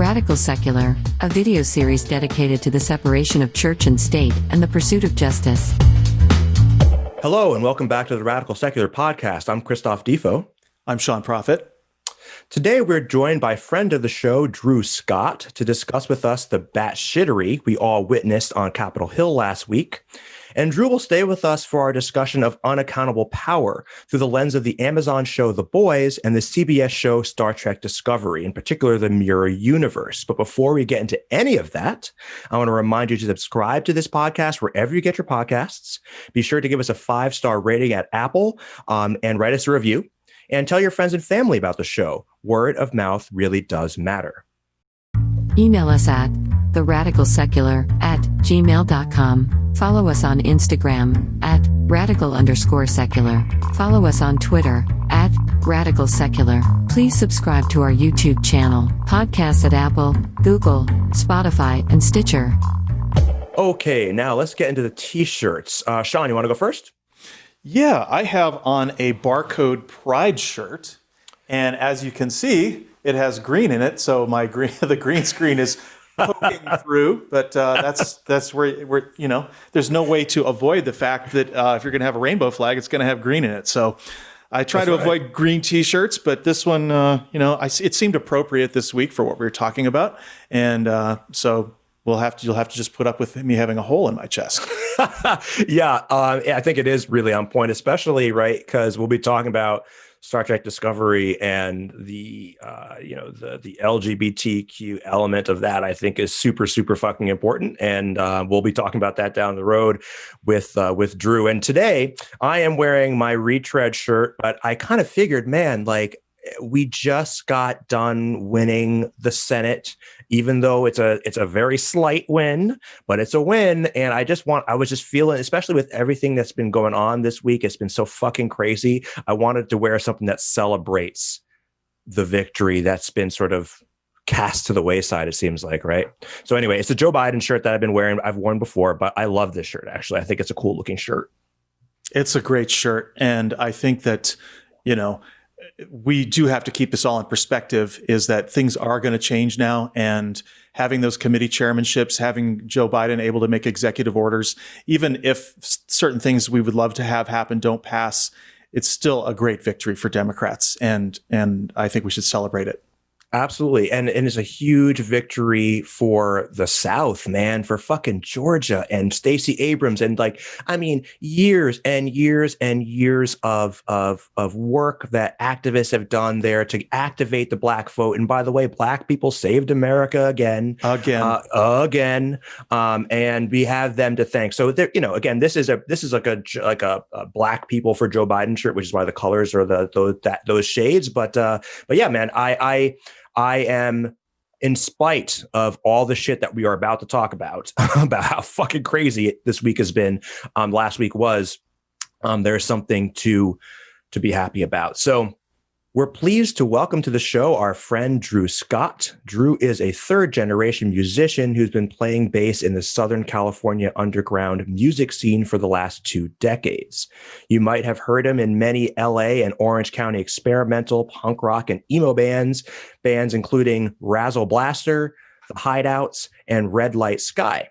Radical Secular, a video series dedicated to the separation of church and state and the pursuit of justice. Hello, and welcome back to the Radical Secular podcast. I'm Christophe Defo. I'm Sean Prophet. Today, we're joined by friend of the show, Drew Scott, to discuss with us the batshittery we all witnessed on Capitol Hill last week. And Drew will stay with us for our discussion of unaccountable power through the lens of the Amazon show The Boys and the CBS show Star Trek Discovery, in particular the Mirror Universe. But before we get into any of that, I want to remind you to subscribe to this podcast wherever you get your podcasts. Be sure to give us a 5-star rating at Apple and write us a review. And tell your friends and family about the show. Word of mouth really does matter. Email us at theradicalsecular@gmail.com. Follow us on Instagram at @radical_secular. Follow us on Twitter at @radicalsecular. Please subscribe to our YouTube channel, podcasts at Apple, Google, Spotify, and Stitcher. Okay, now let's get into the t-shirts. Sean, you want to go first? Yeah, I have on a barcode pride shirt, and as you can see, it has green in it. So the green screen is poking through, but that's where we're there's no way to avoid the fact that if you're going to have a rainbow flag, it's going to have green in it. So I try to avoid green T-shirts, but this one, it seemed appropriate this week for what we were talking about, and so you'll have to just put up with me having a hole in my chest. Yeah, I think it is really on point, especially because we'll be talking about Star Trek Discovery and the LGBTQ element of that. I think is super, super fucking important, and we'll be talking about that down the road with Drew. And today I am wearing my retread shirt, but I kind of figured, man, we just got done winning the Senate, even though it's a very slight win, but it's a win. And I was just feeling, especially with everything that's been going on this week, it's been so fucking crazy. I wanted to wear something that celebrates the victory that's been sort of cast to the wayside, it seems like, right? So anyway, it's a Joe Biden shirt that I've worn before, but I love this shirt, actually. I think it's a cool looking shirt. It's a great shirt. And I think that, we do have to keep this all in perspective, is that things are going to change now, and having those committee chairmanships, having Joe Biden able to make executive orders, even if certain things we would love to have happen don't pass, it's still a great victory for Democrats. And I think we should celebrate it. Absolutely. And it's a huge victory for the South, man, for fucking Georgia and Stacey Abrams. And years and years and years of work that activists have done there to activate the black vote. And by the way, black people saved America again. And we have them to thank. So there, again, this is like a black people for Joe Biden shirt, which is why the colors are those shades. But yeah, man, I am, in spite of all the shit that we are about to talk about how fucking crazy this week has been, last week was, there's something to be happy about. So we're pleased to welcome to the show our friend Drew Scott. Drew is a third-generation musician who's been playing bass in the Southern California underground music scene for the last 2 decades. You might have heard him in many LA and Orange County experimental, punk rock, and emo bands including Razzle Blaster, The Hideouts, and Red Light Sky.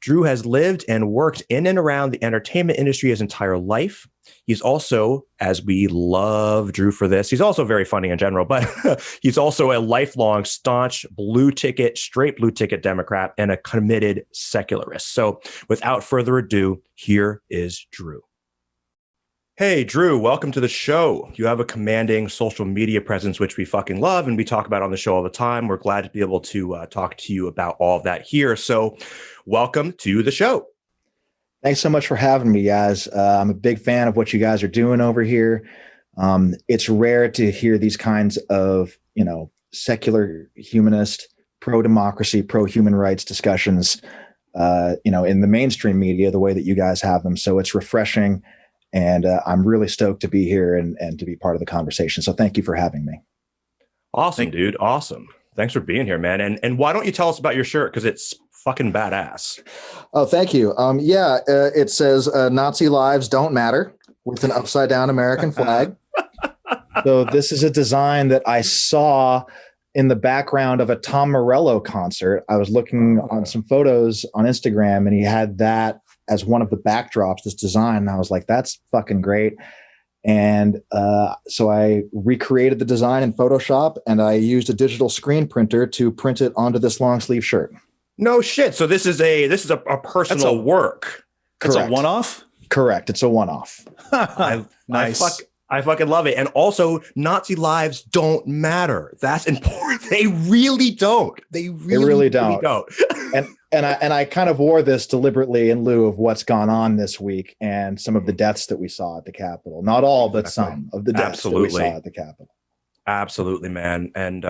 Drew has lived and worked in and around the entertainment industry his entire life. He's also, as we love Drew for this, he's also very funny in general, but he's also a lifelong, staunch, straight blue ticket Democrat and a committed secularist. So without further ado, here is Drew. Hey, Drew, welcome to the show. You have a commanding social media presence, which we fucking love, and we talk about on the show all the time. We're glad to be able to talk to you about all of that here. So welcome to the show. Thanks so much for having me, guys. I'm a big fan of what you guys are doing over here. It's rare to hear these kinds of, secular humanist, pro-democracy, pro-human rights discussions, in the mainstream media, the way that you guys have them. So it's refreshing. And I'm really stoked to be here and to be part of the conversation. So thank you for having me. Awesome, dude. Awesome. Thanks for being here, man. And why don't you tell us about your shirt? Because it's fucking badass. Oh, thank you. It says Nazi lives don't matter with an upside down American flag. So this is a design that I saw in the background of a Tom Morello concert. I was looking on some photos on Instagram, and he had that as one of the backdrops, this design. And I was like, that's fucking great. And so I recreated the design in Photoshop, and I used a digital screen printer to print it onto this long sleeve shirt. No shit. So this is a personal work. That's Correct. a one-off? Correct. It's a one-off. Nice. I fucking love it. And also, Nazi lives don't matter. That's important. They really don't. They really don't. and I kind of wore this deliberately in lieu of what's gone on this week and some of the deaths that we saw at the Capitol. Not all, but some of the deaths that we saw at the Capitol. Absolutely, man. And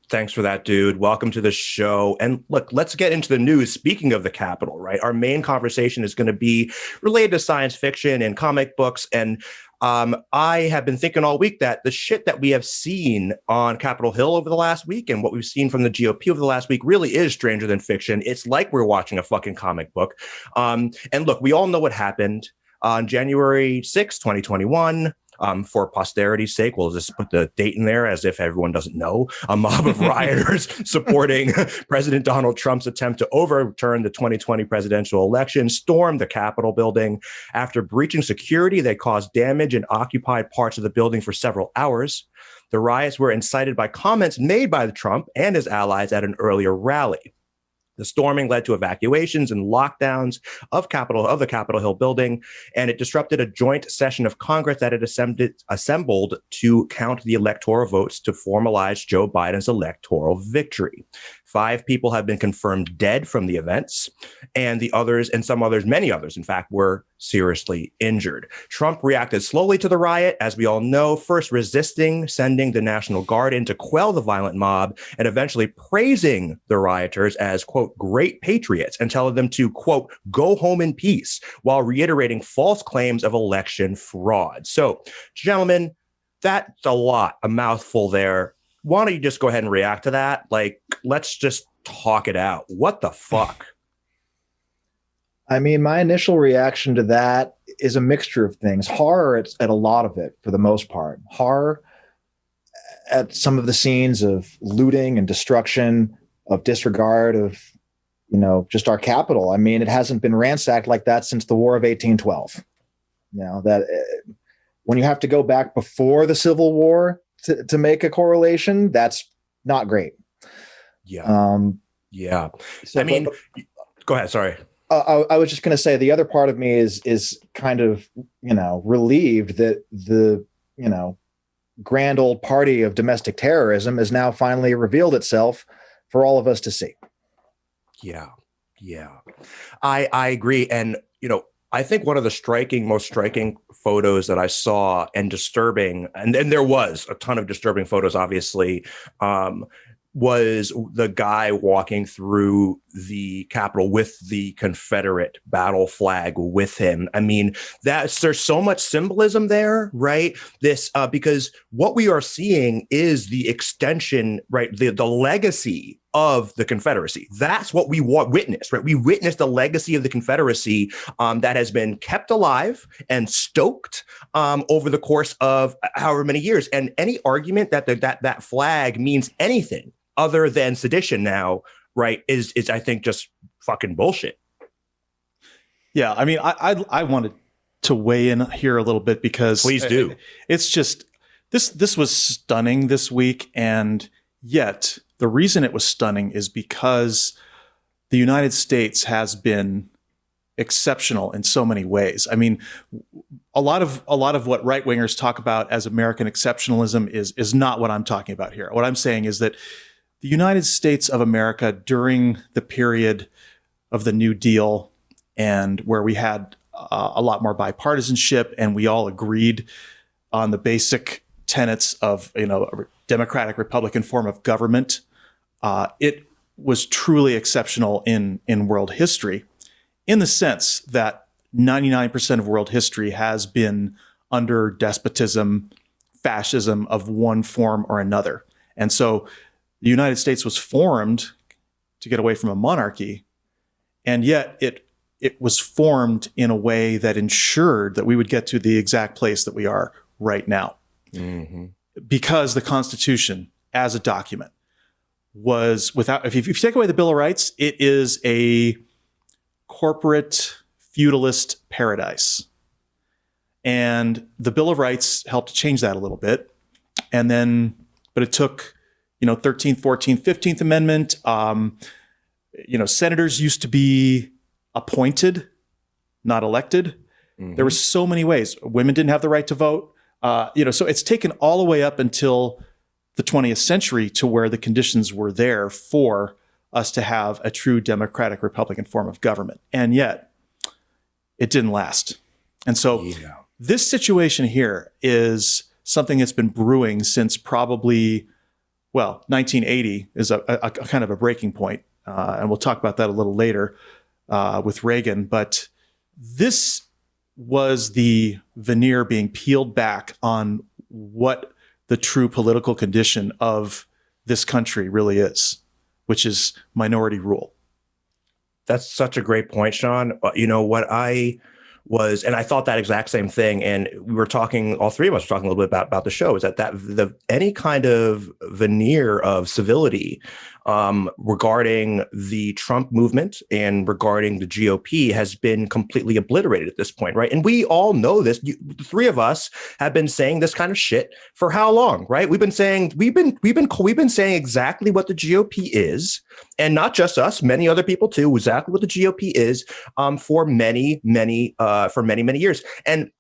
thanks for that, dude. Welcome to the show. And look, let's get into the news. Speaking of the Capitol, right? Our main conversation is going to be related to science fiction and comic books. And I have been thinking all week that the shit that we have seen on Capitol Hill over the last week and what we've seen from the GOP over the last week really is stranger than fiction. It's like we're watching a fucking comic book. And look, we all know what happened on January 6, 2021. For posterity's sake, we'll just put the date in there as if everyone doesn't know. A mob of rioters supporting President Donald Trump's attempt to overturn the 2020 presidential election stormed the Capitol building. After breaching security, they caused damage and occupied parts of the building for several hours. The riots were incited by comments made by Trump and his allies at an earlier rally. The storming led to evacuations and lockdowns of the Capitol Hill building, and it disrupted a joint session of Congress that had assembled to count the electoral votes to formalize Joe Biden's electoral victory. 5 people have been confirmed dead from the events, and many others, in fact, were seriously injured. Trump reacted slowly to the riot, as we all know, first resisting sending the National Guard in to quell the violent mob, and eventually praising the rioters as, quote, great patriots, and telling them to, quote, go home in peace, while reiterating false claims of election fraud. So, gentlemen, that's a mouthful there. Why don't you just go ahead and react to that? Like, let's just talk it out. What the fuck? I mean, my initial reaction to that is a mixture of things. Horror at a lot of it, for the most part. Horror at some of the scenes of looting and destruction, of disregard of, just our capital. I mean, it hasn't been ransacked like that since the War of 1812. When you have to go back before the Civil War to make a correlation, that's not great. Yeah. Yeah. So, go ahead. Sorry. I was just going to say the other part of me is kind of, relieved that the, grand old party of domestic terrorism has now finally revealed itself for all of us to see. Yeah. Yeah. I agree. And, I think one of the most striking photos that I saw and disturbing, and there was a ton of disturbing photos, obviously, was the guy walking through the Capitol with the Confederate battle flag with him. I mean, there's so much symbolism there, right? Because what we are seeing is the extension, right? The legacy of the Confederacy. That's what we witnessed, right? We witnessed the legacy of the Confederacy that has been kept alive and stoked over the course of however many years. And any argument that that flag means anything other than sedition now, right, is I think just fucking bullshit. Yeah, I mean, I wanted to weigh in here a little bit because please do. It's just this was stunning this week, and yet the reason it was stunning is because the United States has been exceptional in so many ways. I mean, a lot of what right wingers talk about as American exceptionalism is not what I'm talking about here. What I'm saying is that the United States of America during the period of the New Deal, and where we had a lot more bipartisanship and we all agreed on the basic tenets of a democratic Republican form of government, it was truly exceptional in world history, in the sense that 99% of world history has been under despotism, fascism of one form or another. And so the United States was formed to get away from a monarchy, and yet it was formed in a way that ensured that we would get to the exact place that we are right now. Mm-hmm. Because the Constitution, as a document, was without, if you take away the Bill of Rights, it is a corporate feudalist paradise. And the Bill of Rights helped change that a little bit. And then, but it took, 13th, 14th, 15th Amendment. Senators used to be appointed, not elected. Mm-hmm. There were so many ways. Women didn't have the right to vote. So it's taken all the way up until the 20th century to where the conditions were there for us to have a true democratic Republican form of government. And yet it didn't last. And so this situation here is something that's been brewing since probably, 1980 is a kind of a breaking point. And we'll talk about that a little later with Reagan. But this was the veneer being peeled back on what the true political condition of this country really is, which is minority rule. That's such a great point, Sean. What I was, and I thought that exact same thing. And we were talking, all three of us were talking a little bit about the show, is that any kind of veneer of civility regarding the Trump movement and regarding the GOP has been completely obliterated at this point, right? And we all know this. The three of us have been saying this kind of shit for how long, right? We've been saying exactly what the GOP is, and not just us, many other people too, exactly what the GOP is for many years. And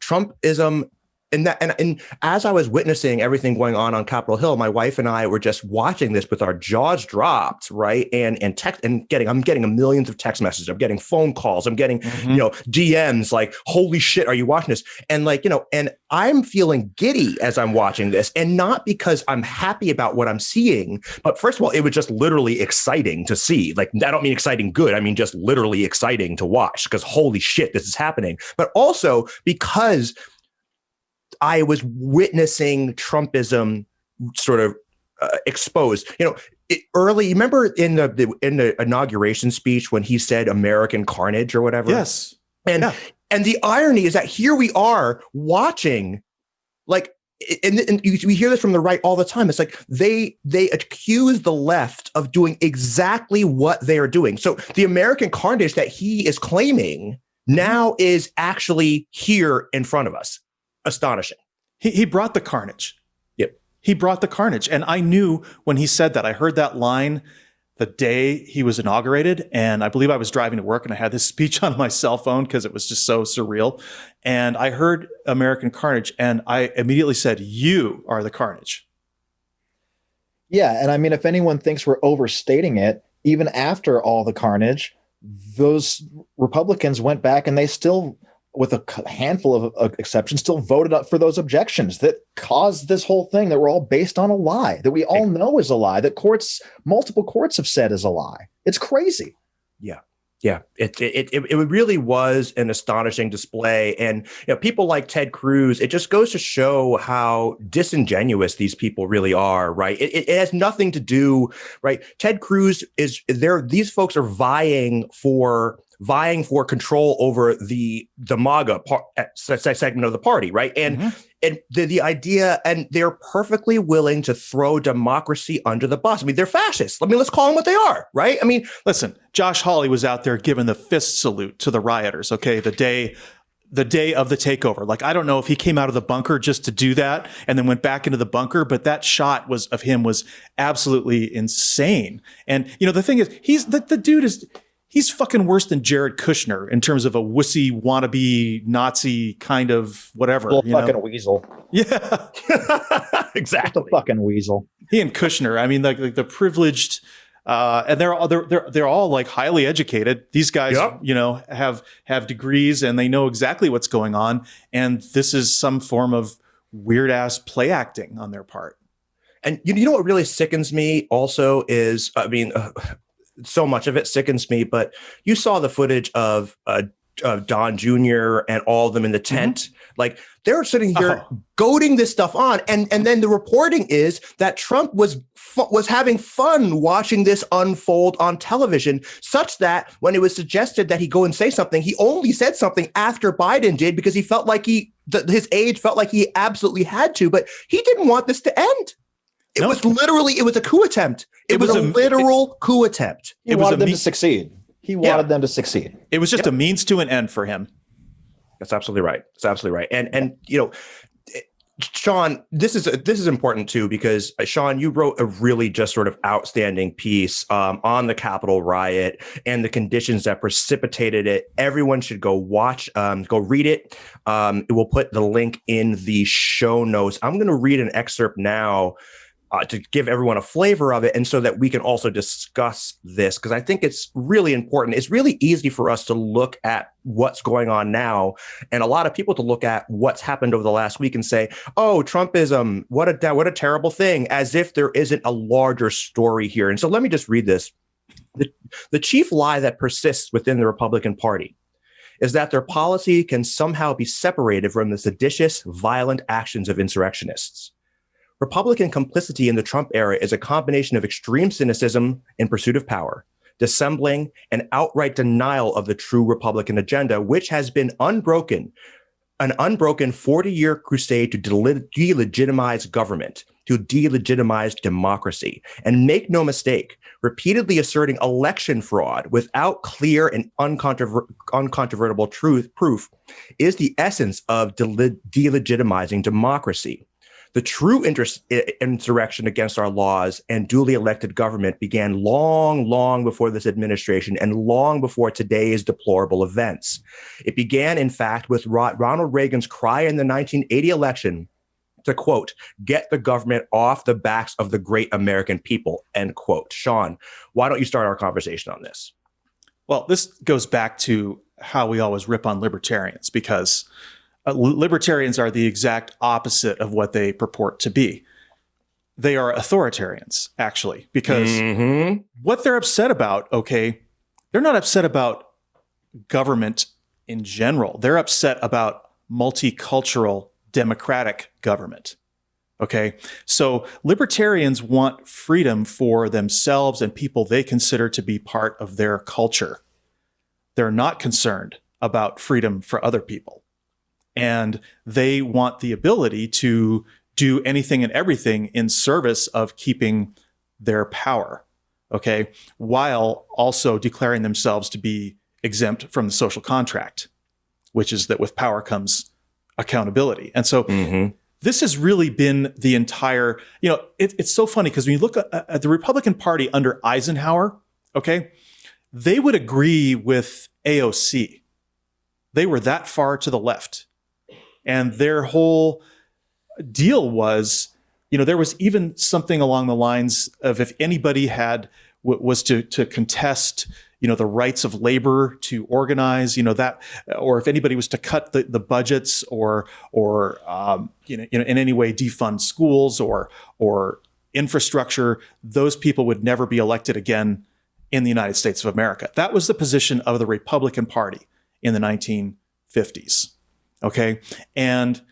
Trumpism. And as I was witnessing everything going on Capitol Hill, my wife and I were just watching this with our jaws dropped, right? And I'm getting millions of text messages. I'm getting phone calls. I'm getting, DMs like, holy shit, are you watching this? And and I'm feeling giddy as I'm watching this, and not because I'm happy about what I'm seeing, but first of all, it was just literally exciting to see. Like, I don't mean exciting good. I mean, just literally exciting to watch, because holy shit, this is happening. But also because I was witnessing Trumpism sort of exposed. Early, remember in the inauguration speech when he said "American carnage" or whatever? Yes. And the irony is that here we are watching, like, and we hear this from the right all the time. It's like they accuse the left of doing exactly what they are doing. So the American carnage that he is claiming now is actually here in front of us. Astonishing. He brought the carnage. Yep. He brought the carnage. And I knew when he said that, I heard that line the day he was inaugurated. And I believe I was driving to work and I had this speech on my cell phone because it was just so surreal. And I heard American carnage and I immediately said, "You are the carnage." Yeah. And I mean, if anyone thinks we're overstating it, even after all the carnage, those Republicans went back and they still, with a handful of exceptions, still voted up for those objections that caused this whole thing that were all based on a lie that we all know is a lie, that multiple courts have said is a lie. It's crazy. Yeah. Yeah, it really was an astonishing display. And people like Ted Cruz, it just goes to show how disingenuous these people really are, right? It has nothing to do, right? Ted Cruz is there. These folks are vying for control over the MAGA segment of the party, right? And and the idea, and they're perfectly willing to throw democracy under the bus. I mean, they're fascists. I mean, let's call them what they are, right? I mean, listen, Josh Hawley was out there giving the fist salute to the rioters, okay, the day of the takeover. Like, I don't know if he came out of the bunker just to do that and then went back into the bunker, but that shot of him was absolutely insane. And, the thing is, he's fucking worse than Jared Kushner in terms of a wussy wannabe Nazi kind of whatever. Fucking weasel. Yeah, exactly. The fucking weasel. He and Kushner. I mean, like the privileged, and they're all like highly educated. These guys, have degrees and they know exactly what's going on. And this is some form of weird ass play acting on their part. And you know what really sickens me also is, so much of it sickens me, but you saw the footage of Don Jr. and all of them in the tent. Like, they're sitting here goading this stuff on. And then the reporting is that Trump was having fun watching this unfold on television, such that when it was suggested that he go and say something, he only said something after Biden did, because he felt like his aide felt like he absolutely had to, but he didn't want this to end. It was a coup attempt. It was a literal coup attempt. He wanted them to succeed. He wanted them to succeed. It was just a means to an end for him. That's absolutely right. That's absolutely right. And you know, Sean, this is important too, because Sean, you wrote a really just sort of outstanding piece on the Capitol riot and the conditions that precipitated it. Everyone should go go read it. We'll put the link in the show notes. I'm going to read an excerpt now to give everyone a flavor of it, and so that we can also discuss this, because I think it's really important. It's really easy for us to look at what's going on now, and a lot of people to look at what's happened over the last week and say, "Oh, Trumpism, what a terrible thing," as if there isn't a larger story here. And so let me just read this. The chief lie that persists within the Republican Party is that their policy can somehow be separated from the seditious, violent actions of insurrectionists. Republican complicity in the Trump era is a combination of extreme cynicism in pursuit of power, dissembling, and outright denial of the true Republican agenda, which has been an unbroken 40-year crusade to delegitimize government, to delegitimize democracy. And make no mistake, repeatedly asserting election fraud without clear and uncontrovertible proof is the essence of delegitimizing democracy. The true insurrection against our laws and duly elected government began long before this administration and long before today's deplorable events. It began, in fact, with Ronald Reagan's cry in the 1980 election to, quote, "get the government off the backs of the great American people," end quote. Sean, why don't you start our conversation on this? Well, this goes back to how we always rip on libertarians, because libertarians are the exact opposite of what they purport to be. They are authoritarians, actually, because what they're upset about, okay, they're not upset about government in general. They're upset about multicultural democratic government. Okay, so libertarians want freedom for themselves and people they consider to be part of their culture. They're not concerned about freedom for other people. And they want the ability to do anything and everything in service of keeping their power, okay, while also declaring themselves to be exempt from the social contract, which is that with power comes accountability. And so this has really been the entire, you know, it's so funny because when you look at the Republican Party under Eisenhower, okay, they would agree with AOC. They were that far to the left. And their whole deal was, you know, there was even something along the lines of if anybody was to contest, you know, the rights of labor to organize, you know, that, or if anybody was to cut the budgets or you know, in any way defund schools or infrastructure, those people would never be elected again in the United States of America. That was the position of the Republican Party in the 1950s. Okay. And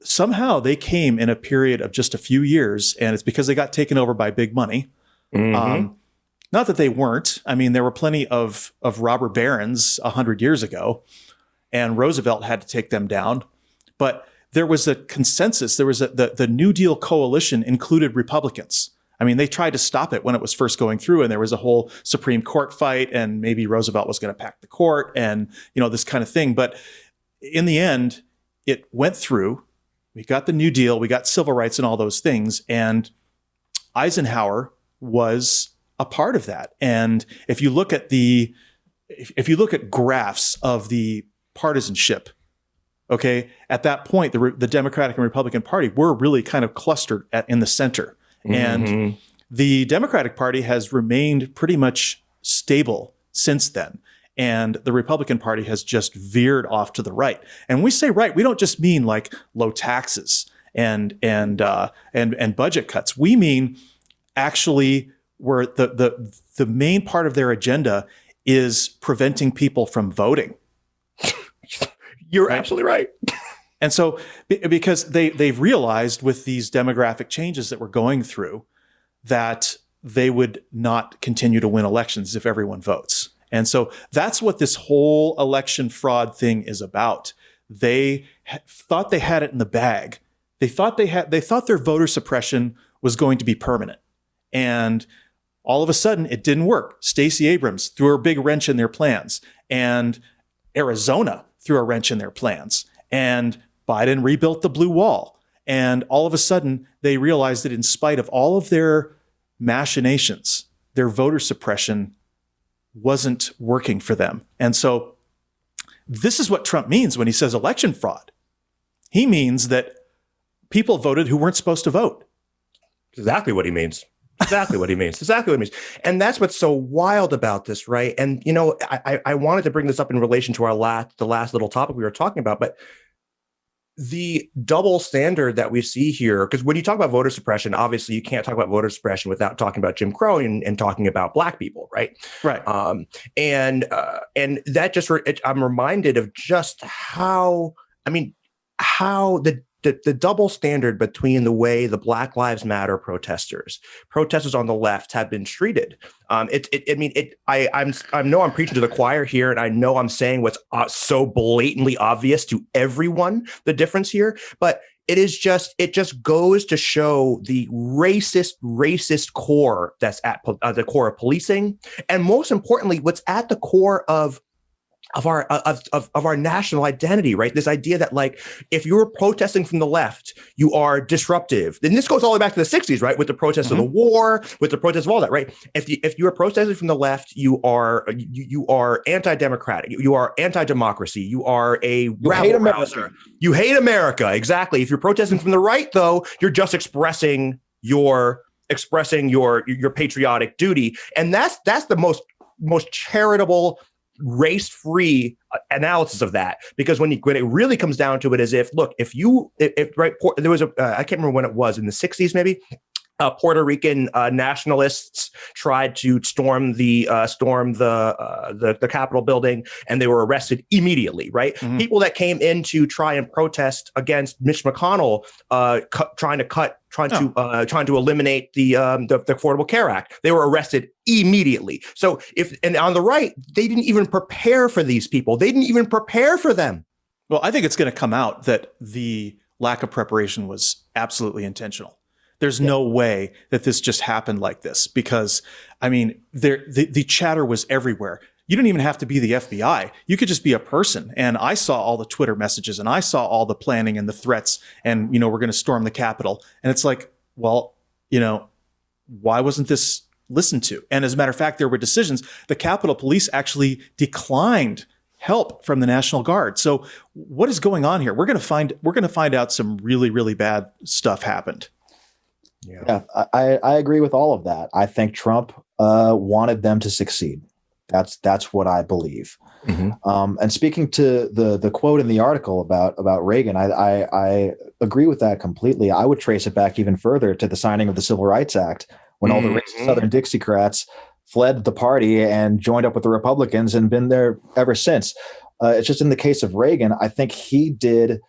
somehow they came in a period of just a few years, and it's because they got taken over by big money. Not that they weren't. I mean, there were plenty of robber barons 100 years ago, and Roosevelt had to take them down. But there was a consensus. There was the New Deal coalition included Republicans. I mean, they tried to stop it when it was first going through, and there was a whole Supreme Court fight, and maybe Roosevelt was going to pack the court and, you know, this kind of thing. But in the end, it went through. We got the New Deal, we got civil rights and all those things. And Eisenhower was a part of that. And if you look at graphs of the partisanship, okay, at that point, the Democratic and Republican Party were really kind of clustered in the center. And the Democratic Party has remained pretty much stable since then. And the Republican Party has just veered off to the right. And when we say right, we don't just mean like low taxes and budget cuts. We mean actually where the main part of their agenda is preventing people from voting. You're absolutely right. And so because they've realized with these demographic changes that we're going through that they would not continue to win elections if everyone votes. And so that's what this whole election fraud thing is about. They thought they had it in the bag. They thought their voter suppression was going to be permanent. And all of a sudden, it didn't work. Stacey Abrams threw a big wrench in their plans, and Arizona threw a wrench in their plans, and Biden rebuilt the blue wall. And all of a sudden, they realized that in spite of all of their machinations, their voter suppression wasn't working for them. And so this is what Trump means when he says election fraud. He means that people voted who weren't supposed to vote. Exactly what he means. Exactly what he means. Exactly what he means. And that's what's so wild about this, right? And, you know, I wanted to bring this up in relation to the last little topic we were talking about, but the double standard that we see here, because when you talk about voter suppression, obviously you can't talk about voter suppression without talking about Jim Crow and talking about Black people, right? Right. And that just, I'm reminded of just how the double standard between the way the Black Lives Matter protesters on the left have been treated. I know I'm preaching to the choir here, and I know I'm saying what's so blatantly obvious to everyone, the difference here, but it just goes to show the racist core that's at the core of policing, and most importantly, what's at the core of our national identity, right? This idea that, like, if you're protesting from the left, you are disruptive. And this goes all the way back to the 60s, right? With the protests of the war, with the protests of all that, right? If you are protesting from the left, you are anti-democratic, you are anti-democracy, you are a rabble rouser. You hate America, exactly. If you're protesting from the right, though, you're just expressing your patriotic duty, and that's the most charitable, race-free analysis of that, because when it really comes down to it, is if there was I can't remember when it was, in the 60s maybe, Puerto Rican nationalists tried to storm the Capitol building, and they were arrested immediately. Right, people that came in to try and protest against Mitch McConnell trying to eliminate the Affordable Care Act, they were arrested immediately. So and on the right, they didn't even prepare for these people. They didn't even prepare for them. Well, I think it's going to come out that the lack of preparation was absolutely intentional. There's no way that this just happened like this, because, I mean, the chatter was everywhere. You didn't even have to be the FBI. You could just be a person. And I saw all the Twitter messages, and I saw all the planning and the threats, and, you know, we're going to storm the Capitol. And it's like, well, you know, why wasn't this listened to? And as a matter of fact, there were decisions. The Capitol Police actually declined help from the National Guard. So what is going on here? We're going to find out some really, really bad stuff happened. Yeah, I agree with all of that. I think Trump wanted them to succeed. That's what I believe. And speaking to the quote in the article about Reagan, I agree with that completely. I would trace it back even further to the signing of the Civil Rights Act, when all the racist Southern Dixiecrats fled the party and joined up with the Republicans and been there ever since. It's just in the case of Reagan, I think he did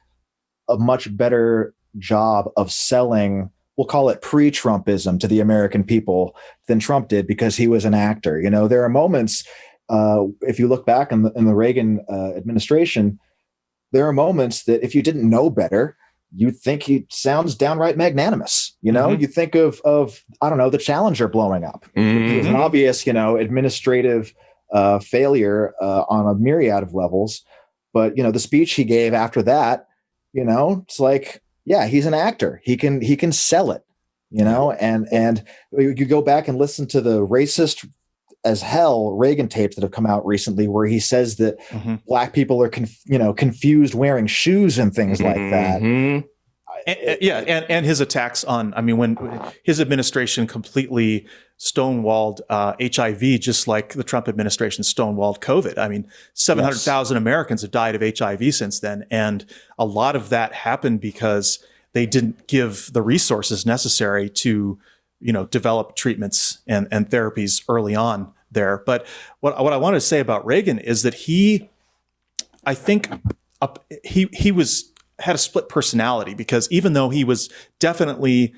a much better job of selling, we'll call it pre-Trumpism, to the American people than Trump did, because he was an actor. You know, there are moments, if you look back in the Reagan administration, there are moments that if you didn't know better, you think he sounds downright magnanimous. You know, you think of I don't know, the Challenger blowing up. It was an obvious, you know, administrative failure on a myriad of levels. But, you know, the speech he gave after that, you know, it's like, yeah, he's an actor. He can sell it, you know, and you go back and listen to the racist as hell Reagan tapes that have come out recently, where he says that Black people are confused wearing shoes and things like that. And his attacks on, I mean, when his administration completely stonewalled HIV, just like the Trump administration stonewalled COVID. I mean, 700,000 Americans have died of HIV since then. And a lot of that happened because they didn't give the resources necessary to, you know, develop treatments and therapies early on there. But what I wanted to say about Reagan is that he had a split personality, because even though he was definitely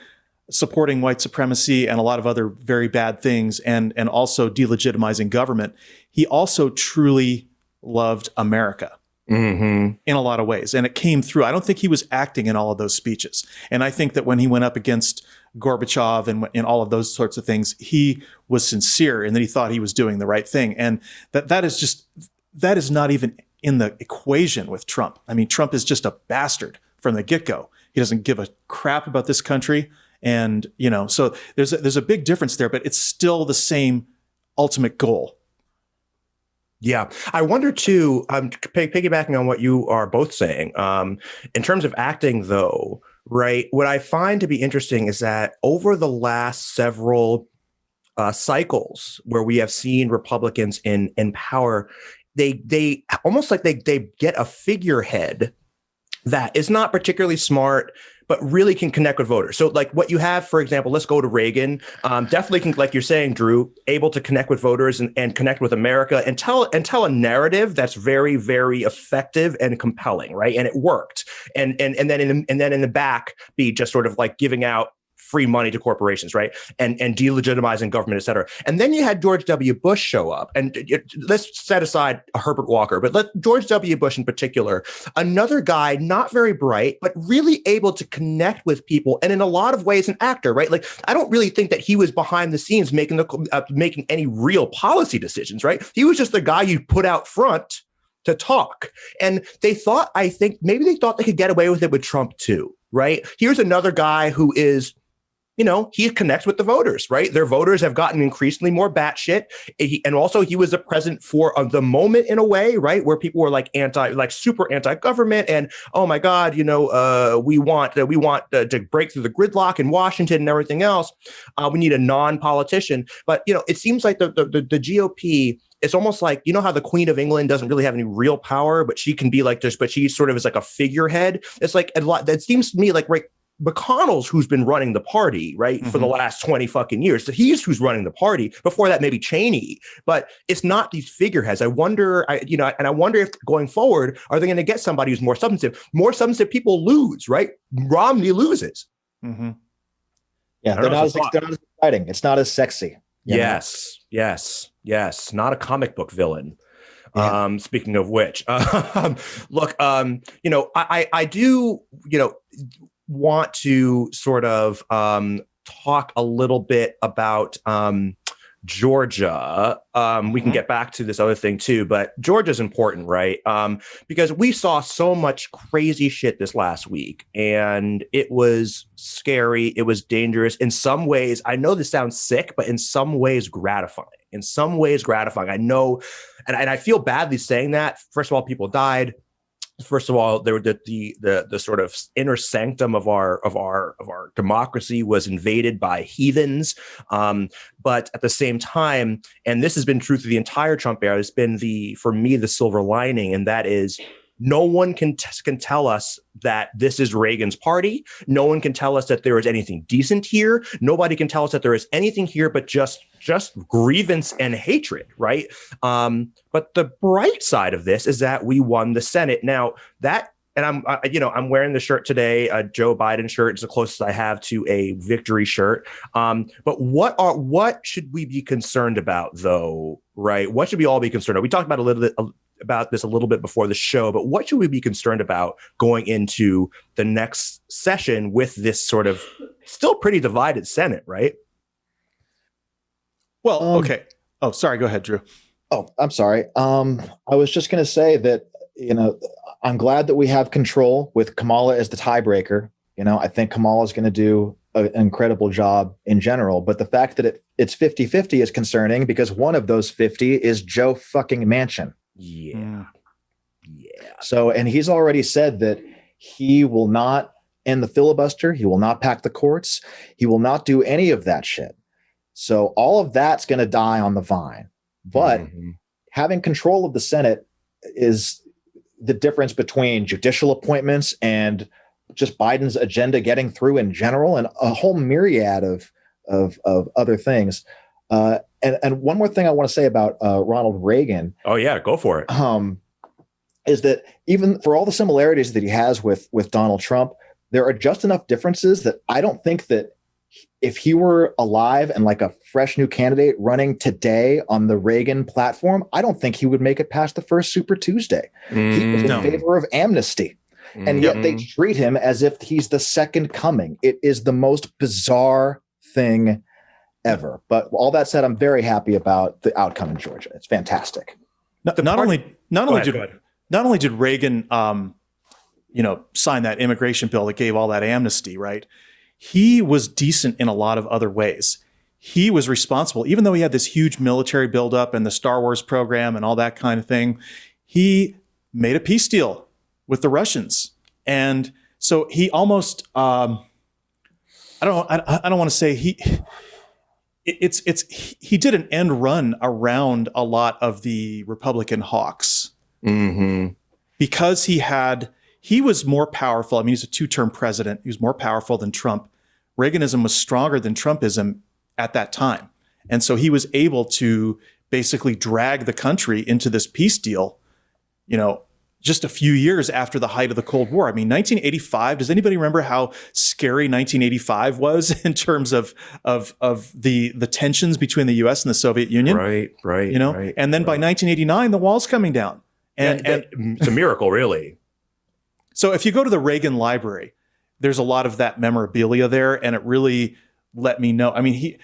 supporting white supremacy and a lot of other very bad things, and also delegitimizing government, he also truly loved America. Mm-hmm. in a lot of ways. And it came through. I don't think he was acting in all of those speeches. And I think that when he went up against Gorbachev and all of those sorts of things, he was sincere and that he thought he was doing the right thing. And that is not even in the equation with Trump. I mean, Trump is just a bastard from the get-go. He doesn't give a crap about this country. And, so there's a big difference there, but it's still the same ultimate goal. Yeah. I wonder too, piggybacking on what you are both saying, in terms of acting though, right? What I find to be interesting is that over the last several cycles where we have seen Republicans in power, they almost like they get a figurehead that is not particularly smart, but really can connect with voters. So like what you have, for example, let's go to Reagan, definitely can, like you're saying, Drew, able to connect with voters and connect with America and tell a narrative that's very, very effective and compelling, right? And it worked. And then in the back be just sort of like giving out free money to corporations, right? And delegitimizing government, et cetera. And then you had George W. Bush show up. And let's set aside Herbert Walker, but let George W. Bush in particular, another guy, not very bright, but really able to connect with people. And in a lot of ways, an actor, right? Like, I don't really think that he was behind the scenes making any real policy decisions, right? He was just the guy you put out front to talk. And they thought they could get away with it with Trump too, right? Here's another guy who is, he connects with the voters, right? Their voters have gotten increasingly more batshit. And also he was a president for the moment in a way, right? Where people were like super anti-government and, oh my God, we want to break through the gridlock in Washington and everything else. We need a non-politician. But, it seems like the GOP, it's almost like, how the Queen of England doesn't really have any real power, but she can be like this, but she sort of is like a figurehead. It's like a lot that seems to me like, right, McConnell's who's been running the party, right, for the last 20 fucking years. So he's who's running the party. Before that, maybe Cheney, but it's not these figureheads. I wonder, and I wonder if going forward, are they going to get somebody who's more substantive? More substantive people lose, right? Romney loses. Mm-hmm. Yeah, they're not as exciting. It's not as sexy. Yes. Not a comic book villain. Yeah. Speaking of which, look, I do, want to sort of talk a little bit about Georgia. We can get back to this other thing too, but Georgia's important, right? Because we saw so much crazy shit this last week and it was scary. It was dangerous. In some ways, I know this sounds sick, but in some ways gratifying. I know, and I feel badly saying that. First of all, people died. First of all, there were the sort of inner sanctum of our democracy was invaded by heathens. But at the same time, and this has been true through the entire Trump era, it's been for me the silver lining, and that is no one can tell us that this is Reagan's party. No one can tell us that there is anything decent here. Nobody can tell us that there is anything here but just grievance and hatred, right? But the bright side of this is that we won the Senate. Now and I'm wearing the shirt today, a Joe Biden shirt. It's the closest I have to a victory shirt. But what should we be concerned about, though? Right? What should we all be concerned about? We talked about this a little bit before the show, but what should we be concerned about going into the next session with this sort of still pretty divided Senate, right? Well, okay. Oh, sorry. Go ahead, Drew. Oh, I'm sorry. I was just going to say that, I'm glad that we have control with Kamala as the tiebreaker. I think Kamala is going to do an incredible job in general, but the fact that it's 50-50 is concerning because one of those 50 is Joe fucking Manchin. Yeah. So, and he's already said that he will not end the filibuster. He will not pack the courts. He will not do any of that shit. So all of that's going to die on the vine. But having control of the Senate is the difference between judicial appointments and just Biden's agenda getting through in general, and a whole myriad of other things. And one more thing I want to say about Ronald Reagan. Oh yeah, go for it. Is that even for all the similarities that he has with Donald Trump, there are just enough differences that I don't think that if he were alive and like a fresh new candidate running today on the Reagan platform, I don't think he would make it past the first Super Tuesday. He was in favor of amnesty. And yet they treat him as if he's the second coming. It is the most bizarre thing ever. But all that said, I'm very happy about the outcome in Georgia. It's fantastic. Not only did Reagan, sign that immigration bill that gave all that amnesty, right? He was decent in a lot of other ways. He was responsible, even though he had this huge military buildup and the Star Wars program and all that kind of thing. He made a peace deal with the Russians, and so he almost I don't want to say he did an end run around a lot of the Republican hawks because he was more powerful. I mean, he's a two-term president. He was more powerful than Trump. Reaganism was stronger than Trumpism at that time, and so he was able to basically drag the country into this peace deal, just a few years after the height of the Cold War. I mean, 1985, does anybody remember how scary 1985 was in terms of the tensions between the US and the Soviet Union? Right. And then by 1989, the wall's coming down. And it's a miracle, really. So if you go to the Reagan Library, there's a lot of that memorabilia there, and it really let me know. I mean,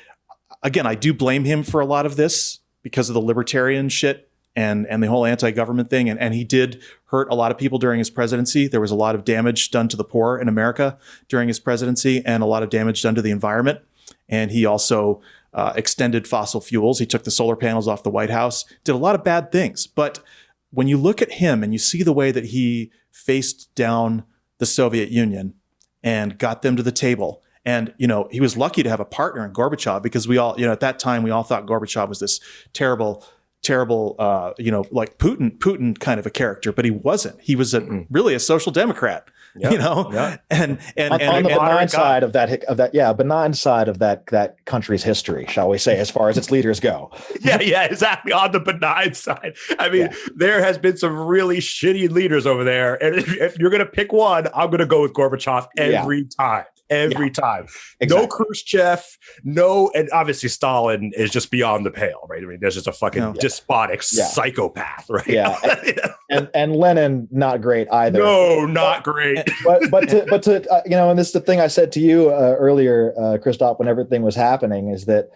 I do blame him for a lot of this because of the libertarian shit and the whole anti-government thing. And he did hurt a lot of people during his presidency. There was a lot of damage done to the poor in America during his presidency and a lot of damage done to the environment. And he also extended fossil fuels. He took the solar panels off the White House, did a lot of bad things. But when you look at him and you see the way that he faced down the Soviet Union and got them to the table, and, he was lucky to have a partner in Gorbachev, because we all, at that time, we all thought Gorbachev was this terrible, like Putin kind of a character, but he wasn't. He was really a social democrat, and on the benign side of that, benign side of that country's history, shall we say, as far as its leaders go. Yeah, exactly. On the benign side. I mean, there has been some really shitty leaders over there. And if you're going to pick one, I'm going to go with Gorbachev every time. Every time. Exactly. No Khrushchev, and obviously Stalin is just beyond the pale, right? I mean, there's just a fucking despotic psychopath, right? Yeah. and Lenin, not great either. No, not great. but to and this is the thing I said to you earlier, Christophe, when everything was happening, is that,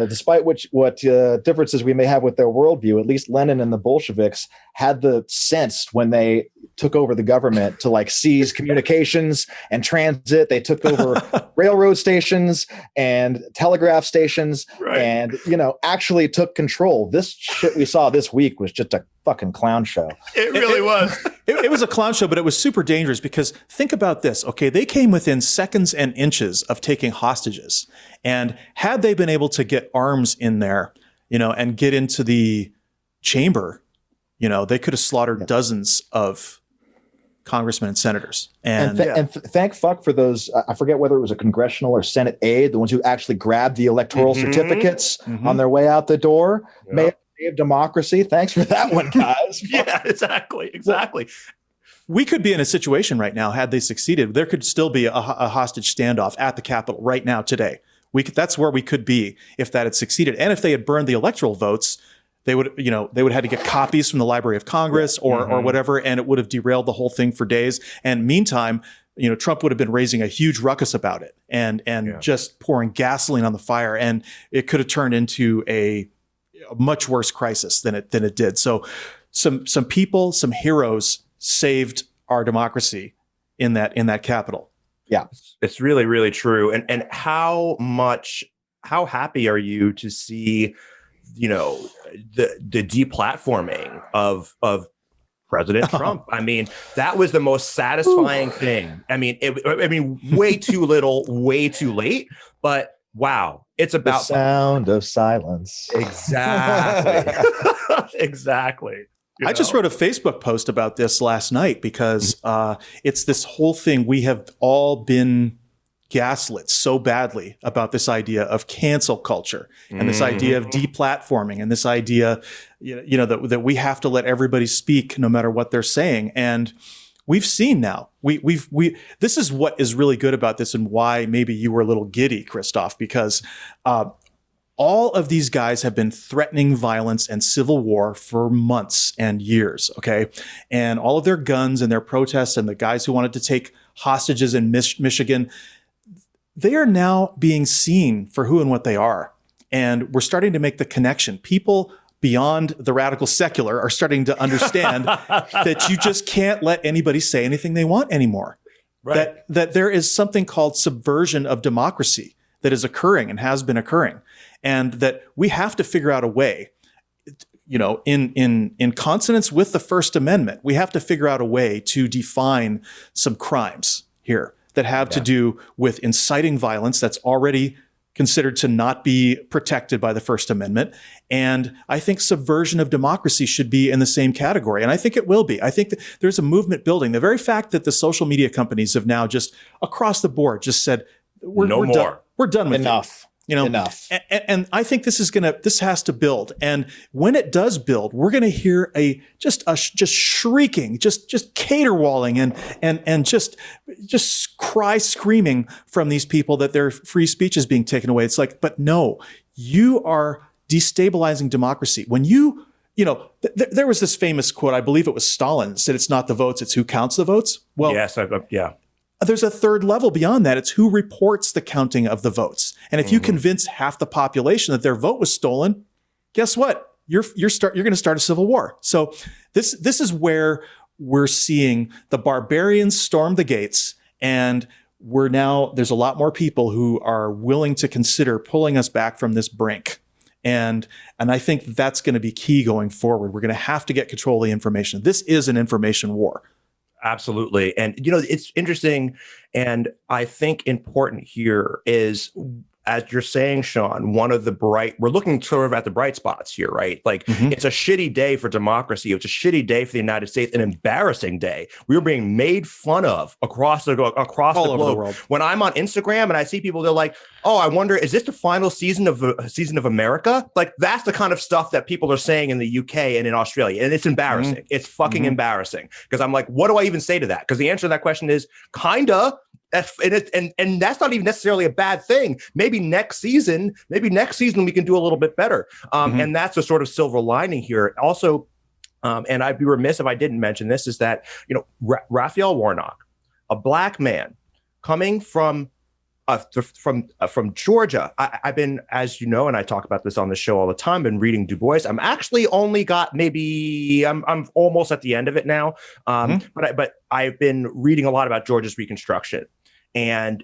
despite what differences we may have with their worldview, at least Lenin and the Bolsheviks had the sense when they took over the government to seize communications and transit. They took over railroad stations and telegraph stations and, actually took control. This shit we saw this week was just a fucking clown show. It really was. It was a clown show, but it was super dangerous, because think about this. Okay, they came within seconds and inches of taking hostages. And had they been able to get arms in there, and get into the chamber, they could have slaughtered dozens of congressmen and senators. And thank fuck for those, I forget whether it was a congressional or Senate aide, the ones who actually grabbed the electoral certificates on their way out the door. Yeah. May have saved democracy. Thanks for that one, guys. Yeah, exactly. We could be in a situation right now, had they succeeded, there could still be a hostage standoff at the Capitol right now today. That's where we could be if that had succeeded. And if they had burned the electoral votes, they would have had to get copies from the Library of Congress or whatever, and it would have derailed the whole thing for days. And meantime, Trump would have been raising a huge ruckus about it and just pouring gasoline on the fire, and it could have turned into a much worse crisis than it did. So some people, some heroes saved our democracy in that Capitol. Yeah, it's really, really true. And how happy are you to see, the deplatforming of President Trump? I mean, that was the most satisfying thing. I mean, way too little, way too late, but wow, it's about the sound of silence. Exactly. Exactly. I just wrote a Facebook post about this last night because it's this whole thing. We have all been gaslit so badly about this idea of cancel culture and this idea of deplatforming and this idea, that we have to let everybody speak no matter what they're saying. And we've seen now. This is what is really good about this, and why maybe you were a little giddy, Christophe, because all of these guys have been threatening violence and civil war for months and years, okay? And all of their guns and their protests and the guys who wanted to take hostages in Michigan, they are now being seen for who and what they are. And we're starting to make the connection. People beyond the radical secular are starting to understand that you just can't let anybody say anything they want anymore. Right. That there is something called subversion of democracy that is occurring and has been occurring. And that we have to figure out a way, you know, in consonance with the First Amendment, we have to figure out a way to define some crimes here that have to do with inciting violence that's already considered to not be protected by the First Amendment. And I think subversion of democracy should be in the same category. And I think it will be. I think that there's a movement building. The very fact that the social media companies have now just across the board just said, we're done with enough. You know, enough. And I think this has to build. And when it does build, we're going to hear just shrieking, just caterwauling and just cry screaming from these people that their free speech is being taken away. It's like, but no, you are destabilizing democracy. When you know, there was this famous quote, I believe it was Stalin, said it's not the votes, it's who counts the votes. Well, yes, yeah. There's a third level beyond that. It's who reports the counting of the votes. And if you convince half the population that their vote was stolen, guess what? You're going to start a civil war. So this is where we're seeing the barbarians storm the gates, and there's a lot more people who are willing to consider pulling us back from this brink. And I think that's going to be key going forward. We're going to have to get control of the information. This is an information war. Absolutely. And, you know, it's interesting. And I think important here is, as you're saying, Sean, we're looking sort of at the bright spots here, right? Like, it's a shitty day for democracy. It's a shitty day for the United States, an embarrassing day. We were being made fun of across the globe. The world. When I'm on Instagram and I see people, they're like, oh, I wonder, is this the final season of America? Like, that's the kind of stuff that people are saying in the UK and in Australia. And it's embarrassing. It's fucking embarrassing. Because I'm like, what do I even say to that? Because the answer to that question is kinda. And that's not even necessarily a bad thing. Maybe next season we can do a little bit better. And that's a sort of silver lining here. Also, and I'd be remiss if I didn't mention this, is that, you know, Raphael Warnock, a black man coming from Georgia. I've been, as you know, and I talk about this on the show all the time, been reading Du Bois. I'm actually only got I'm almost at the end of it now. But I've been reading a lot about Georgia's Reconstruction and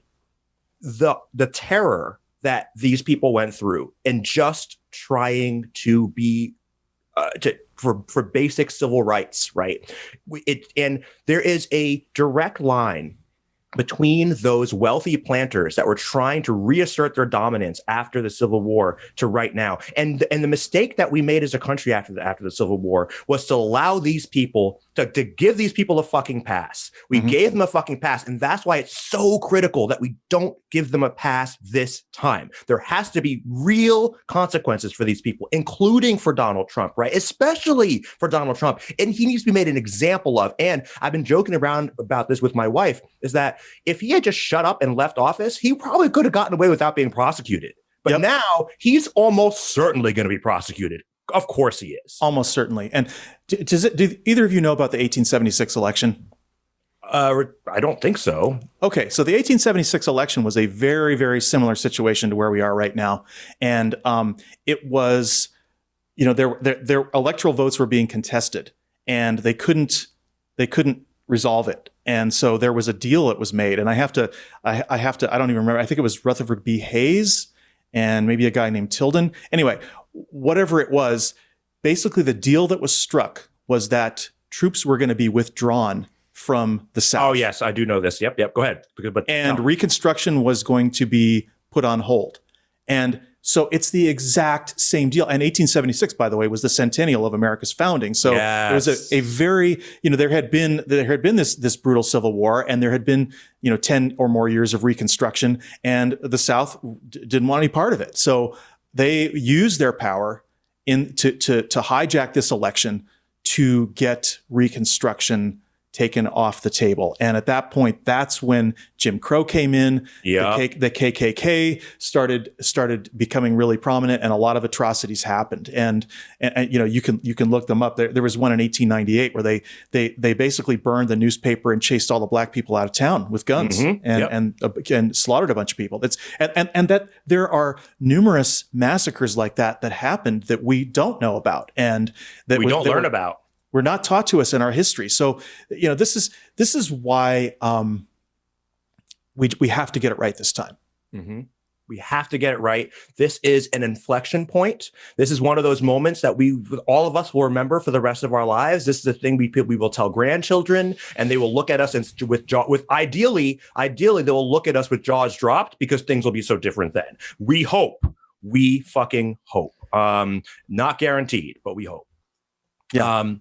the terror that these people went through and just trying to be for basic civil rights, right? And there is a direct line between those wealthy planters that were trying to reassert their dominance after the Civil War to right now. And the mistake that we made as a country after the Civil War was to allow these people to give these people a fucking pass. We gave them a fucking pass. And that's why it's so critical that we don't give them a pass this time. There has to be real consequences for these people, including for Donald Trump, right? Especially for Donald Trump. And he needs to be made an example of. And I've been joking around about this with my wife, is that if he had just shut up and left office, he probably could have gotten away without being prosecuted. But now he's almost certainly going to be prosecuted. Of course he is. Almost certainly. And do either of you know about the 1876 election? I don't think so. Okay, so the 1876 election was a very, very similar situation to where we are right now. And it was, you know, their electoral votes were being contested, and they couldn't resolve it. And so there was a deal that was made. And I don't even remember. I think it was Rutherford B. Hayes and maybe a guy named Tilden. Anyway, whatever it was, basically the deal that was struck was that troops were going to be withdrawn from the South. Oh, yes, I do know this. Yep. Go ahead. And Reconstruction was going to be put on hold. And so it's the exact same deal. And 1876, by the way, was the centennial of America's founding. So there was a very, you know, there had been this brutal Civil War, and there had been, you know, 10 or more years of Reconstruction, and the South didn't want any part of it. So they used their power to hijack this election to get Reconstruction taken off the table. And at that point, that's when Jim Crow came in. Yeah. The KKK started becoming really prominent, and a lot of atrocities happened. And you know, you can look them up. There was one in 1898 where they basically burned the newspaper and chased all the black people out of town with guns and slaughtered a bunch of people. And that there are numerous massacres like that happened that we don't know about and that we don't learn about. Were not taught to us in our history. So, you know, this is why we have to get it right this time. Mm-hmm. We have to get it right. This is an inflection point. This is one of those moments that all of us will remember for the rest of our lives. This is the thing we will tell grandchildren, and they will look at us and ideally they will look at us with jaws dropped because things will be so different then. We hope. We fucking hope. Not guaranteed, but we hope. Yeah.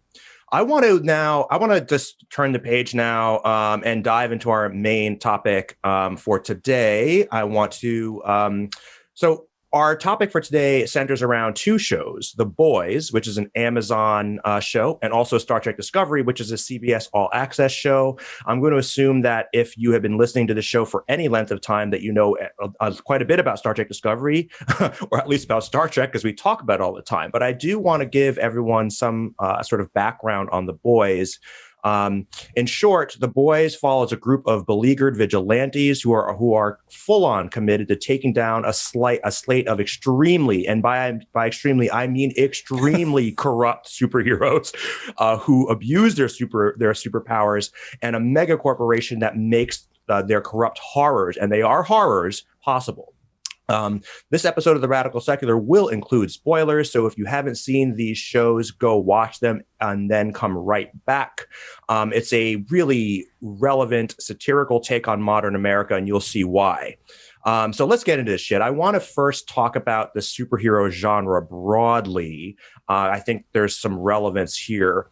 I want to just turn the page now and dive into our main topic for today. I want to, so our topic for today centers around two shows, The Boys, which is an Amazon show, and also Star Trek Discovery, which is a CBS All Access show. I'm going to assume that if you have been listening to the show for any length of time, that you know quite a bit about Star Trek Discovery, or at least about Star Trek, because we talk about it all the time. But I do want to give everyone some sort of background on The Boys. In short, The Boys follows a group of beleaguered vigilantes who are full on committed to taking down a slate of extremely, and by extremely I mean extremely corrupt superheroes who abuse their superpowers, and a mega corporation that makes their corrupt horrors, and they are horrors, possible. This episode of The Radical Secular will include spoilers, so if you haven't seen these shows, go watch them and then come right back. It's a really relevant, satirical take on modern America, and you'll see why. So let's get into this shit. I want to first talk about the superhero genre broadly. I think there's some relevance here.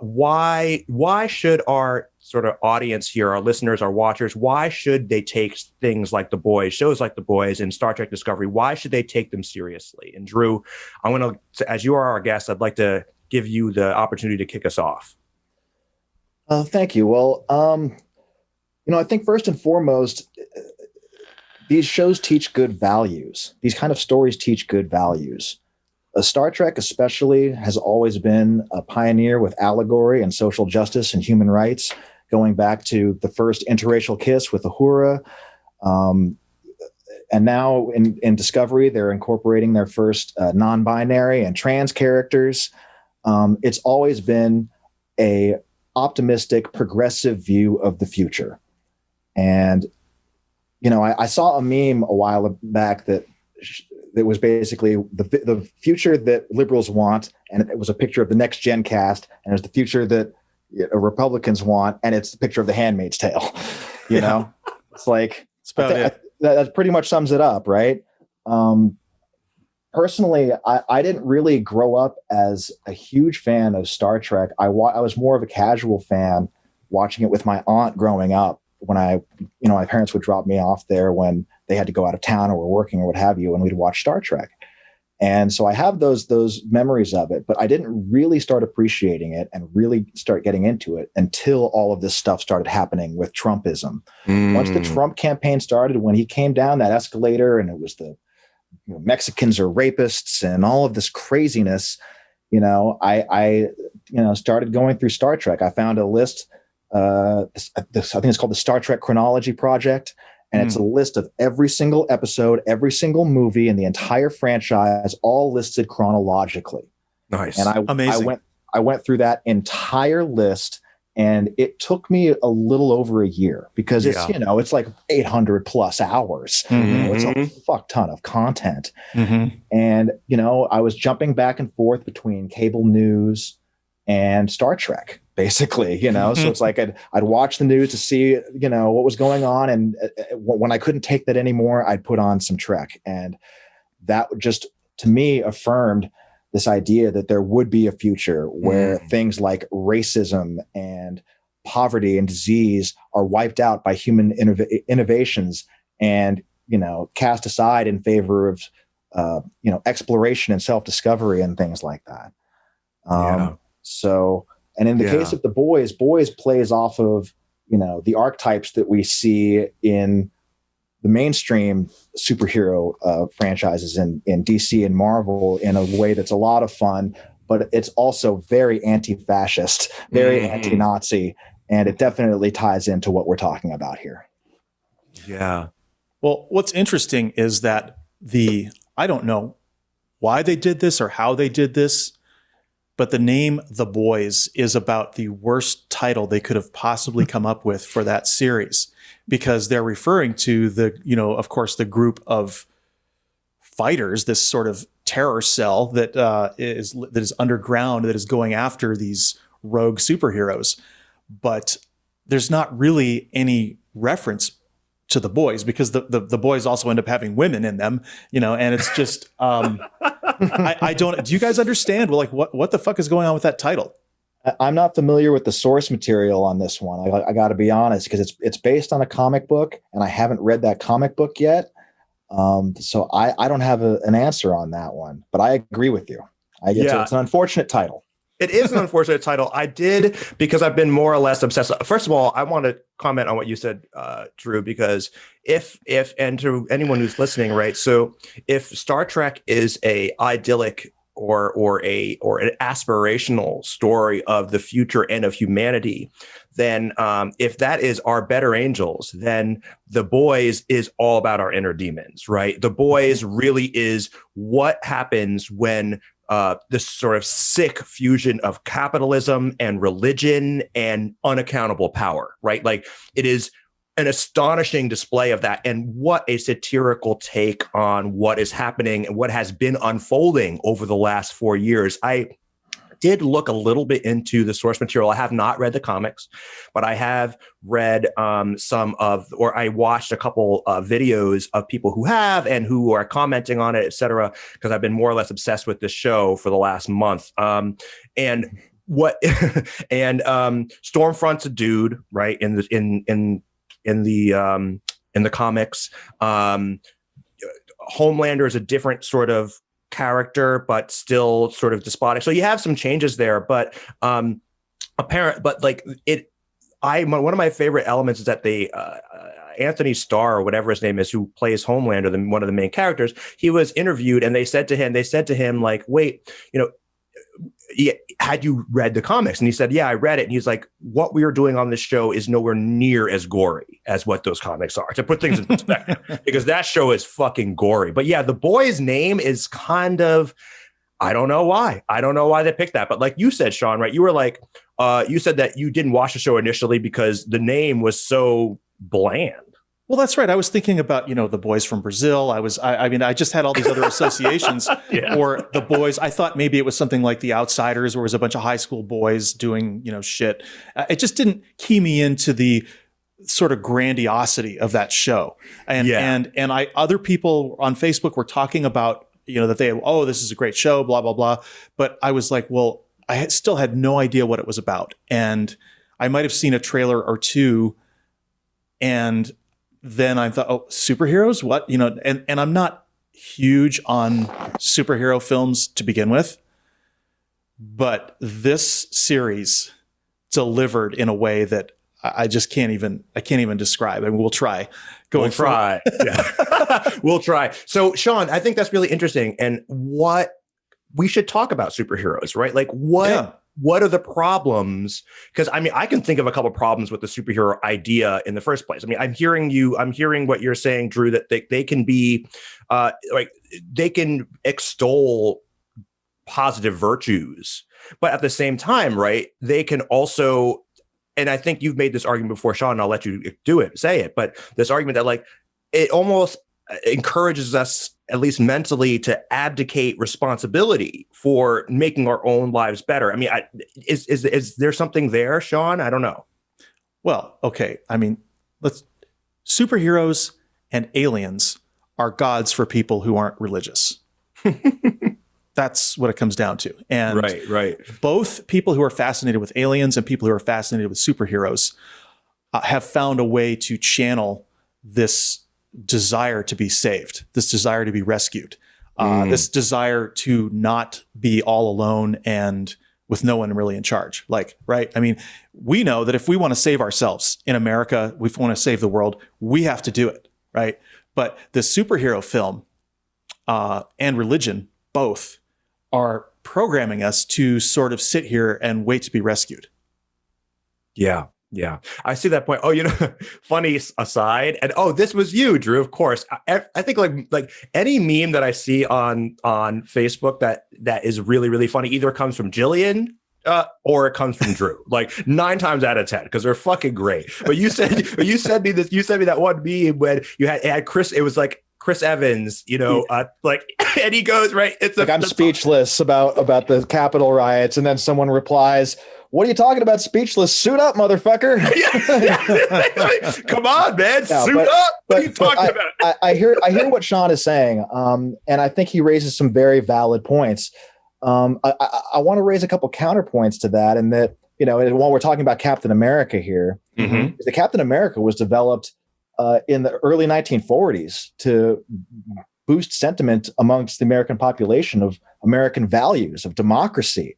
Why should our sort of audience here, our listeners, our watchers, why should they take things like The Boys, shows like The Boys and Star Trek Discovery, why should they take them seriously? And Drew, I'm going to, as you are our guest, I'd like to give you the opportunity to kick us off. Thank you. Well, I think first and foremost, these shows teach good values. These kind of stories teach good values. Star Trek especially has always been a pioneer with allegory and social justice and human rights, going back to the first interracial kiss with Uhura. And now in Discovery, they're incorporating their first non-binary and trans characters. It's always been a optimistic, progressive view of the future. And, I saw a meme a while back that was basically the future that liberals want, and it was a picture of the Next Gen cast, and it was the future that Republicans want, and it's the picture of The Handmaid's Tale. It's like that pretty much sums it up, right? Personally, I didn't really grow up as a huge fan of Star Trek. I was more of a casual fan, watching it with my aunt growing up. When my parents would drop me off there when they had to go out of town or were working or what have you, and we'd watch Star Trek. And so I have those memories of it, but I didn't really start appreciating it and really start getting into it until all of this stuff started happening with Trumpism. Once the Trump campaign started, when he came down that escalator and it was the Mexicans are rapists and all of this craziness, I started going through Star Trek. I found a list. I think it's called the Star Trek Chronology Project. And it's a list of every single episode, every single movie in the entire franchise, all listed chronologically. Nice. And Amazing. I went through that entire list, and it took me a little over a year because it's like 800 plus hours. It's a fuck ton of content. And, I was jumping back and forth between cable news and Star Trek, basically, so it's like I'd watch the news to see, what was going on. And when I couldn't take that anymore, I'd put on some Trek. And that just, to me, affirmed this idea that there would be a future where things like racism and poverty and disease are wiped out by human innovations and, cast aside in favor of, exploration and self-discovery and things like that. So And in the case of the boys plays off of, the archetypes that we see in the mainstream superhero franchises in DC and Marvel in a way that's a lot of fun, but it's also very anti-fascist, very anti-Nazi, and it definitely ties into what we're talking about here. Yeah. Well, what's interesting is that I don't know why they did this or how they did this, but the name The Boys is about the worst title they could have possibly come up with for that series, because they're referring to of course, the group of fighters, this sort of terror cell that is underground, that is going after these rogue superheroes. But there's not really any reference to the boys, because the boys also end up having women in them, and it's just, I don't, do you guys understand? Well, like what the fuck is going on with that title? I'm not familiar with the source material on this one. I got to be honest, because it's based on a comic book, and I haven't read that comic book yet. So I don't have an answer on that one, but I agree with you. It's an unfortunate title. It is an unfortunate title. I did, because I've been more or less obsessed. First of all, I want to comment on what you said, Drew, because if and to anyone who's listening, right? So if Star Trek is a idyllic or an aspirational story of the future and of humanity, then if that is our better angels, then The Boys is all about our inner demons, right? The Boys really is what happens when this sort of sick fusion of capitalism and religion and unaccountable power, right? Like, it is an astonishing display of that. And what a satirical take on what is happening and what has been unfolding over the last 4 years. I did look a little bit into the source material. I have not read the comics, but I have read I watched a couple videos of people who have and who are commenting on it, et cetera, because I've been more or less obsessed with this show for the last month. Stormfront's a dude, right? In the comics. Homelander is a different sort of character, but still sort of despotic. So you have some changes there, but one of my favorite elements is that Anthony Starr, or whatever his name is, who plays Homelander, one of the main characters, he was interviewed, and they said to him, like, wait, had you read the comics? And he said, yeah, I read it. And he's like, what we are doing on this show is nowhere near as gory as what those comics are, to put things in perspective, because that show is fucking gory. But yeah, The Boys' name is kind of, I don't know why they picked that. But like you said, Sean, right? You were like, you said that you didn't watch the show initially because the name was so bland. Well, that's right. I was thinking about, The Boys from Brazil. I just had all these other associations. Or The Boys. I thought maybe it was something like The Outsiders, where it was a bunch of high school boys doing, shit. It just didn't key me into the sort of grandiosity of that show. And other people on Facebook were talking about, that this is a great show, blah, blah, blah. But I was like, well, I still had no idea what it was about. And I might have seen a trailer or two, and then I thought, superheroes? What? And I'm not huge on superhero films to begin with, but this series delivered in a way that I just can't even describe. I mean, we'll try. We'll try. We'll try. So, Sean, I think that's really interesting. And what we should talk about superheroes, right? Like what are the problems? Because I mean, I can think of a couple of problems with the superhero idea in the first place. I mean, I'm hearing what you're saying, Drew, that they can be they can extol positive virtues, but at the same time, right, they can also, and I think you've made this argument before, Sean, and I'll let you say it, but this argument that like it almost encourages us, at least mentally, to abdicate responsibility for making our own lives better. I mean, is there something there, Sean? I don't know. Well, okay. I mean, superheroes and aliens are gods for people who aren't religious. That's what it comes down to. And right. Both people who are fascinated with aliens and people who are fascinated with superheroes have found a way to channel this desire to be saved, this desire to be rescued, this desire to not be all alone and with no one really in charge. Like, right? I mean, we know that if we want to save ourselves in America, we want to save the world, we have to do it, right? But the superhero film and religion both are programming us to sort of sit here and wait to be rescued. Yeah. Yeah, I see that point. Oh, funny aside, and this was you, Drew. Of course, I think like any meme that I see on Facebook that is really, really funny either comes from Jillian or it comes from Drew. Like 9 times out of 10, because they're fucking great. But you sent me that one meme when it had Chris. It was like Chris Evans, like, and he goes, right. It's like, I'm speechless about the Capitol riots, and then someone replies, "What are you talking about? Speechless? Suit up, motherfucker!" Come on, man, suit up. What are you talking about? I hear what Sean is saying, and I think he raises some very valid points. I want to raise a couple counterpoints to that, and that while we're talking about Captain America here, the Captain America was developed in the early 1940s to boost sentiment amongst the American population of American values, of democracy.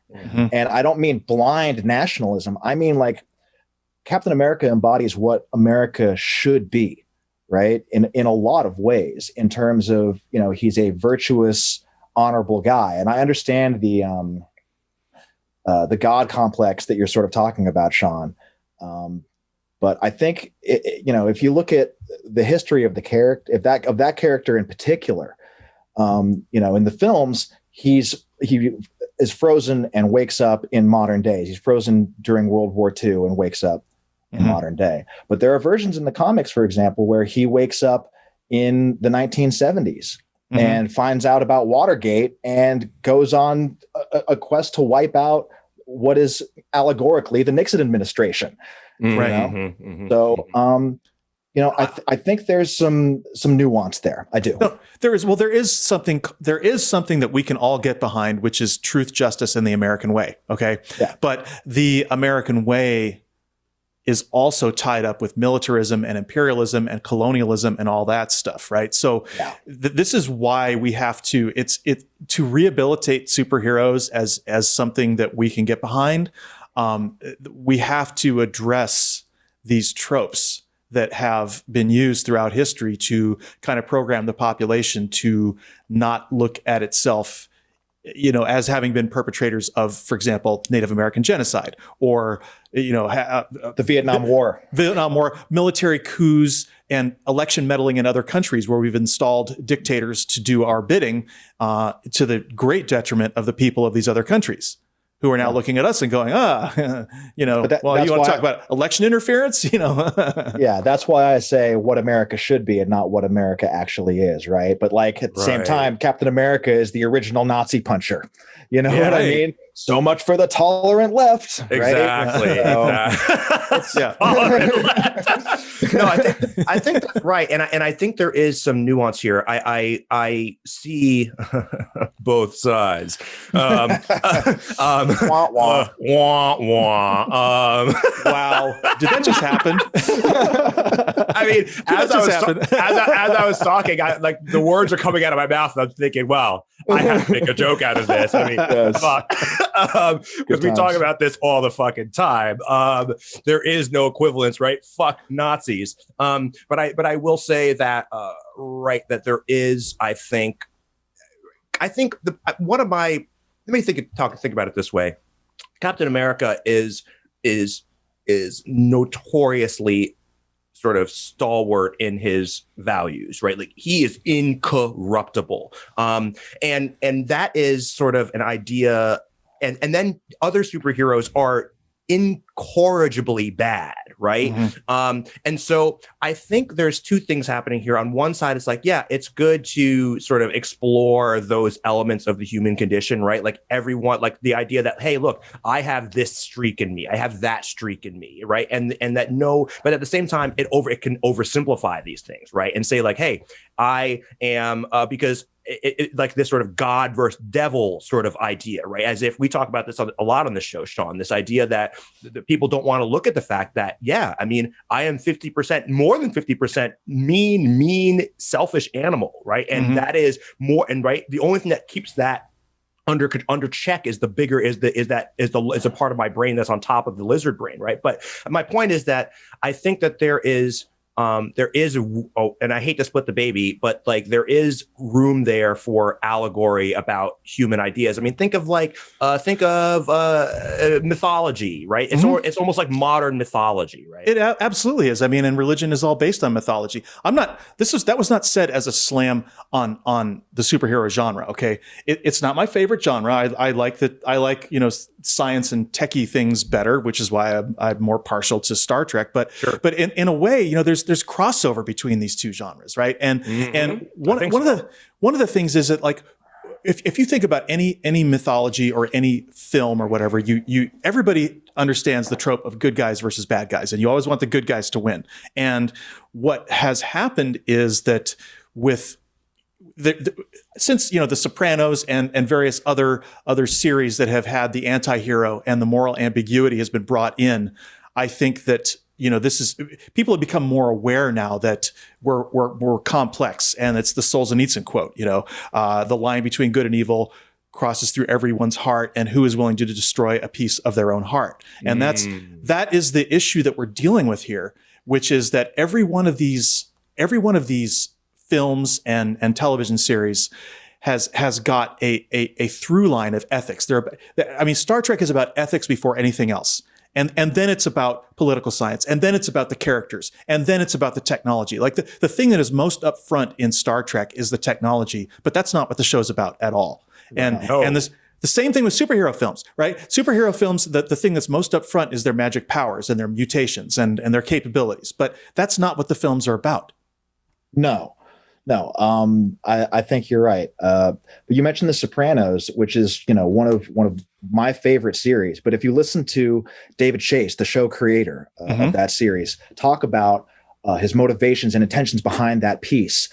And I don't mean blind nationalism. I mean, like, Captain America embodies what America should be, right? In a lot of ways, in terms of, he's a virtuous, honorable guy. And I understand the God complex that you're sort of talking about, Sean. But I think, if you look at the history of the character, of that character in particular, in the films, he is frozen and wakes up in modern days. He's frozen during World War II and wakes up in modern day. But there are versions in the comics, for example, where he wakes up in the 1970s and finds out about Watergate and goes on a quest to wipe out what is allegorically the Nixon administration. Right. So, I think there's some nuance there. I do. No, there is something that we can all get behind, which is truth, justice, and the American way. Okay. Yeah. But the American way is also tied up with militarism and imperialism and colonialism and all that stuff. Right. So this is why we have to, to rehabilitate superheroes as something that we can get behind. We have to address these tropes that have been used throughout history to kind of program the population to not look at itself, as having been perpetrators of, for example, Native American genocide, or, the Vietnam War, military coups, and election meddling in other countries where we've installed dictators to do our bidding, to the great detriment of the people of these other countries, who are now looking at us and going, you want to talk about election interference? Yeah, that's why I say what America should be and not what America actually is, right? But like at the same time, Captain America is the original Nazi puncher. You know what I mean? So much for the tolerant left. Exactly. Right? Tolerant left. No, I think that's right, and I think there is some nuance here. I see both sides. Wah, wah. Wah, wah. Wow, did that just happen? I mean, as I was talking, like the words are coming out of my mouth, and I'm thinking, well, I have to make a joke out of this. I mean, fuck. Because we talk about this all the fucking time. There is no equivalence, right? Fuck Nazis. But I will say that that there is, I think one of my, let me think about it this way. Captain America is notoriously sort of stalwart in his values, right? Like he is incorruptible. And that is sort of an idea. And then other superheroes are incorrigibly bad, right? And so I think there's two things happening here. On one side, it's like, yeah, it's good to sort of explore those elements of the human condition, right? Like everyone, like the idea that, hey, look, I have this streak in me, I have that streak in me, right? And that but at the same time, it can oversimplify these things, right? And say like, hey, I am because it like this sort of God versus devil sort of idea, right? As if we talk about this a lot on the show, Sean, this idea that the people don't want to look at the fact that, yeah, I mean, I am 50%, more than 50% mean, selfish animal, right? And that is more, and right, the only thing that keeps that under check is the bigger is a part of my brain that's on top of the lizard brain, right? But my point is that I think that there is and I hate to split the baby, but like there is room there for allegory about human ideas. I mean, think of mythology, right? It's almost like modern mythology, right? It absolutely is. I mean, and religion is all based on mythology. That was not said as a slam on the superhero genre. Okay, it's not my favorite genre. I like science and techie things better, which is why I'm more partial to Star Trek. But sure. But in a way, there's crossover between these two genres, right? And one of the things is that, like, if you think about any mythology or any film or whatever, everybody understands the trope of good guys versus bad guys, and you always want the good guys to win. And what has happened is that with since The Sopranos and various other series that have had the anti-hero and the moral ambiguity has been brought in, I think that people have become more aware now that we're complex, and it's the Solzhenitsyn quote. The line between good and evil crosses through everyone's heart, and who is willing to destroy a piece of their own heart? And that is the issue that we're dealing with here, which is that every one of these films and television series has got a through line of ethics. Star Trek is about ethics before anything else. And then it's about political science, and then it's about the characters, and then it's about the technology. Like the thing that is most upfront in Star Trek is the technology, but that's not what the show's about at all. And the same thing with superhero films, right? Superhero films, the thing that's most upfront is their magic powers and their mutations and their capabilities, but that's not what the films are about. No, I think you're right. But you mentioned The Sopranos, which is one of my favorite series. But if you listen to David Chase, the show creator of that series, talk about his motivations and intentions behind that piece,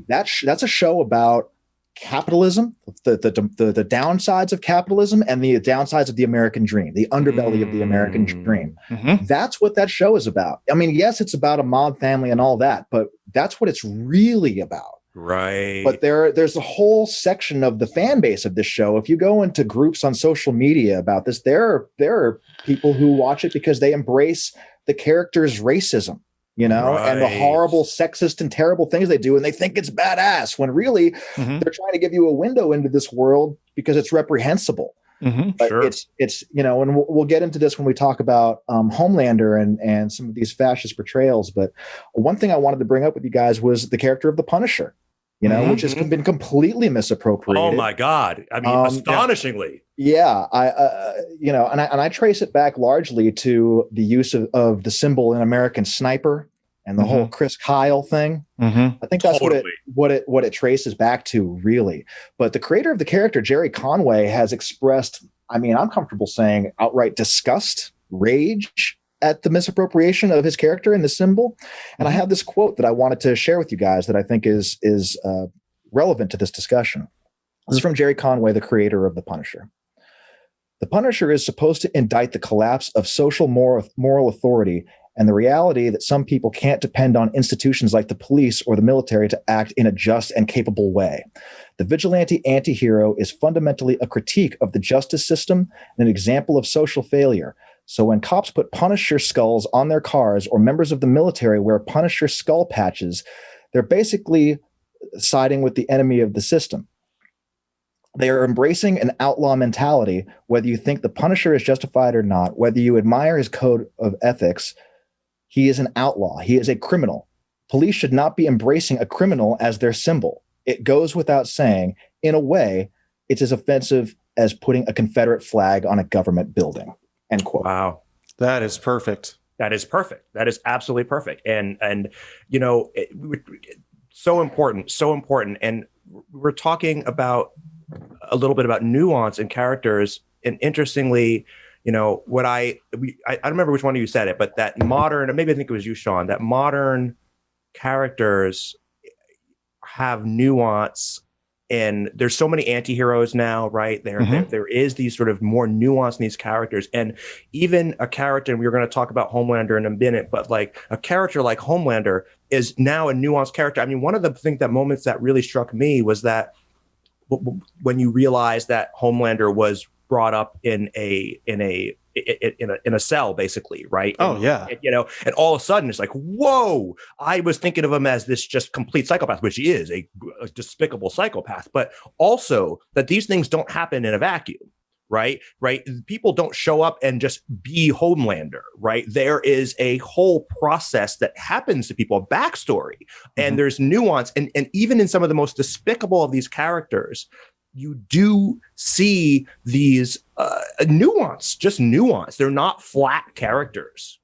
that's a show about capitalism, the downsides of capitalism and the downsides of the American dream, the underbelly of the American dream. That's what that show is about. I mean, yes, it's about a mob family and all that, but that's what it's really about. Right. But there's a whole section of the fan base of this show. If you go into groups on social media about this, there are people who watch it because they embrace the character's racism, right. and the horrible sexist and terrible things they do. And they think it's badass when really they're trying to give you a window into this world because it's reprehensible. But sure. it's and we'll get into this when we talk about Homelander and some of these fascist portrayals. But one thing I wanted to bring up with you guys was the character of the Punisher, which has been completely misappropriated. Oh my God. I mean, astonishingly. Yeah. I trace it back largely to the use of the symbol in American Sniper and the whole Chris Kyle thing. I think that's what it traces back to, really. But the creator of the character, Jerry Conway, has expressed, I'm comfortable saying, outright disgust, rage at the misappropriation of his character and the symbol. And I have this quote that I wanted to share with you guys that I think is relevant to this discussion. This is from Jerry Conway, the creator of The Punisher. The Punisher is supposed to indict the collapse of social moral authority and the reality that some people can't depend on institutions like the police or the military to act in a just and capable way. The vigilante anti-hero is fundamentally a critique of the justice system and an example of social failure. So when cops put Punisher skulls on their cars or members of the military wear Punisher skull patches, they're basically siding with the enemy of the system. They are embracing an outlaw mentality, whether you think the Punisher is justified or not, whether you admire his code of ethics. He is an outlaw. He is a criminal. Police should not be embracing a criminal as their symbol. It goes without saying, in a way, it's as offensive as putting a Confederate flag on a government building. End quote. Wow. That is perfect. That is perfect. That is absolutely perfect. And so important. And we're talking about a little bit about nuance and characters. And interestingly, I don't remember which one of you said it, but that modern, or maybe I think it was you, Sean, that modern characters have nuance, and there's so many anti-heroes now, right? There is these sort of more nuance in these characters, and even a character, and we're going to talk about Homelander in a minute, but like a character like Homelander is now a nuanced character. I mean, one of the moments that really struck me was that when you realize that Homelander was brought up in a cell, basically, right? Oh, yeah. And all of a sudden it's like, whoa, I was thinking of him as this just complete psychopath, which he is, a despicable psychopath, but also that these things don't happen in a vacuum. Right. People don't show up and just be Homelander. Right. There is a whole process that happens to people, a backstory, and there's nuance. And even in some of the most despicable of these characters, you do see these nuance. They're not flat characters.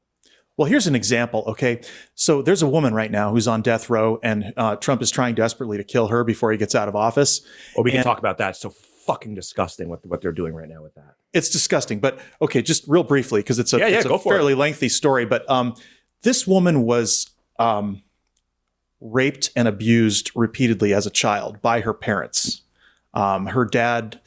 Well, here's an example. OK, so there's a woman right now who's on death row, and Trump is trying desperately to kill her before he gets out of office. Well, we can talk about that. So fucking disgusting what they're doing right now with that. It's disgusting. But OK, just real briefly, because it's a fairly lengthy story. But this woman was raped and abused repeatedly as a child by her parents. Her dad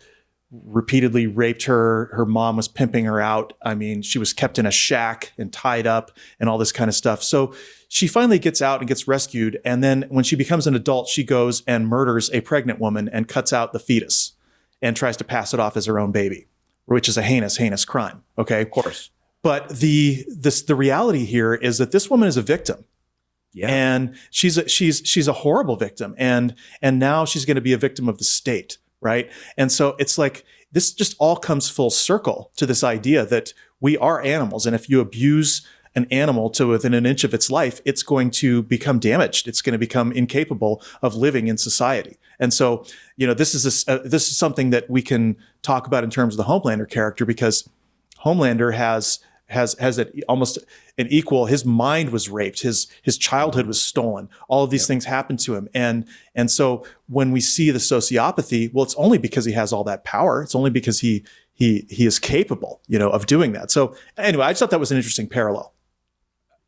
repeatedly raped her. Her mom was pimping her out. I mean, she was kept in a shack and tied up and all this kind of stuff. So she finally gets out and gets rescued. And then when she becomes an adult, she goes and murders a pregnant woman and cuts out the fetus and tries to pass it off as her own baby, which is a heinous, heinous crime. Okay. Of course. But the reality here is that this woman is a victim. Yeah. And she's a horrible victim. And now she's going to be a victim of the state. Right. And so it's like, this just all comes full circle to this idea that we are animals. And if you abuse an animal to within an inch of its life, it's going to become damaged. It's going to become incapable of living in society. And so, this is something that we can talk about in terms of the Homelander character, because Homelander has almost an equal. His mind was raped. His childhood was stolen. All of these things happened to him. And so when we see the sociopathy, well, it's only because he has all that power. It's only because he is capable, of doing that. So anyway, I just thought that was an interesting parallel.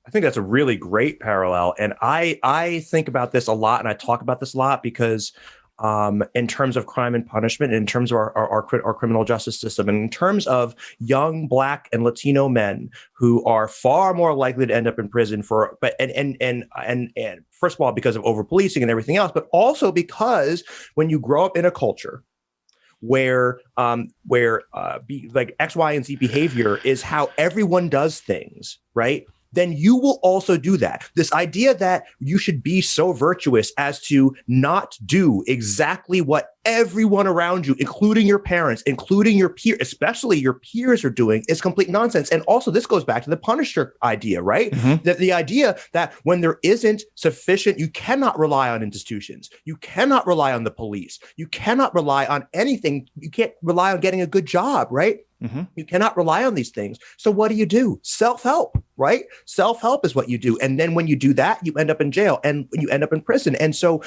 I think that's a really great parallel. And I think about this a lot, and I talk about this a lot because in terms of crime and punishment, in terms of our criminal justice system, and in terms of young Black and Latino men who are far more likely to end up in prison and first of all, because of over policing and everything else, but also because when you grow up in a culture where like X, Y, and Z behavior is how everyone does things, right? Then you will also do that. This idea that you should be so virtuous as to not do exactly what everyone around you, including your parents, including your peers, especially your peers, are doing is complete nonsense. And also this goes back to the Punisher idea, right? That the idea that when there isn't sufficient, you cannot rely on institutions. You cannot rely on the police. You cannot rely on anything. You can't rely on getting a good job, right? You cannot rely on these things. So what do? Self-help, right? Self-help is what you do. And then when you do that, you end up in jail and you end up in prison. And so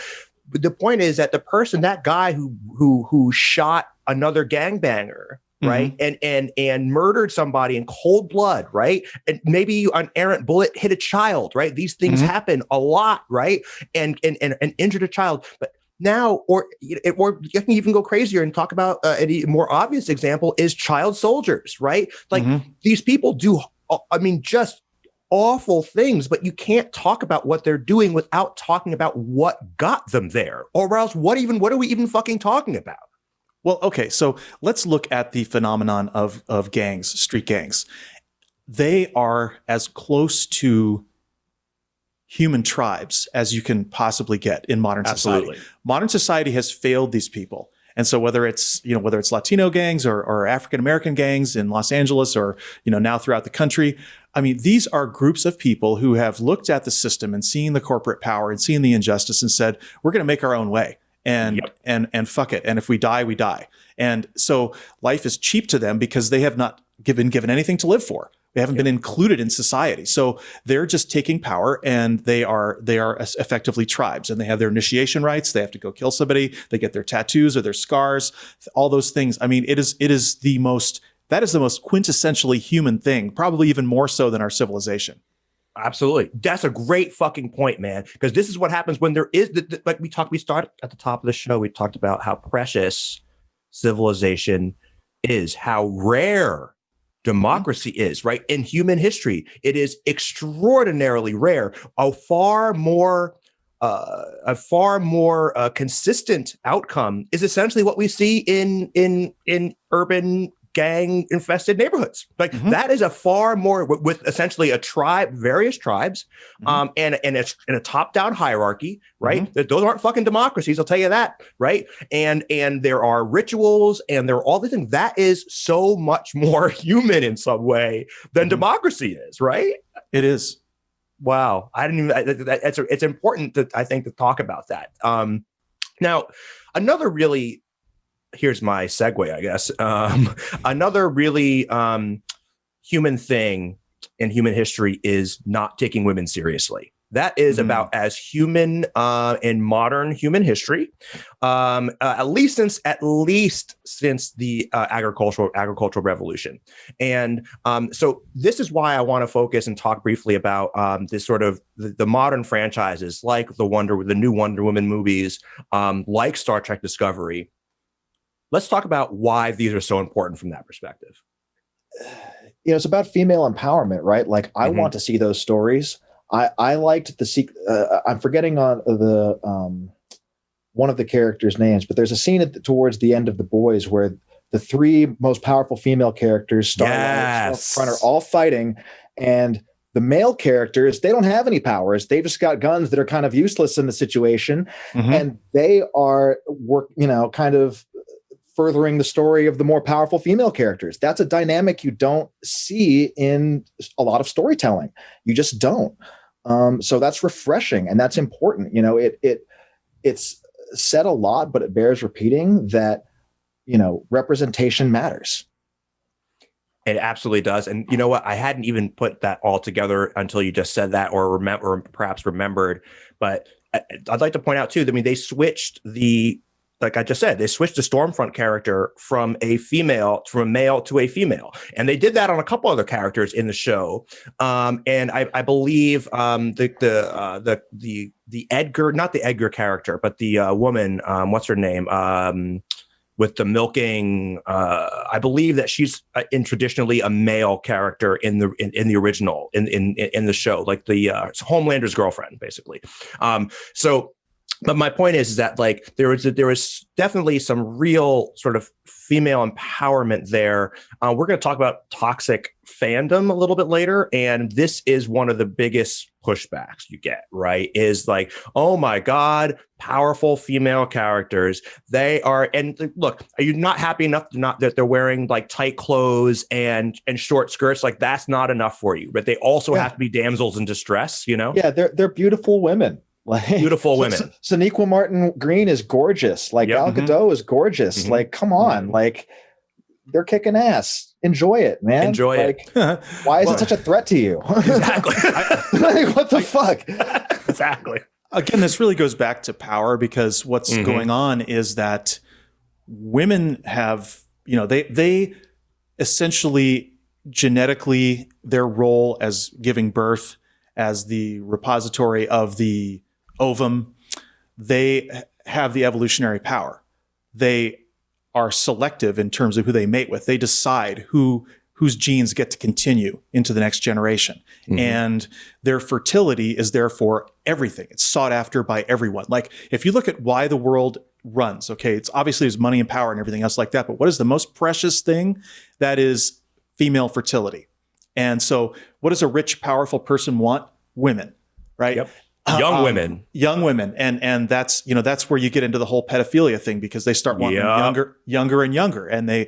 the point is that the person, that guy who shot another gangbanger, right, and murdered somebody in cold blood, right, and maybe an errant bullet hit a child, right? These things happen a lot, right, and injured a child, but now, or you can even go crazier and talk about a more obvious example is child soldiers, right? Like these people do, just awful things, but you can't talk about what they're doing without talking about what got them there, or else what are we even fucking talking about? Well, okay, so let's look at the phenomenon of gangs, street gangs. They are as close to human tribes as you can possibly get in modern society. Modern society has failed these people. And so whether it's Latino gangs or African-American gangs in Los Angeles or, now throughout the country, these are groups of people who have looked at the system and seen the corporate power and seen the injustice and said, we're going to make our own way and fuck it. And if we die, we die. And so life is cheap to them because they have not been given anything to live for. They haven't been included in society. So they're just taking power, and they are effectively tribes, and they have their initiation rites. They have to go kill somebody. They get their tattoos or their scars, all those things. That is the most quintessentially human thing, probably even more so than our civilization. Absolutely. That's a great fucking point, man. Because this is what happens when there is, we started at the top of the show. We talked about how precious civilization is, how rare democracy is, right? In human history, it is extraordinarily rare. A far more a far more consistent outcome is essentially what we see in urban gang infested neighborhoods. Like that is a far more with essentially a tribe, various tribes, and a top down hierarchy, right? Those aren't fucking democracies, I'll tell you that, right? And there are rituals and there are all these things that is so much more human in some way than democracy is, right? It is. Wow, I didn't even. It's important to, I think, to talk about that. Now, another really. Here's my segue, I guess. Another really human thing in human history is not taking women seriously. That is about as human in modern human history, at least since the agricultural revolution. And so this is why I want to focus and talk briefly about this sort of the modern franchises like the new Wonder Woman movies, like Star Trek Discovery. Let's talk about why these are so important from that perspective. It's about female empowerment, right? Like I want to see those stories. I liked I'm forgetting on the one of the characters' names, but there's a scene towards the end of The Boys where the three most powerful female characters, Starlight, Stormfront, are all fighting, and the male characters, they don't have any powers. They've just got guns that are kind of useless in the situation, and they are kind of furthering the story of the more powerful female characters. That's a dynamic you don't see in a lot of storytelling. You just don't. So that's refreshing and that's important. It's said a lot, but it bears repeating that, representation matters. It absolutely does. And you know what? I hadn't even put that all together until you just said that or perhaps remembered. But I'd like to point out too, they switched like I just said, they switched the Stormfront character from a male to a female. And they did that on a couple other characters in the show. And I believe the Edgar, not the Edgar character, but the woman, what's her name? With the milking, I believe that she's traditionally a male character in the original, in the show, like the Homelander's girlfriend, basically. But my point is that like there was definitely some real sort of female empowerment there. We're going to talk about toxic fandom a little bit later, and this is one of the biggest pushbacks you get. Right? Is like, oh my God, powerful female characters. They are, and look, are you not happy enough that they're wearing like tight clothes and short skirts? Like that's not enough for you, but they also have to be damsels in distress. Yeah, they're beautiful women. Like beautiful women. Sonequa Martin Green is gorgeous. Like Gal Gadot is gorgeous. Like, come on. Like they're kicking ass. Enjoy it, man. Enjoy it. Why is it such a threat to you? Exactly. Like, what the fuck? Exactly. Again, this really goes back to power because what's going on is that women have, they essentially genetically their role as giving birth as the repository of the ovum, they have the evolutionary power. They are selective in terms of who they mate with. They decide whose genes get to continue into the next generation. And their fertility is therefore everything. It's sought after by everyone. Like if you look at why the world runs, okay, it's obviously there's money and power and everything else like that, but what is the most precious thing? That is female fertility. And so what does a rich, powerful person want? Women, right? Yep. Young women. And that's, that's where you get into the whole pedophilia thing because they start wanting younger and younger. And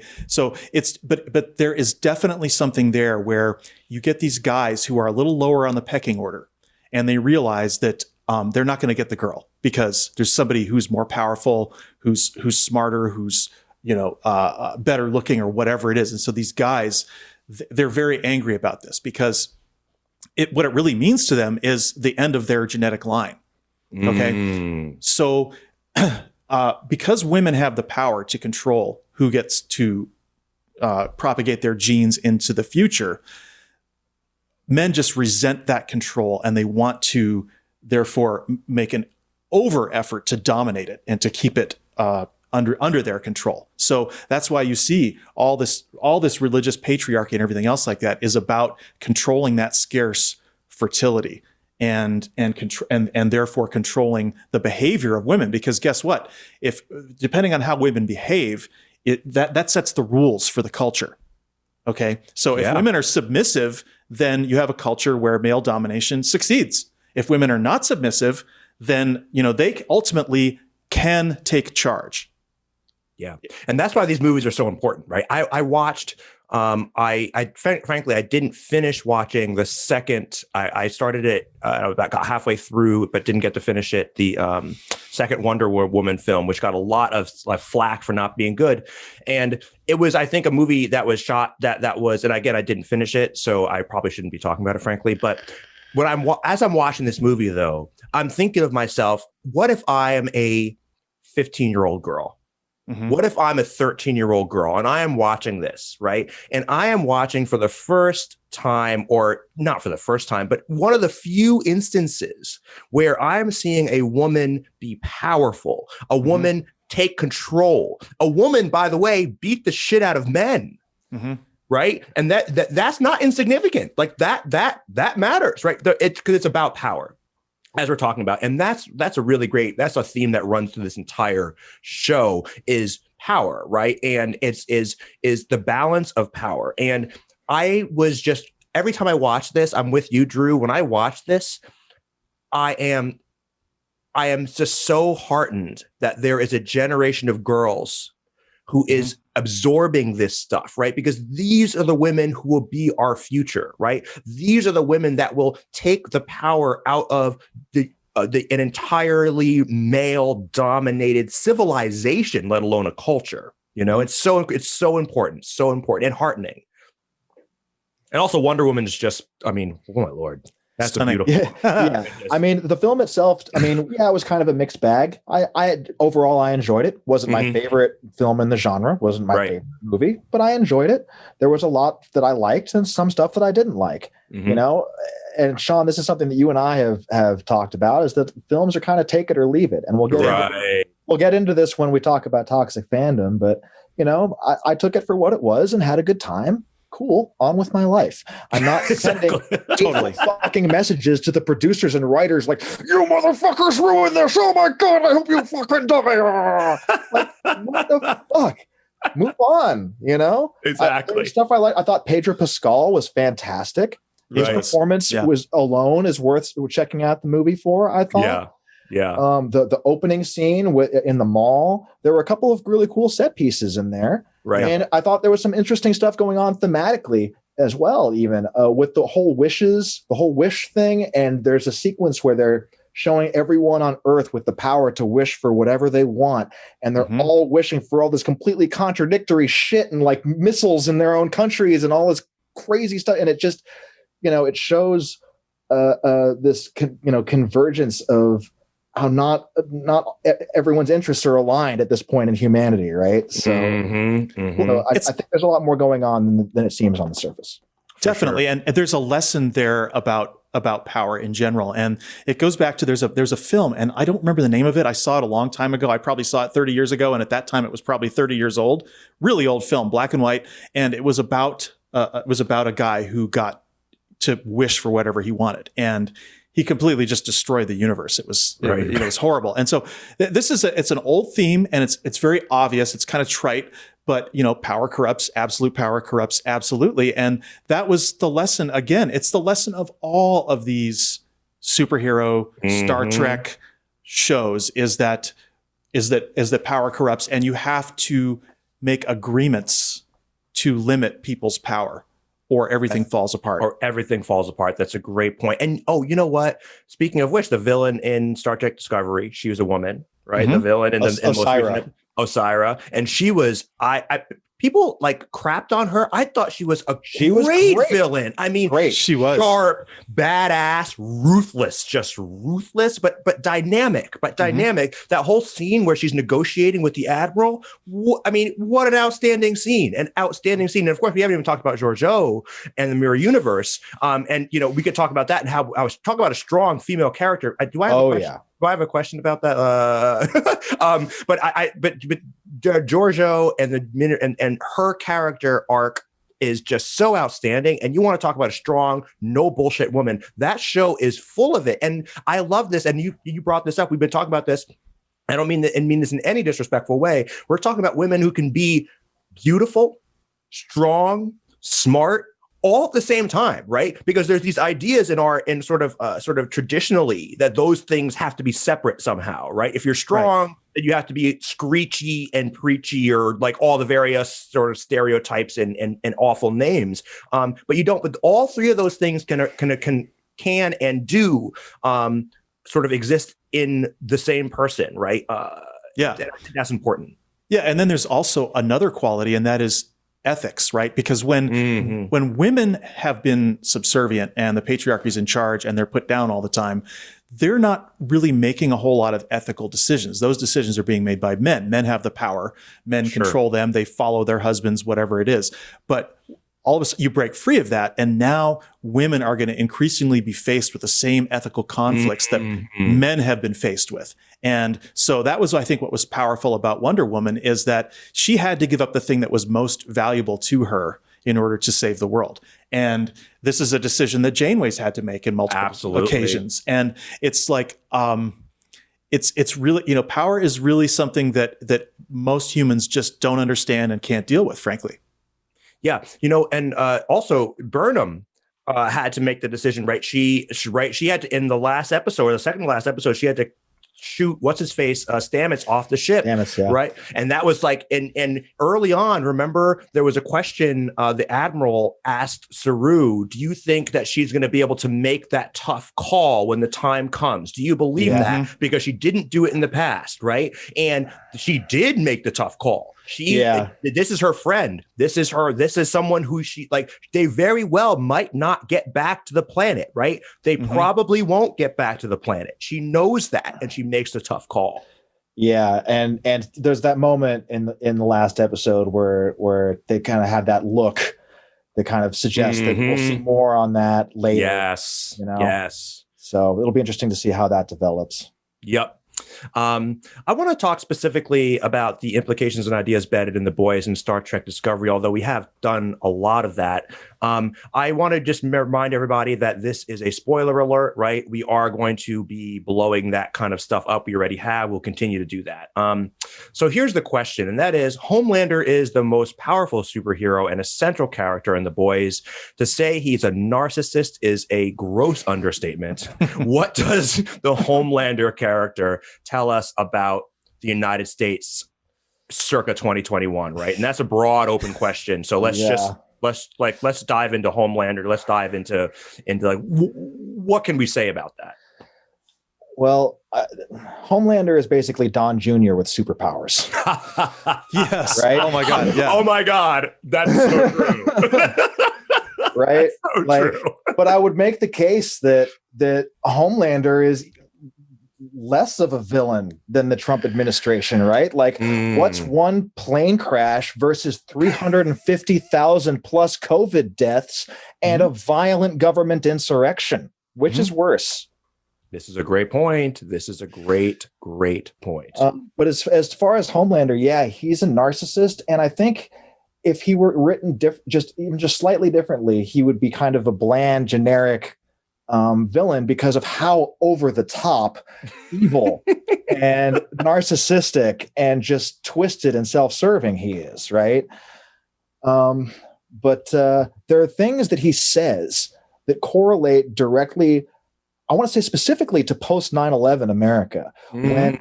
but there is definitely something there where you get these guys who are a little lower on the pecking order and they realize that they're not going to get the girl because there's somebody who's more powerful, who's smarter, who's, better looking or whatever it is. And so these guys, they're very angry about this because what it really means to them is the end of their genetic line. Okay. So because women have the power to control who gets to propagate their genes into the future, men just resent that control and they want to therefore make an over effort to dominate it and to keep it under their control. So that's why you see all this religious patriarchy and everything else like that is about controlling that scarce fertility. and therefore controlling the behavior of women. Because guess what? If depending on how women behave, that sets the rules for the culture. Okay, so if women are submissive, then you have a culture where male domination succeeds. If women are not submissive, then they ultimately can take charge. Yeah, and that's why these movies are so important, right? I watched. Frankly, I didn't finish watching the second. I started it got halfway through, but didn't get to finish it. The second Wonder Woman film, which got a lot of flack for not being good, and it was, I think, a movie that was shot that was. And again, I didn't finish it, so I probably shouldn't be talking about it, frankly. But as I'm watching this movie, though, I'm thinking of myself: what if I am a 15-year-old girl? Mm-hmm. What if I'm a 13-year-old girl and I am watching this, right? And I am watching for the first time, or not for the first time, but one of the few instances where I'm seeing a woman be powerful, a woman take control, a woman, by the way, beat the shit out of men, right? And that's not insignificant. Like that matters, right? Because it's about power, as we're talking about. And that's a theme that runs through this entire show, is power, right? And is the balance of power. And I was just, every time I watch this, I'm with you, Drew. When I watch this, I am just so heartened that there is a generation of girls who is absorbing this stuff, right? Because these are the women who will be our future, right? These are the women that will take the power out of an entirely male-dominated civilization, let alone a culture. It's so important, and heartening. And also, Wonder Woman is just, oh my Lord. That's stunning. A beautiful. Yeah. I mean, the film itself, it was kind of a mixed bag. Overall, I enjoyed it. Wasn't my favorite film in the genre. Wasn't my favorite movie, but I enjoyed it. There was a lot that I liked and some stuff that I didn't like. And Sean, this is something that you and I have talked about, is that films are kind of take it or leave it. And we'll get into this when we talk about toxic fandom. But I took it for what it was and had a good time. Cool, on with my life. I'm not sending totally fucking messages to the producers and writers like, you motherfuckers ruined this. Oh my God, I hope you fucking die. Like, what the fuck? Move on, Exactly. Stuff I like. I thought Pedro Pascal was fantastic. His performance was alone is worth checking out the movie for, I thought. Yeah. The opening scene in the mall, there were a couple of really cool set pieces in there. Right. And I thought there was some interesting stuff going on thematically as well, even with the whole wish thing. And there's a sequence where they're showing everyone on Earth with the power to wish for whatever they want. And they're all wishing for all this completely contradictory shit and like missiles in their own countries and all this crazy stuff. And it just, it shows this, convergence of how not everyone's interests are aligned at this point in humanity, right? So I think there's a lot more going on than it seems on the surface. Definitely, and there's a lesson there about power in general, and it goes back to there's a film, and I don't remember the name of it. I saw it a long time ago. I probably saw it 30 years ago, and at that time it was probably 30 years old. Really old film, black and white, and it was about a guy who got to wish for whatever he wanted, and he completely just destroyed the universe. It was horrible. And so it's an old theme, and it's very obvious. It's kind of trite, but power corrupts. Absolute power corrupts absolutely. And that was the lesson. Again, it's the lesson of all of these superhero Star Trek shows is that power corrupts, and you have to make agreements to limit people's power. Or everything falls apart. That's a great point. And you know what? Speaking of which, the villain in Star Trek Discovery, she was a woman, right? The villain in Osira, and she was people like crapped on her. I thought she was a great villain. She was sharp, badass, ruthless, but dynamic. That whole scene where she's negotiating with the admiral. What an outstanding scene! And of course, we haven't even talked about Georgiou and the Mirror Universe. And we could talk about that and how I was talking about a strong female character. Do I have a question about that? But Georgiou and her character arc is just so outstanding. And you want to talk about a strong, no bullshit woman. That show is full of it. And I love this. And you brought this up. We've been talking about this. I don't mean this in any disrespectful way. We're talking about women who can be beautiful, strong, smart, all at the same time, right? Because there's these ideas in sort of traditionally that those things have to be separate somehow, right? If you're strong, then you have to be screechy and preachy, or like all the various sort of stereotypes and awful names. But you don't. But all three of those things can and do sort of exist in the same person, right? That's important. Yeah, and then there's also another quality, and that is ethics, right? Because when women have been subservient and the patriarchy is in charge and they're put down all the time, they're not really making a whole lot of ethical decisions. Those decisions are being made by men. Men have the power. Men control them. They follow their husbands, whatever it is. But all of a sudden you break free of that, and now women are going to increasingly be faced with the same ethical conflicts that men have been faced with. And so that was, I think, what was powerful about Wonder Woman, is that she had to give up the thing that was most valuable to her in order to save the world. And this is a decision that Janeway's had to make in multiple occasions. And it's like, it's really, power is really something that most humans just don't understand and can't deal with, frankly. Yeah, and also Burnham had to make the decision, right? She had to, in the last episode, or the second to last episode, she had to shoot Stamets off the ship, right? And that was like, and early on, remember, there was a question the Admiral asked Saru, do you think that she's going to be able to make that tough call when the time comes? Do you believe that? Because she didn't do it in the past, right? And she did make the tough call. This is her friend. This is someone who they very well might not get back to the planet, right? They probably won't get back to the planet. She knows that, and she makes the tough call. Yeah, and there's that moment in the last episode where they kind of have that look that kind of suggests that we'll see more on that later. Yes. Yes. So it'll be interesting to see how that develops. Yep. I want to talk specifically about the implications and ideas embedded in The Boys and Star Trek Discovery, although we have done a lot of that. I want to just remind everybody that this is a spoiler alert, right? We are going to be blowing that kind of stuff up. We already have. We'll continue to do that. So here's the question, and that is, Homelander is the most powerful superhero and a central character in The Boys. To say he's a narcissist is a gross understatement. What does the Homelander character tell us about the United States circa 2021, right? And that's a broad, open question. So let's dive into Homelander. Let's dive into like, what can we say about that? Well, Homelander is basically Don Jr. with superpowers. Yes. Right? Oh my God. Yeah. Oh my God. That's so true. Right? So true. But I would make the case that Homelander is less of a villain than the Trump administration, right? Like, what's one plane crash versus 350,000 plus COVID deaths and a violent government insurrection? Which is worse? This is a great point. This is a great point. But as far as Homelander, yeah, he's a narcissist, and I think if he were written just slightly differently, he would be kind of a bland, generic villain because of how over the top evil and narcissistic and just twisted and self-serving he is, right? But there are things that he says that correlate directly, I want to say specifically, to post 9/11 America. When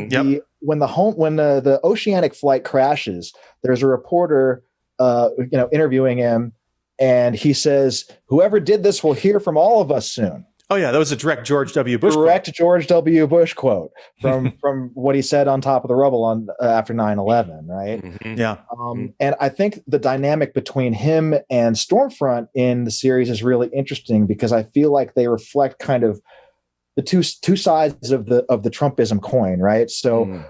the oceanic flight crashes, there's a reporter interviewing him, and he says, "Whoever did this will hear from all of us soon." Oh yeah, that was a direct George W. Bush George W. Bush quote from what he said on Top of the Rubble after 9/11, right? Yeah. And I think the dynamic between him and Stormfront in the series is really interesting because I feel like they reflect kind of the two sides of the Trumpism coin, right? So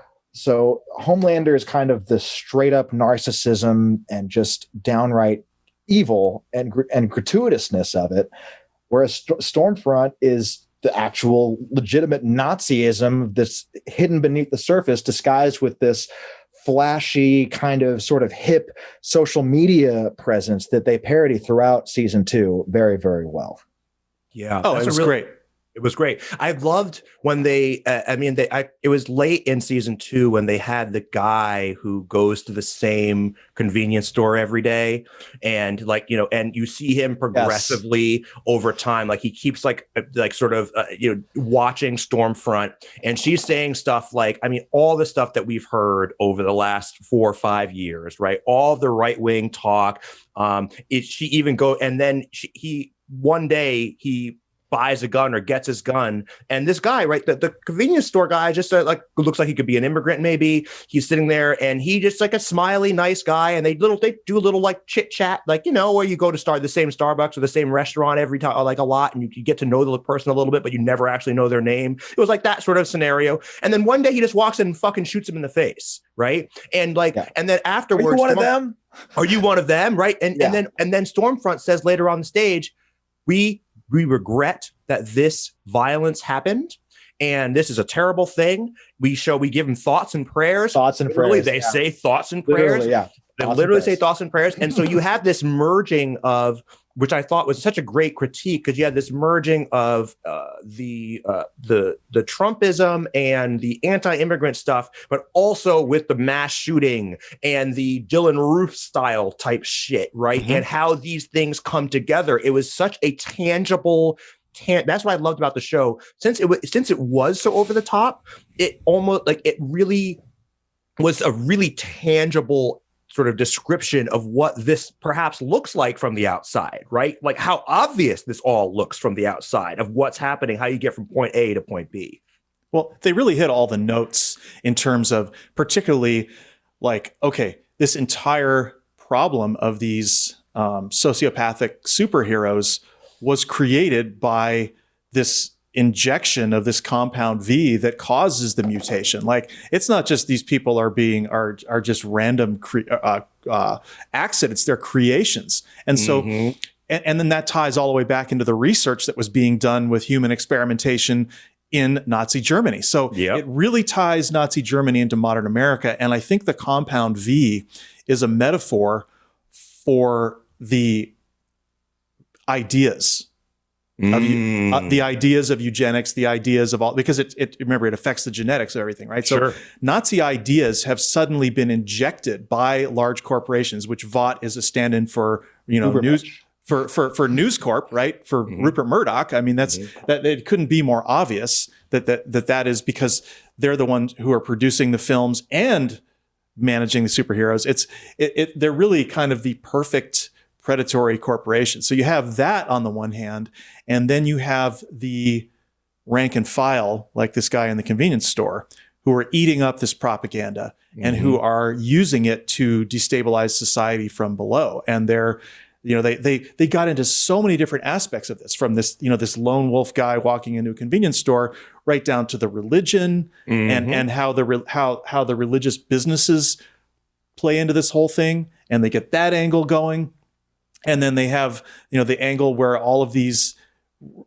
Homelander is kind of the straight up narcissism and just downright evil and gratuitousness of it, whereas Stormfront is the actual legitimate Nazism that's hidden beneath the surface, disguised with this flashy kind of sort of hip social media presence that they parody throughout season 2 very, very well. Yeah. Oh, it was great. It was great. I loved when they, it was late in season 2 when they had the guy who goes to the same convenience store every day. And like, you know, and you see him progressively over time. Like he keeps like sort of, watching Stormfront, and she's saying stuff like, I mean, all the stuff that we've heard over the last 4 or 5 years, right? All the right wing talk. She even and then one day he buys a gun or gets his gun, and this guy, right, the convenience store guy, just looks like he could be an immigrant. Maybe he's sitting there, and he just like a smiley, nice guy, and they do a little like chit chat, like, you know, where you go to the same Starbucks or the same restaurant every time, like a lot, and you get to know the person a little bit, but you never actually know their name. It was like that sort of scenario, and then one day he just walks in and fucking shoots him in the face, right? And and then afterwards, are you one of them? Are you one of them, right? And then Stormfront says later on the stage, we regret that this violence happened, and this is a terrible thing. We give them thoughts and prayers. Literally, they say thoughts and prayers. They literally say thoughts and prayers. And so you have this merging of, which I thought was such a great critique, because you had this merging of the Trumpism and the anti-immigrant stuff, but also with the mass shooting and the Dylan Roof style type shit, right? Mm-hmm. And how these things come together. It was such a tangible. That's what I loved about the show. Since it was so over the top, it almost like it really was a really tangible sort of description of what this perhaps looks like from the outside, right? Like how obvious this all looks from the outside of what's happening, how you get from point A to point B. Well, they really hit all the notes in terms of particularly like, okay, this entire problem of these sociopathic superheroes was created by this injection of this compound V that causes the mutation. Like, it's not just these people are just random accidents, they're creations. And so, and then that ties all the way back into the research that was being done with human experimentation in Nazi Germany. So it really ties Nazi Germany into modern America. And I think the compound V is a metaphor for the ideas of the ideas of eugenics, the ideas of all, because remember, it affects the genetics of everything, right? So Nazi ideas have suddenly been injected by large corporations, which Vought is a stand-in for, for News Corp, right? For Rupert Murdoch. I mean, that it couldn't be more obvious that is because they're the ones who are producing the films and managing the superheroes. They're really kind of the perfect predatory corporation. So you have that on the one hand, and then you have the rank and file, like this guy in the convenience store, who are eating up this propaganda and who are using it to destabilize society from below. And they got into so many different aspects of this, from this, this lone wolf guy walking into a convenience store, right down to the religion and how the religious businesses play into this whole thing, and they get that angle going. And then they have, the angle where all of these,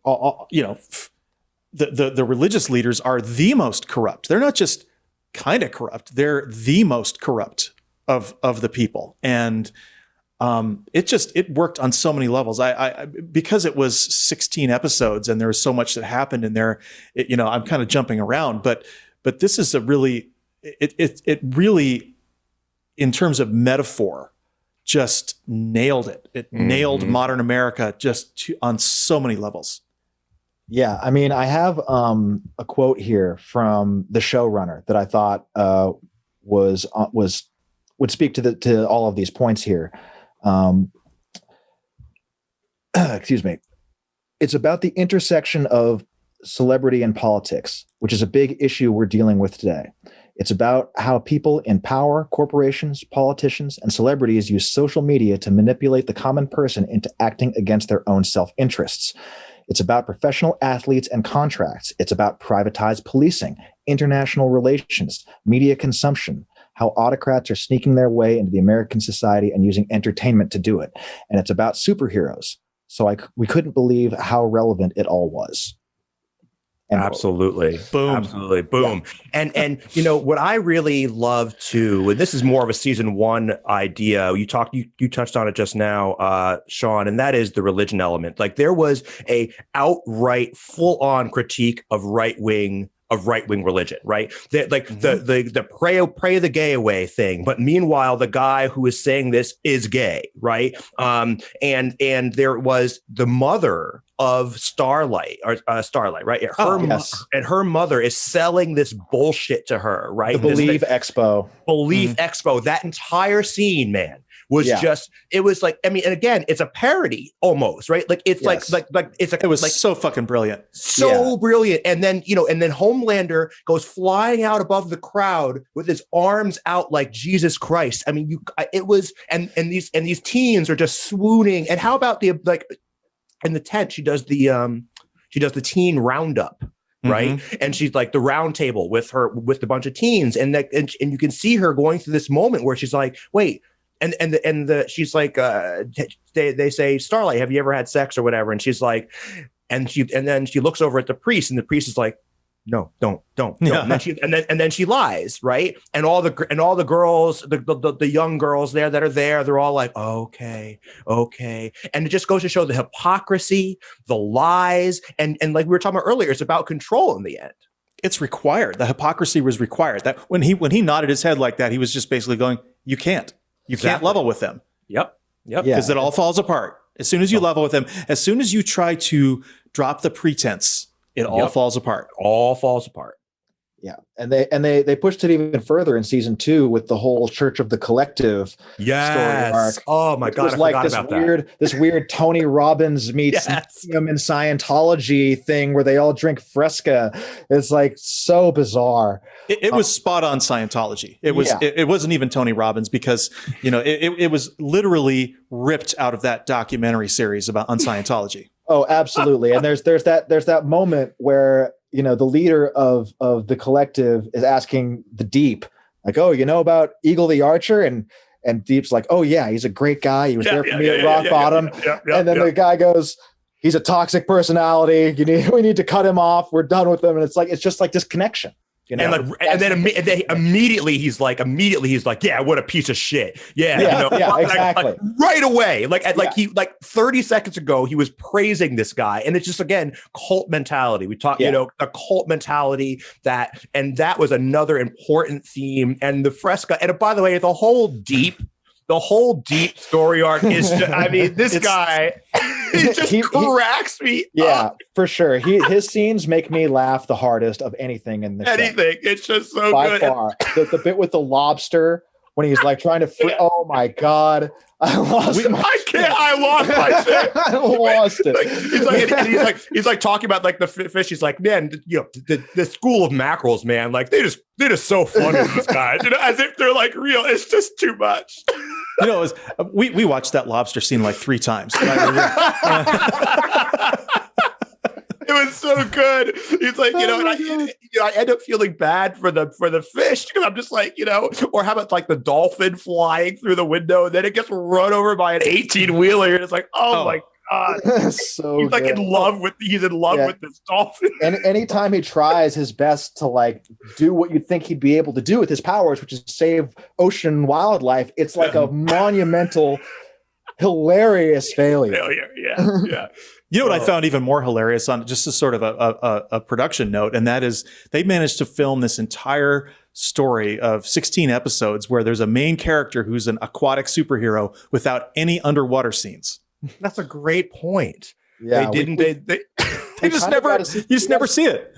the religious leaders are the most corrupt. They're not just kind of corrupt. They're the most corrupt of the people. And it worked on so many levels. I because it was 16 episodes and there was so much that happened in there, I'm kind of jumping around, but this is it really, in terms of metaphor, just nailed it. It nailed modern America on so many levels. Yeah, I mean, I have a quote here from the showrunner that I thought would speak to all of these points here. Excuse me. It's about the intersection of celebrity and politics, which is a big issue we're dealing with today. It's about how people in power, corporations, politicians, and celebrities use social media to manipulate the common person into acting against their own self-interests. It's about professional athletes and contracts. It's about privatized policing, international relations, media consumption, how autocrats are sneaking their way into the American society and using entertainment to do it. And it's about superheroes. So we couldn't believe how relevant it all was. Absolutely. Boom. Absolutely. Boom. Yeah. And you know what I really love too, and this is more of a season 1 idea. You touched on it just now, Sean, and that is the religion element. Like there was a outright full-on critique of right-wing religion, right? The pray the gay away thing. But meanwhile, the guy who is saying this is gay, right? And there was the mother of Starlight, right? And her mother is selling this bullshit to her, right? The Believe Expo. Expo. That entire scene, man, was just, it was like, I mean, and again, it's a parody almost, right? Like it's it was so fucking brilliant. So brilliant. And then, and then Homelander goes flying out above the crowd with his arms out like Jesus Christ. I mean, it was, and these teens are just swooning. And how about in the tent, she does the teen roundup, right? And she's like the round table with the bunch of teens. And you can see her going through this moment where she's like, wait, she's like, they say, Starlight, have you ever had sex or whatever? And she's like, and then she looks over at the priest, and the priest is like, no, don't. Yeah. And then she lies, right? And all the girls, the young girls there that are there, they're all like, okay. And it just goes to show the hypocrisy, the lies, and like we were talking about earlier, it's about control in the end. It's required. The hypocrisy was required. That when he nodded his head like that, he was just basically going, you can't level with them. Yep. Because it all falls apart. As soon as you level with them, as soon as you try to drop the pretense, it all falls apart. All falls apart. Yeah. And they pushed it even further in season 2 with the whole Church of the Collective story arc. Oh my God. It was like this weird Tony Robbins meets Nexium and Scientology thing where they all drink Fresca. It's like so bizarre. It was spot on Scientology. It wasn't even Tony Robbins because, it was literally ripped out of that documentary series on Scientology. Oh, absolutely. And there's that moment where, the leader of the collective is asking the Deep, like, oh, you know about Eagle the Archer? And Deep's like, oh yeah, he's a great guy. He was there for me at rock bottom. And then the guy goes, he's a toxic personality. We need to cut him off. We're done with him. And it's just like this connection. And then immediately he's like, yeah, what a piece of shit. Exactly. Like, right away. He 30 seconds ago, he was praising this guy. And it's just, again, cult mentality. We talk, a cult mentality that was another important theme. And the Fresca, and by the way, the whole Deep story arc is just, this guy, he cracks me up. For sure. His scenes make me laugh the hardest of anything in this show. It's just so by good. Far. The bit with the lobster when he's like trying to oh my God. I lost my shit. I lost my shit. I lost it. He's like talking about like the fish. He's like, man, the school of mackerels, man, like they're just so funny, these guys, as if they're like real. It's just too much. We watched that lobster scene like 3 times. It was so good. He's like, I end up feeling bad for the fish because I'm just like, or how about like the dolphin flying through the window and then it gets run over by an 18-wheeler and it's like, oh my God. So he's like in love with this dolphin. And anytime he tries his best to like do what you'd think he'd be able to do with his powers, which is save ocean wildlife, it's like a monumental, hilarious failure. Yeah. You know what I found even more hilarious on just a sort of a production note, and that is they managed to film this entire story of 16 episodes where there's a main character who's an aquatic superhero without any underwater scenes. That's a great point. Yeah, they just never see it.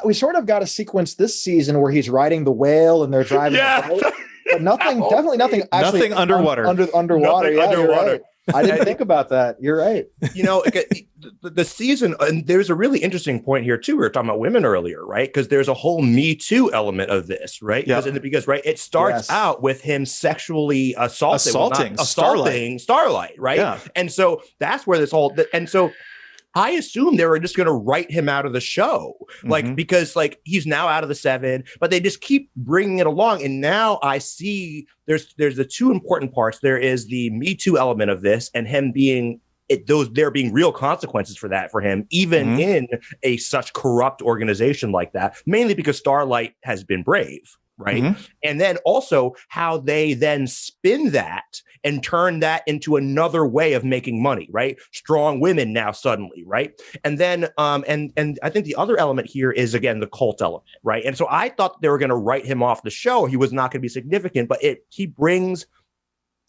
We sort of got a sequence this season where he's riding the whale and they're driving the boat, but nothing actually underwater. Underwater. Nothing underwater. Right. I didn't think about that. You're right. The season, and there's a really interesting point here too. We were talking about women earlier, right? Because there's a whole Me Too element of this, right? Because it starts out with him sexually assaulting Starlight, right? Yeah. And so that's where this whole, and so I assume they were just going to write him out of the show, because he's now out of the 7, but they just keep bringing it along. And now I see there's the 2 important parts. There is the Me Too element of this and him being there being real consequences for that for him, even in a such corrupt organization like that, mainly because Starlight has been brave. Right. And then also how they then spin that and turn that into another way of making money. Right. Strong women now suddenly. Right. And then and I think the other element here is, again, the cult element. Right. And so I thought they were going to write him off the show. He was not going to be significant, but he brings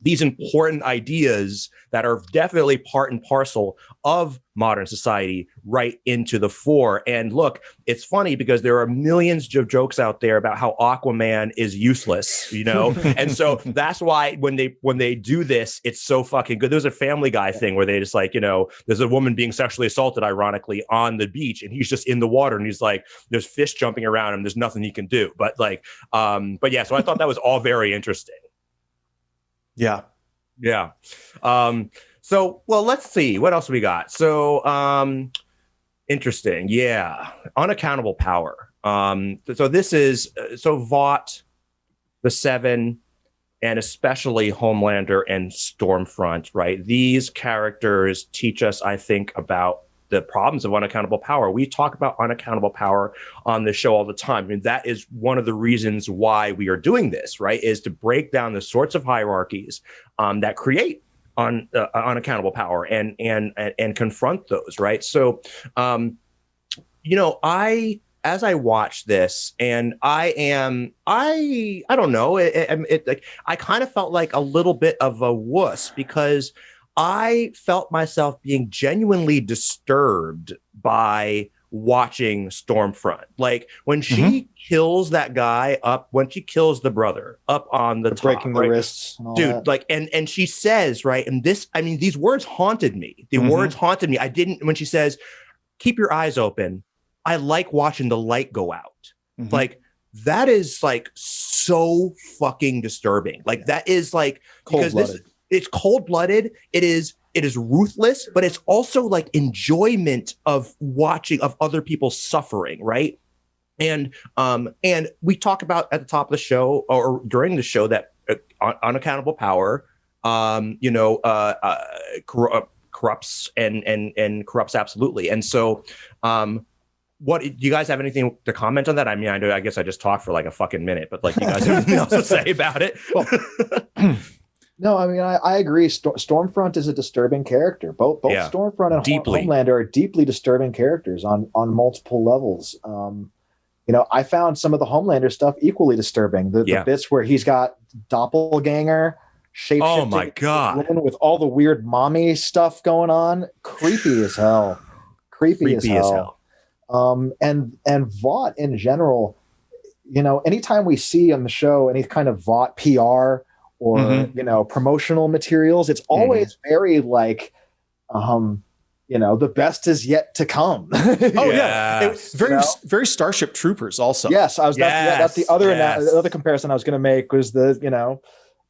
these important ideas that are definitely part and parcel of modern society right into the fore. And look, it's funny because there are millions of jokes out there about how Aquaman is useless, and so that's why when they do this, it's so fucking good. There's a Family Guy thing where they just like, there's a woman being sexually assaulted, ironically, on the beach, and he's just in the water, and he's like, there's fish jumping around him, there's nothing he can do. But yeah, so I thought that was all very interesting. Yeah. Yeah. So, well, let's see. What else we got? So, interesting. Yeah. Unaccountable power. So this is, Vought, the Seven, and especially Homelander and Stormfront, right? These characters teach us, I think, about the problems of unaccountable power. We talk about unaccountable power on the show all the time. I mean, that is one of the reasons why we are doing this, right? Is to break down the sorts of hierarchies that create unaccountable power and confront those, right? So, as I watch this, and I don't know, I kind of felt like a little bit of a wuss because I felt myself being genuinely disturbed by watching Stormfront. Like when she kills that guy up, when she kills the brother up on the top, breaking the wrists, and all dude, that. like, and she says, right, and this, I mean, these words haunted me. The words haunted me. When she says, keep your eyes open, I like watching the light go out. Like, that is like so fucking disturbing. Like, that is like, because it's cold-blooded. It is ruthless, but it's also like enjoyment of watching of other people suffering, right? And we talk about at the top of the show or during the show that unaccountable power, corrupts and corrupts absolutely. And so, what do you guys have anything to comment on that? I mean, I guess I just talked for like a fucking minute, but like, you guys have anything else to say about it? No, I mean, I agree. Stormfront is a disturbing character. Both Stormfront and Homelander are deeply disturbing characters on multiple levels. I found some of the Homelander stuff equally disturbing. The bits where he's got doppelganger, shapeshifting, oh my God, with all the weird mommy stuff going on, creepy as hell. Creepy as hell. And Vought in general, anytime we see on the show any kind of Vought PR or promotional materials, it's always very like the best is yet to come. Very Starship Troopers also. That's the other comparison I was going to make was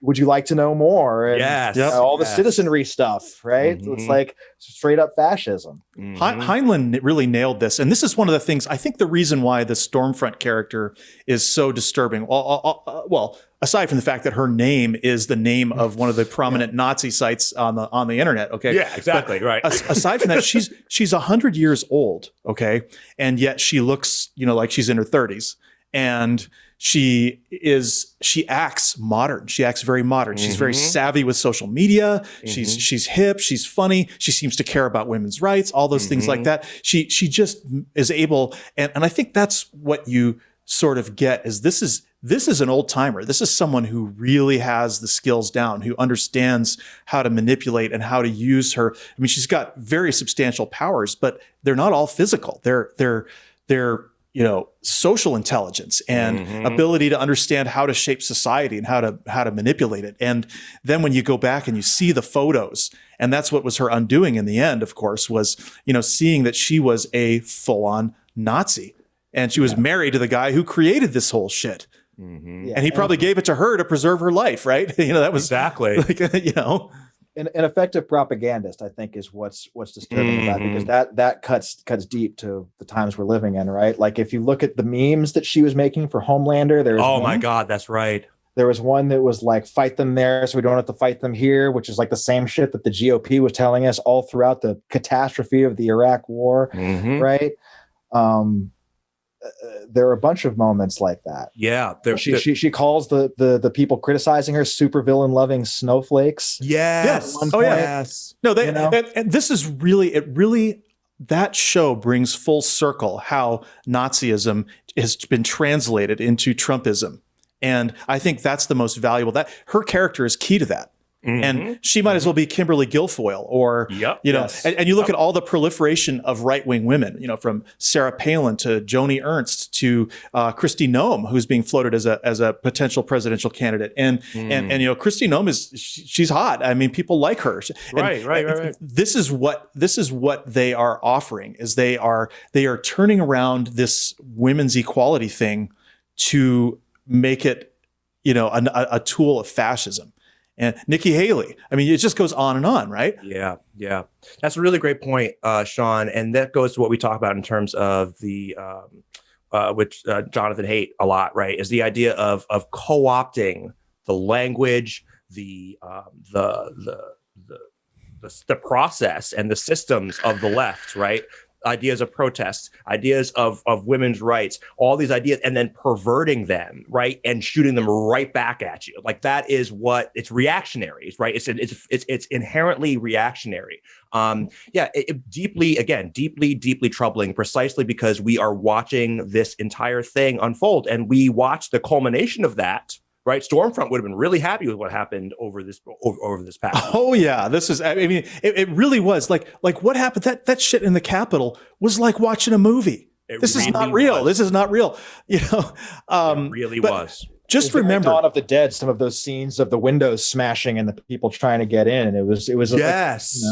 would you like to know more? And all the citizenry stuff, right? It's like straight up fascism. Heinlein really nailed this. And this is one of the things, I think the reason why the Stormfront character is so disturbing. Well, aside from the fact that her name is the name of one of the prominent Nazi sites on the internet. Okay. Yeah, exactly. But right. Aside from that, she's 100 years old. Okay. And yet she looks, like she's in her 30s. And she acts modern. She acts very modern. She's very savvy with social media. She's hip. She's funny. She seems to care about women's rights, all those things like that. She just is able. And I think that's what you sort of get is this is an old timer. This is someone who really has the skills down, who understands how to manipulate and how to use her. I mean, she's got very substantial powers, but they're not all physical. They're social intelligence and ability to understand how to shape society and how to manipulate it. And then when you go back and you see the photos, and that's what was her undoing in the end, of course, was, seeing that she was a full-on Nazi and she was married to the guy who created this whole shit. And he probably gave it to her to preserve her life, right? That was exactly An effective propagandist, I think, is what's disturbing about it, because that cuts deep to the times we're living in, right? Like if you look at the memes that she was making for Homelander, there's my God, that's right. There was one that was like, fight them there so we don't have to fight them here, which is like the same shit that the GOP was telling us all throughout the catastrophe of the Iraq War, right? There are a bunch of moments like that. Yeah. She calls the people criticizing her supervillain loving snowflakes. Yes. Yes. No, and this is really, that show brings full circle how Nazism has been translated into Trumpism. And I think that's the most valuable. That her character is key to that. And she might as well be Kimberly Guilfoyle, or and you look at all the proliferation of right-wing women, from Sarah Palin to Joni Ernst to Kristi Noem, who's being floated as a potential presidential candidate, and Kristi Noem she's hot. I mean, people like her. Right. This is what they are offering, is they are turning around this women's equality thing to make it a tool of fascism. And Nikki Haley. I mean, it just goes on and on, right? Yeah. That's a really great point, Sean. And that goes to what we talk about in terms of the, which Jonathan hate a lot, right? Is the idea of co-opting the language, the process and the systems of the left, right? Ideas of protest, ideas of women's rights, all these ideas, and then perverting them, right, and shooting them right back at you. Like, that is what it's reactionary, right? It's inherently reactionary. Deeply troubling, precisely because we are watching this entire thing unfold, and we watch the culmination of that. Right, Stormfront would have been really happy with what happened over this past. Oh yeah, this is. I mean, it really was like what happened. That shit in the Capitol was like watching a movie. This is not real. This is not real. It really was. Just remember, Dawn of the Dead. Some of those scenes of the windows smashing and the people trying to get in. It was. Yes.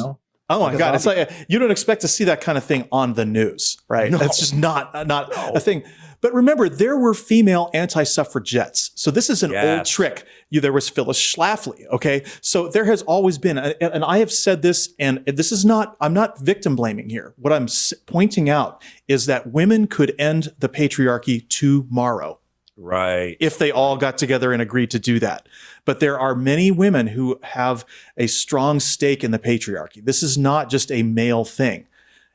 Oh my God! It's like you don't expect to see that kind of thing on the news, right? No. That's just not a thing. But remember, there were female anti-suffragettes. So this is an old trick. There was Phyllis Schlafly, okay? So there has always been, and I have said this, and this is not, I'm not victim blaming here. What I'm pointing out is that women could end the patriarchy tomorrow. Right. If they all got together and agreed to do that. But there are many women who have a strong stake in the patriarchy. This is not just a male thing.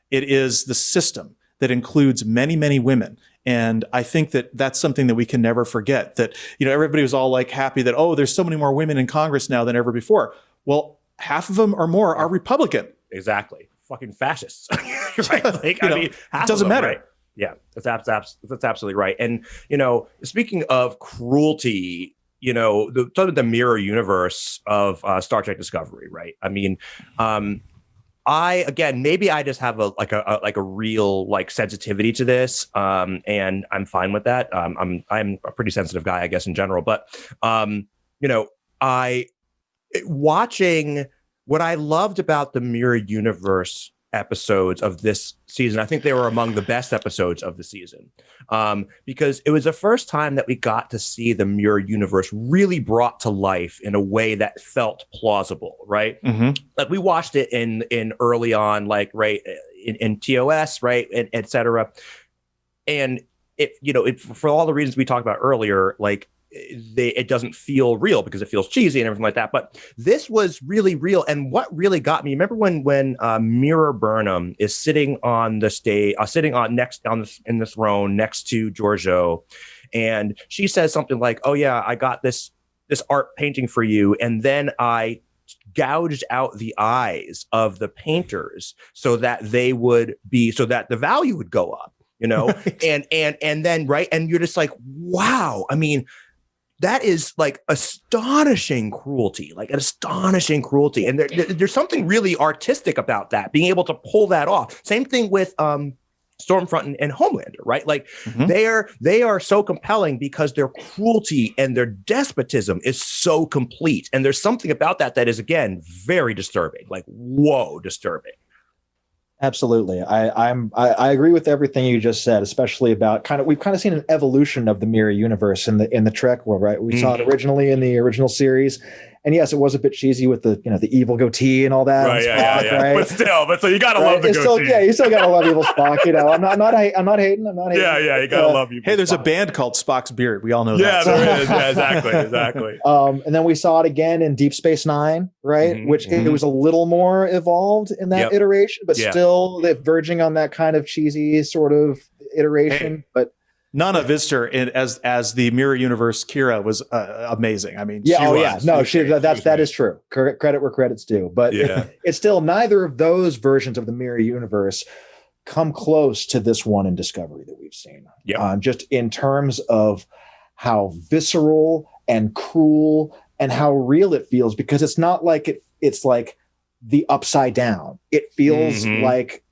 It is the system that includes many, many women. And I think that that's something that we can never forget, that, everybody was all like happy that, oh, there's so many more women in Congress now than ever before. Well, half of them or more are Republican. Exactly. Fucking fascists. Right. Like, it doesn't matter. Right? Yeah, that's absolutely right. And, speaking of cruelty, the mirror universe of Star Trek Discovery, right? I mean, maybe I just have a real sensitivity to this, and I'm fine with that. I'm a pretty sensitive guy, I guess, in general. But watching what I loved about the mirror universe episodes of this season, I think they were among the best episodes of the season, because it was the first time that we got to see the mirror universe really brought to life in a way that felt plausible, right? Like, we watched it in early on, in TOS, right, and et cetera, and it for all the reasons we talked about earlier, it doesn't feel real because it feels cheesy and everything like that. But this was really real. And what really got me, remember when Mira Burnham is sitting on the stage, in the throne next to Giorgio, and she says something like, "Oh yeah, I got this art painting for you, and then I gouged out the eyes of the painters so that the value would go up." Right. and then right, and you're just like, wow. I mean, that is astonishing cruelty, And there's something really artistic about that, being able to pull that off. Same thing with Stormfront and Homelander, right? They are so compelling because their cruelty and their despotism is so complete. And there's something about that is, again, very disturbing, disturbing. Absolutely. I agree with everything you just said, especially about we've seen an evolution of the mirror universe in the Trek world, right? We saw it originally in the original series, And yes, it was a bit cheesy with the the evil goatee and all that. Right, Spock, yeah. Right? But so you gotta love the goatee. You still gotta love evil Spock. I'm not hating. Yeah, you gotta love evil. Hey, there's Spock. a band called Spock's Beard. We all know Yeah, that. there is. Yeah, exactly. And then we saw it again in Deep Space Nine, right? Which it was a little more evolved in that iteration, but still verging on that kind of cheesy sort of iteration. But Nana Vistor as the Mirror Universe Kira was amazing. I mean, that is true. Credit where credit's due. But it's still neither of those versions of the Mirror Universe come close to this one in Discovery that we've seen. Just in terms of how visceral and cruel and how real it feels, because it's not like it's like the Upside Down. It feels like,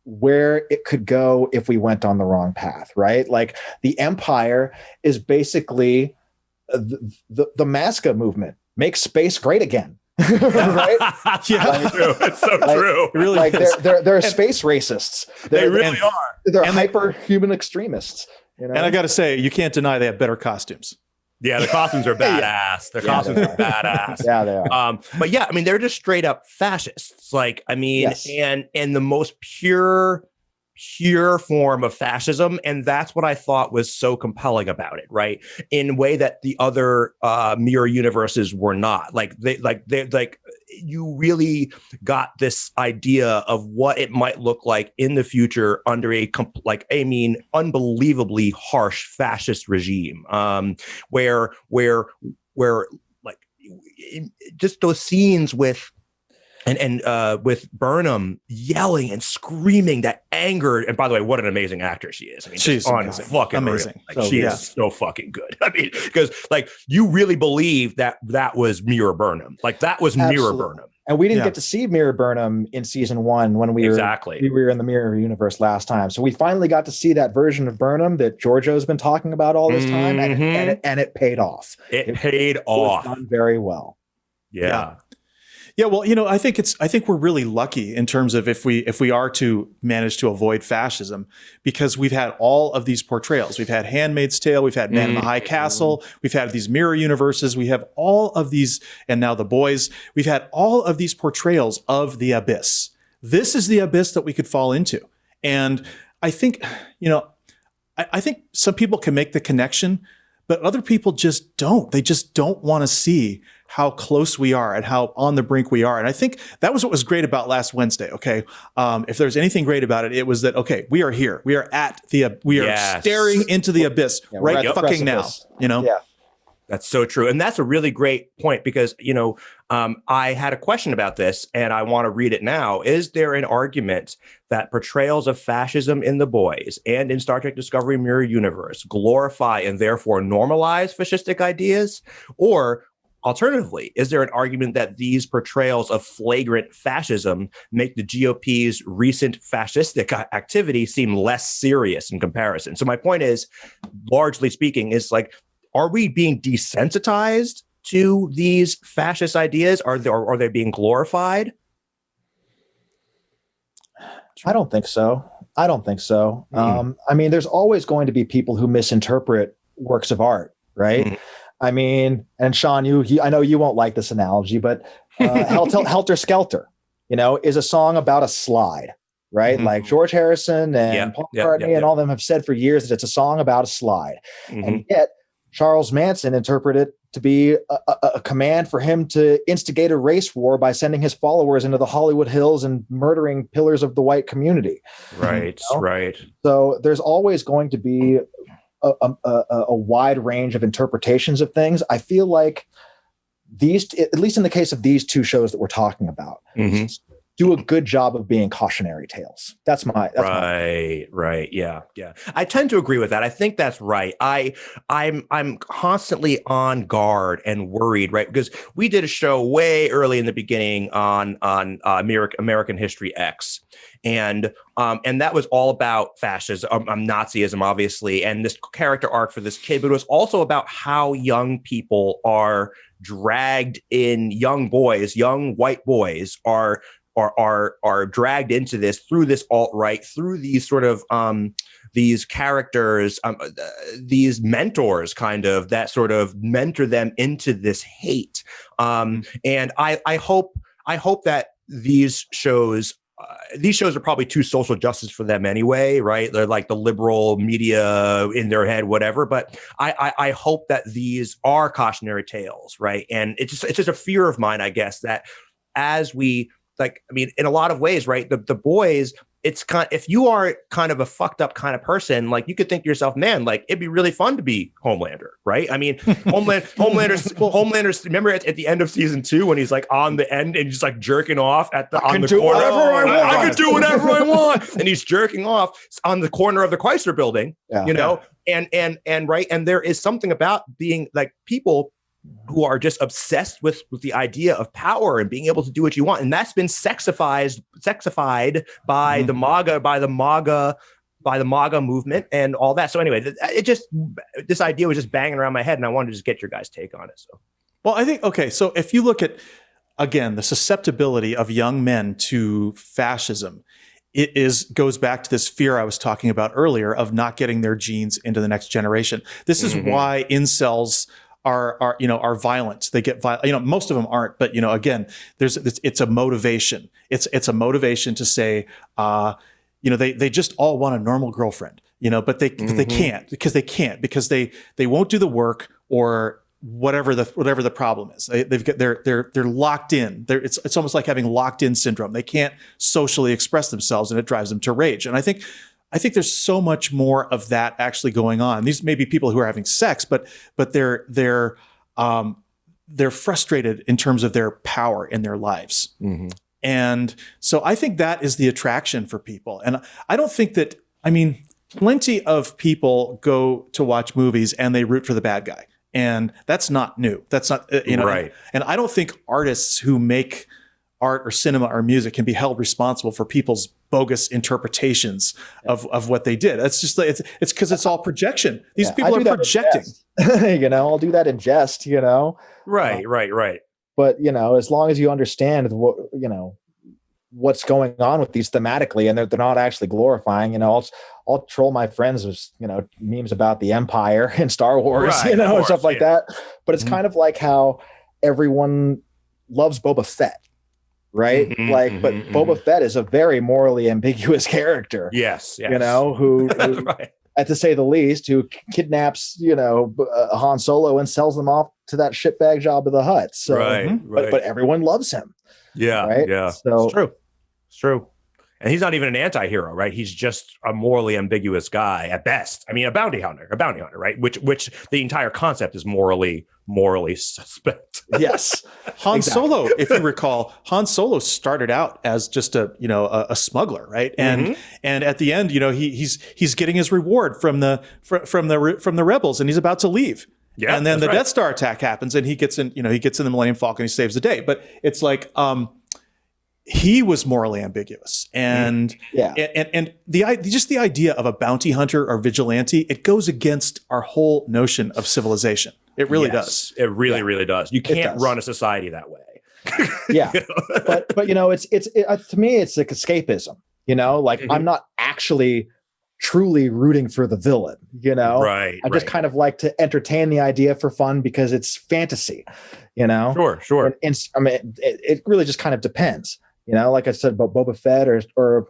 where it could go if we went on the wrong path, right? Like the Empire is basically the Masca movement, make space great again. Right? It's so true. It really is. They're space racists. They really are. They're hyper-human extremists. And I got to say, you can't deny they have better costumes. Yeah, the costumes are badass. Their costumes are badass. Yeah, they are. But yeah, I mean, they're just straight up fascists. Like, I mean, and the most pure form of fascism. And that's what I thought was so compelling about it, right? In a way that the other mirror universes were not. Like you really got this idea of what it might look like in the future under unbelievably harsh fascist regime, where like just those scenes with with Burnham yelling and screaming, that anger. And by the way, what an amazing actor she is. I mean, she's fucking amazing. Like, she is so fucking good. I mean, because like you really believe that was Mirror Burnham. Like that was Mirror Burnham. And we didn't get to see Mirror Burnham in season 1 when we were in the Mirror Universe last time. So we finally got to see that version of Burnham that Giorgio's been talking about all this time, and it paid off. It paid off. It was done very well. Yeah, well, I think we're really lucky in terms of if we are to manage to avoid fascism, because we've had all of these portrayals. We've had Handmaid's Tale, we've had Man in the High Castle, we've had these mirror universes, we have all of these, and now The Boys. We've had all of these portrayals of the abyss. This is the abyss that we could fall into, and I think I think some people can make the connection, but other people just don't. They just don't want to see how close we are and how on the brink we are. And I think that was what was great about last Wednesday. Okay. If there's anything great about it, it was that, okay, we are here. We are staring into the abyss right fucking now, Yeah. That's so true. And that's a really great point because, I had a question about this and I want to read it now. Is there an argument that portrayals of fascism in The Boys and in Star Trek Discovery Mirror Universe glorify and therefore normalize fascistic ideas? Or alternatively, is there an argument that these portrayals of flagrant fascism make the GOP's recent fascistic activity seem less serious in comparison? So my point is, largely speaking, is like, are we being desensitized to these fascist ideas? Are they being glorified? I don't think so. I mean, there's always going to be people who misinterpret works of art, right? I mean, and Sean, I know you won't like this analogy, but Helter Skelter, is a song about a slide, right? Like George Harrison and Paul McCartney and all of them have said for years that it's a song about a slide. And yet Charles Manson interpreted it to be a command for him to instigate a race war by sending his followers into the Hollywood Hills and murdering pillars of the white community. Right. So there's always going to be a wide range of interpretations of things. I feel like these, at least in the case of these two shows that we're talking about, do a good job of being cautionary tales. That's my right. Yeah. I tend to agree with that. I think that's right. I'm constantly on guard and worried, right? Because we did a show way early in the beginning on American History X. And that was all about fascism, Nazism, obviously, and this character arc for this kid, but it was also about how young people are dragged in, young white boys are dragged into this through this alt-right, through these sort of these characters, these mentors, kind of that sort of mentor them into this hate. And I hope that these shows are probably too social justice for them anyway, right? They're like the liberal media in their head, whatever. But I hope that these are cautionary tales, right? And it's just a fear of mine, I guess, that as we in a lot of ways, right? The boys, if you are kind of a fucked up kind of person, like you could think to yourself, man, like it'd be really fun to be Homelander, right? I mean, Homelander's. Remember at the end of season 2 when he's like on the end and just like jerking off on the corner. I can do whatever I want, and he's jerking off on the corner of the Chrysler Building, and right, and there is something about being like people who are just obsessed with the idea of power and being able to do what you want. And that's been sexified by the MAGA movement and all that. So anyway, this idea was just banging around my head, and I wanted to just get your guys' take on it. So, well, I think, okay, so if you look at, again, the susceptibility of young men to fascism, goes back to this fear I was talking about earlier of not getting their genes into the next generation. This is why incels are violent. They get violent. Most of them aren't, but again, it's a motivation. It's a motivation to say, they just all want a normal girlfriend, but they can't because they won't do the work or whatever the problem is. They're locked in. It's almost like having locked in syndrome. They can't socially express themselves, and it drives them to rage. And I think there's so much more of that actually going on. These may be people who are having sex, but they're frustrated in terms of their power in their lives. Mm-hmm. And so I think that is the attraction for people. And I don't think that, plenty of people go to watch movies and they root for the bad guy. And that's not new. That's not, right. And I don't think artists who make art or cinema or music can be held responsible for people's bogus interpretations of what they did. It's just it's because it's all projection. These people are projecting. I'll do that in jest. Right. But as long as you understand what what's going on with these thematically, and they're not actually glorifying. I'll troll my friends with memes about the Empire and Star Wars, and stuff like that. But it's kind of like how everyone loves Boba Fett. Right. But Boba Fett is a very morally ambiguous character. Yes. Who right. To say the least, who kidnaps, Han Solo and sells them off to that shitbag Jabba the Hutt. So, right. But everyone loves him. Yeah. Right. Yeah. So It's true. And he's not even an anti-hero, right? He's just a morally ambiguous guy at best. A bounty hunter, right? Which the entire concept is morally suspect. Yes. Han Solo, if you recall, Han Solo started out as just a smuggler, right? And at the end, he's getting his reward from the rebels, and he's about to leave. Yeah. And then the Death Star attack happens, and he gets in the Millennium Falcon, he saves the day. But it's like he was morally ambiguous, and the idea of a bounty hunter or vigilante, it goes against our whole notion of civilization. It really does. It really does. You can't run a society that way. Yeah, but it's to me it's like escapism. I'm not actually truly rooting for the villain. Right. I just kind of like to entertain the idea for fun because it's fantasy. Sure. And it really just kind of depends. Like I said about Boba Fett or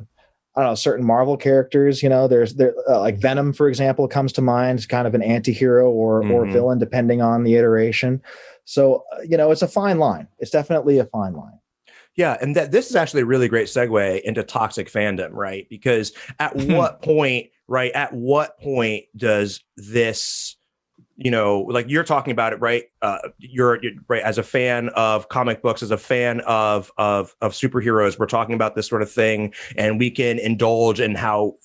I don't know, certain Marvel characters, there's like Venom, for example, comes to mind. It's kind of an anti-hero or villain, depending on the iteration. So, it's a fine line. It's definitely a fine line. Yeah. And this is actually a really great segue into toxic fandom, right? Because at what point does this, like you're talking about it, right? You're right. As a fan of comic books, as a fan of superheroes, we're talking about this sort of thing, and we can indulge in how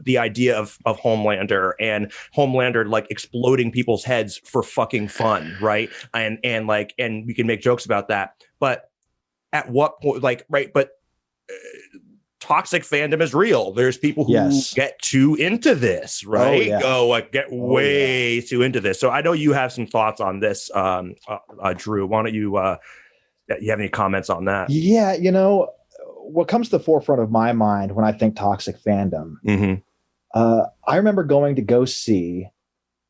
the idea of Homelander and Homelander like exploding people's heads for fucking fun, right? And we can make jokes about that. But at what point, toxic fandom is real. There's people who get too into this, right? Get way too into this. So I know you have some thoughts on this, Drew. Why don't you have any comments on that? Yeah, what comes to the forefront of my mind when I think toxic fandom I remember going to go see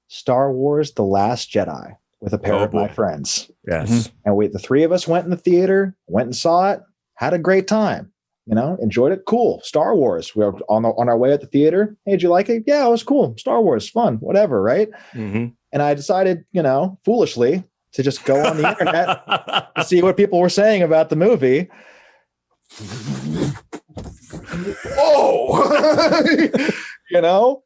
Star Wars: The Last Jedi with a pair of my friends. Yes. And the three of us went in the theater, went and saw it, had a great time, enjoyed it. Cool. Star Wars. We were on our way at the theater. Hey, did you like it? Yeah, it was cool. Star Wars, fun, whatever. Right. Mm-hmm. And I decided, foolishly to just go on the internet to see what people were saying about the movie. Whoa.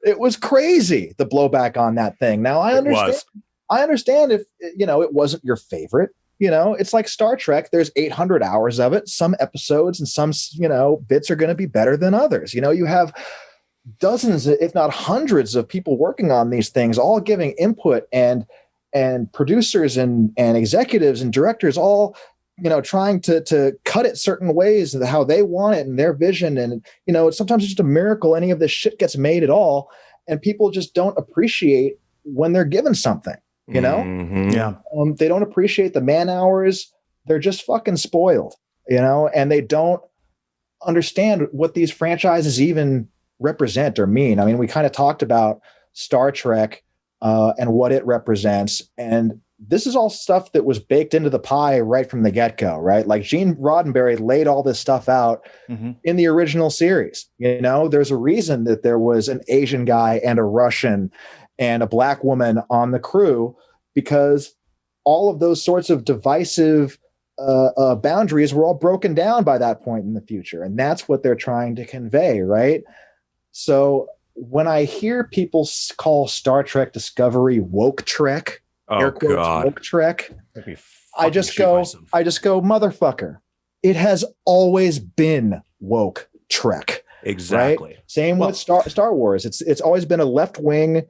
It was crazy, the blowback on that thing. Now I understand if it wasn't your favorite. It's like Star Trek. There's 800 hours of it. Some episodes and some bits are going to be better than others. You have dozens, if not hundreds, of people working on these things, all giving input, and producers and executives and directors all trying to cut it certain ways, how they want it and their vision. And, sometimes it's just a miracle any of this shit gets made at all. And people just don't appreciate when they're given something, Mm-hmm. Yeah. They don't appreciate the man hours. They're just fucking spoiled, and they don't understand what these franchises even represent or mean. I mean, we kind of talked about Star Trek and what it represents. And this is all stuff that was baked into the pie right from the get-go, right? Like Gene Roddenberry laid all this stuff out in the original series. There's a reason that there was an Asian guy and a Russian and a black woman on the crew, because all of those sorts of divisive boundaries were all broken down by that point in the future. And that's what they're trying to convey, right? So when I hear people call Star Trek Discovery woke Trek, air quotes, woke Trek, I just go, motherfucker, it has always been woke Trek. Exactly. Right? Same with Star Wars. It's always been a left-wing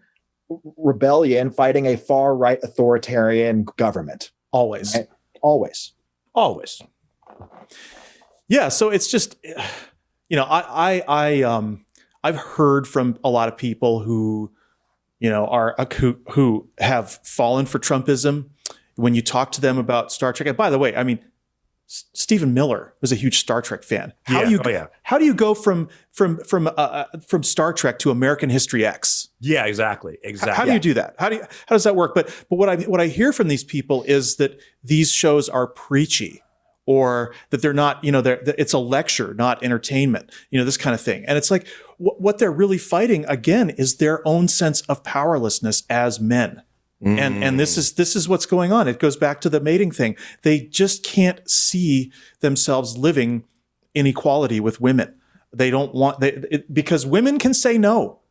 rebellion fighting a far-right authoritarian government. Always. Right? Always. Yeah. So it's just, I've heard from a lot of people who, who have fallen for Trumpism. When you talk to them about Star Trek, and by the way, I mean, Stephen Miller was a huge Star Trek fan. How do you go from Star Trek to American History X? Yeah, exactly. How do you do that? How does that work? But what I hear from these people is that these shows are preachy, or that they're not, it's a lecture, not entertainment, this kind of thing. And it's like, what they're really fighting again is their own sense of powerlessness as men. And this is what's going on. It goes back to the mating thing. They just can't see themselves living in equality with women. They don't want, because women can say no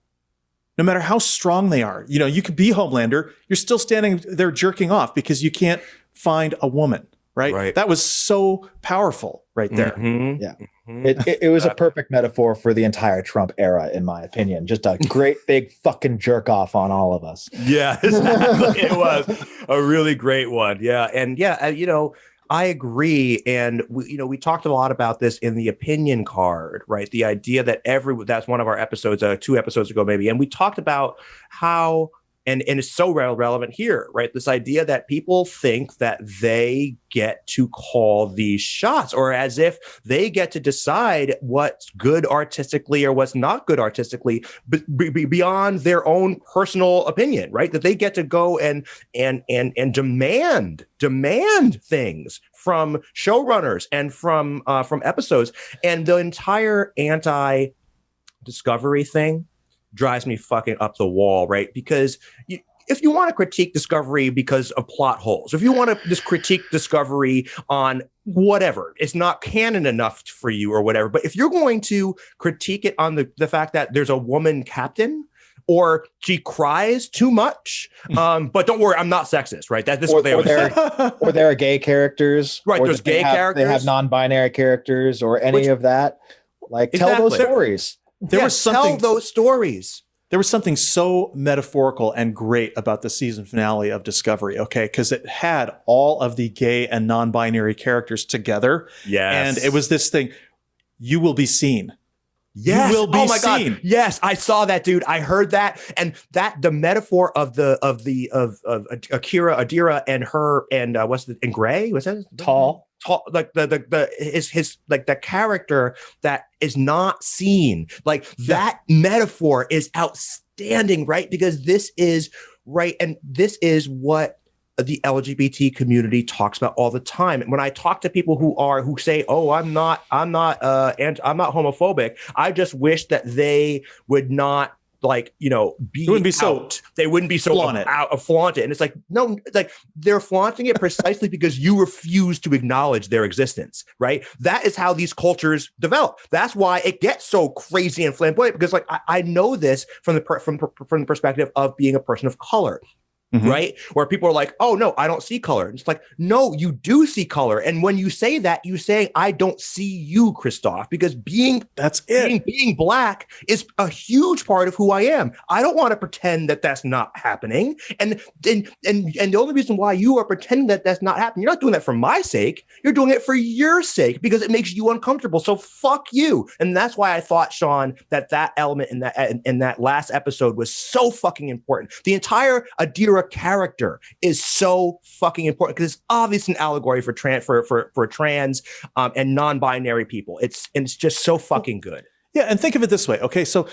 matter how strong they are. You could be Homelander. You're still standing there jerking off because you can't find a woman. Right. That was so powerful right there. Mm-hmm. Yeah. It was a perfect metaphor for the entire Trump era, in my opinion. Just a great big fucking jerk off on all of us. Yeah, exactly. It was a really great one. Yeah. And I agree. And we talked a lot about this in the opinion card, right? The idea that that's one of our episodes, 2 episodes ago, maybe. And we talked about how, and it's so relevant here, right? This idea that people think that they get to call these shots, or as if they get to decide what's good artistically or what's not good artistically beyond their own personal opinion, right? That they get to go and demand things from showrunners and from episodes. And the entire anti-Discovery thing drives me fucking up the wall, right? Because if you want to critique Discovery because of plot holes, if you want to just critique Discovery on whatever, it's not canon enough for you or whatever, but if you're going to critique it on the fact that there's a woman captain, or she cries too much, but don't worry, I'm not sexist, right? This is what they always say. Or there are gay characters, right? There's gay characters. They have non-binary characters, or any of that. Like, tell those stories. Tell those stories. There was something so metaphorical and great about the season finale of Discovery, okay? Because it had all of the gay and non-binary characters together. Yes. And it was this thing, you will be seen. Yes. You will be seen. God. Yes, I saw that, dude. I heard that. And the metaphor of Adira and her and and Gray, was that Tall. like the his like the character that is not seen, like that metaphor is outstanding, right? Because this is right, and this is what the LGBT community talks about all the time. And when I talk to people who say, "Oh, I'm not homophobic," I just wish that they would not, like, you know, they wouldn't be so flaunt it. And it's like, no, like they're flaunting it precisely because you refuse to acknowledge their existence, right? That is how these cultures develop. That's why it gets so crazy and flamboyant, because like I know this from the perspective of being a person of color. Mm-hmm. Right? Where people are like, oh, no, I don't see color. And it's like, no, you do see color. And when you say that, you say, I don't see you, Christophe, because being black is a huge part of who I am. I don't want to pretend that that's not happening. And the only reason why you are pretending that that's not happening, you're not doing that for my sake. You're doing it for your sake because it makes you uncomfortable. So fuck you. And that's why I thought, Sean, that element in that last episode was so fucking important. The entire Adira character is so fucking important because it's obviously an allegory for trans and non-binary people. It's just so fucking good. Yeah, and think of it this way. Okay, so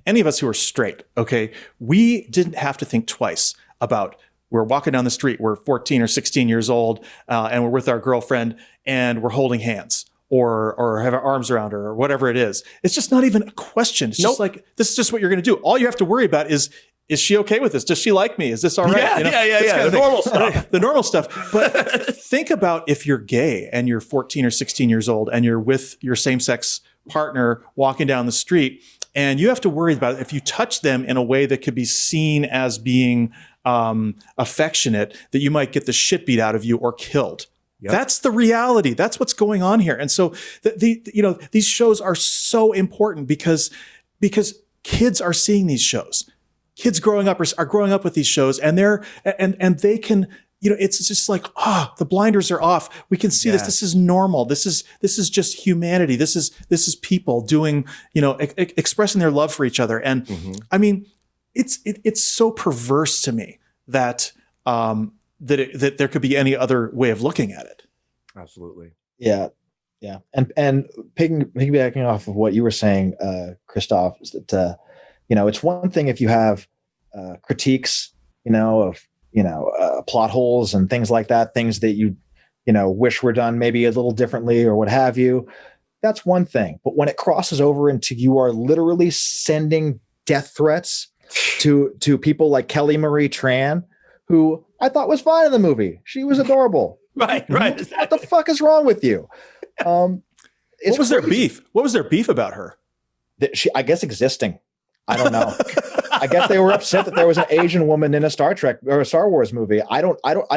any of us who are straight, okay, we didn't have to think twice about, we're walking down the street, we're 14 or 16 years old, and we're with our girlfriend and we're holding hands or have our arms around her or whatever it is. It's just not even a question. It's just like, this is just what you're going to do. All you have to worry about is she okay with this? Does she like me? Is this all right? Yeah. The normal stuff. The normal stuff. But think about if you're gay and you're 14 or 16 years old and you're with your same-sex partner walking down the street, and you have to worry about if you touch them in a way that could be seen as being affectionate, that you might get the shit beat out of you or killed. Yep. That's the reality. That's what's going on here. And so these shows are so important because kids are seeing these shows. Kids growing up are growing up with these shows, and they can, it's just like, the blinders are off. We can see this. This is normal. This is just humanity. This is people doing, expressing their love for each other. And I mean, it's so perverse to me that that there could be any other way of looking at it. Absolutely. Yeah. Yeah. And piggybacking off of what you were saying, Christophe, is that, it's one thing if you have critiques, of, plot holes and things like that, things that you wish were done maybe a little differently or what have you. That's one thing. But when it crosses over into you are literally sending death threats to people like Kelly Marie Tran, who I thought was fine in the movie. She was adorable. Right. Exactly. What the fuck is wrong with you? What was their beef? What was their beef about her? I guess existing. I don't know. I guess they were upset that there was an Asian woman in a Star Trek or a Star Wars movie. I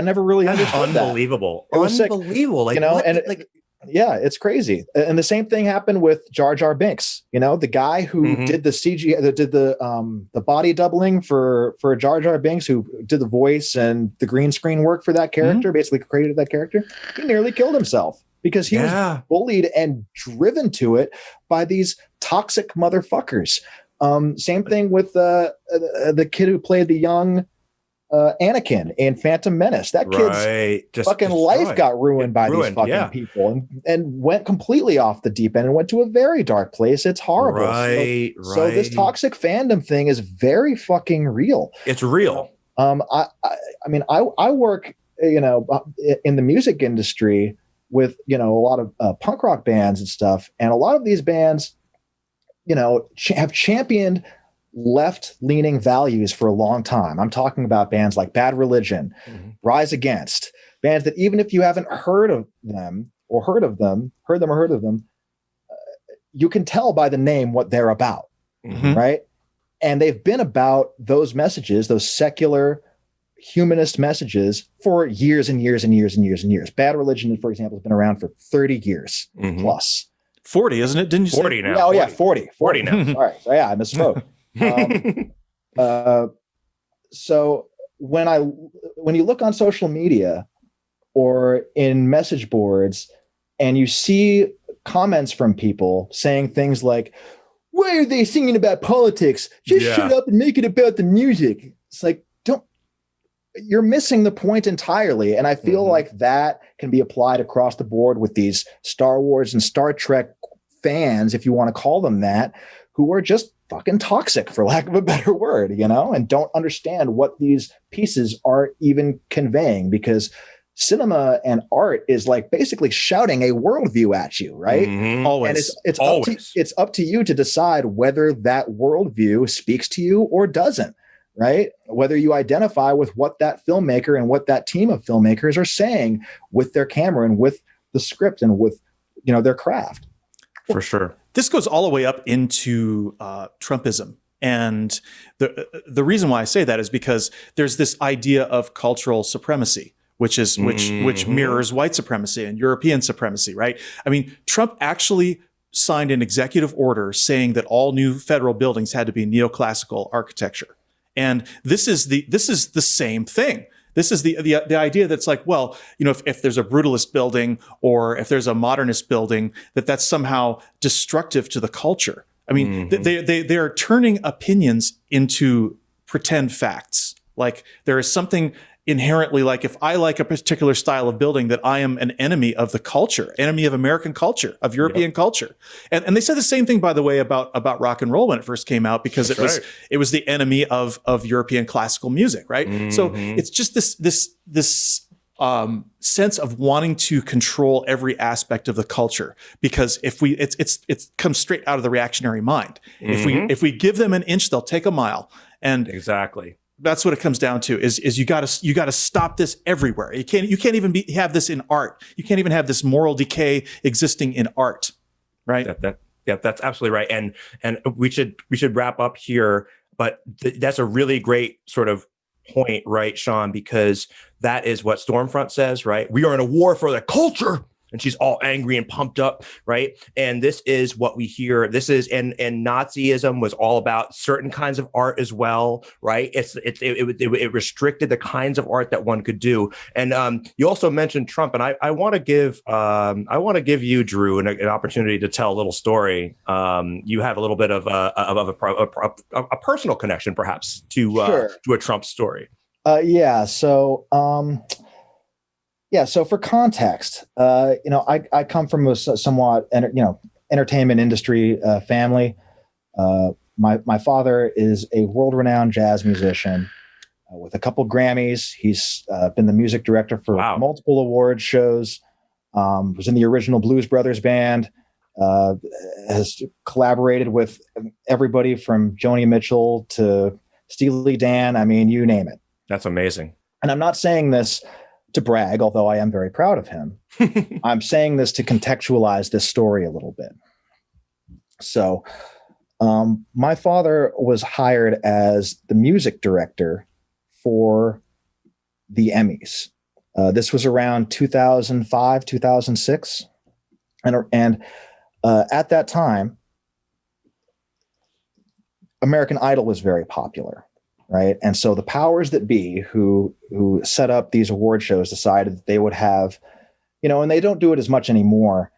never really understood Unbelievable. That. It was unbelievable. Sick. Yeah, it's crazy. And the same thing happened with Jar Jar Binks. The guy who did the CG, that did the body doubling for Jar Jar Binks, who did the voice and the green screen work for that character, basically created that character. He nearly killed himself because he was bullied and driven to it by these toxic motherfuckers. Same thing with the kid who played the young Anakin in Phantom Menace. That kid's fucking life got ruined by these fucking people and went completely off the deep end and went to a very dark place. It's horrible. So this toxic fandom thing is very fucking real. It's real. I mean, I work, in the music industry with, a lot of punk rock bands and stuff. And a lot of these bands, have championed left-leaning values for a long time. I'm talking about bands like Bad Religion, Rise Against, bands that even if you haven't heard of them, you can tell by the name what they're about, right? And they've been about those messages, those secular humanist messages for years and years and years and years and years. Bad Religion, for example, has been around for 30 years plus. 40, isn't it? Didn't you say 40 now? Oh, yeah, 40 now. All right. So, I misspoke. So when you look on social media or in message boards and you see comments from people saying things like, why are they singing about politics? Just shut up and make it about the music. It's like, you're missing the point entirely. And I feel like that can be applied across the board with these Star Wars and Star Trek fans, if you want to call them that, who are just fucking toxic, for lack of a better word, and don't understand what these pieces are even conveying, because cinema and art is like basically shouting a worldview at you, right? Always. And Always. It's up to you to decide whether that worldview speaks to you or doesn't, right? Whether you identify with what that filmmaker and what that team of filmmakers are saying with their camera and with the script and with, their craft. For sure. This goes all the way up into Trumpism. And the reason why I say that is because there's this idea of cultural supremacy, which mirrors white supremacy and European supremacy, right? I mean, Trump actually signed an executive order saying that all new federal buildings had to be neoclassical architecture. And this is the same thing. This is the idea that's like, well, if there's a brutalist building or if there's a modernist building, that's somehow destructive to the culture. I mean, they are turning opinions into pretend facts. Like there is something inherently, like if I like a particular style of building, that I am an enemy of the culture, enemy of American culture, of European culture. And they said the same thing, by the way, about rock and roll when it first came out, because it was the enemy of European classical music, right? So it's just this sense of wanting to control every aspect of the culture, because it comes straight out of the reactionary mind. If we give them an inch, they'll take a mile. And exactly. That's what it comes down to is you got to stop this everywhere. You can't even have this in art. You can't even have this moral decay existing in art, right? That's absolutely right. And we should wrap up here, but that's a really great sort of point, right, Sean? Because that is what Stormfront says, right? We are in a war for the culture. And she's all angry and pumped up, right? And this is what we hear. This is and Nazism was all about certain kinds of art as well, right? It restricted the kinds of art that one could do. And you also mentioned Trump, and I want to give you, Drew, an opportunity to tell a little story. You have a little bit of a personal connection, perhaps, to a Trump story. So for context, I come from a somewhat, entertainment industry family. My father is a world-renowned jazz musician with a couple Grammys. He's been the music director for multiple award shows. Was in the original Blues Brothers band. Has collaborated with everybody from Joni Mitchell to Steely Dan. I mean, you name it. That's amazing. And I'm not saying this to brag, although I am very proud of him. I'm saying this to contextualize this story a little bit. So my father was hired as the music director for the Emmys. This was around 2005, 2006. And at that time, American Idol was very popular. Right. And so the powers that be who set up these award shows decided that they would have, and they don't do it as much anymore.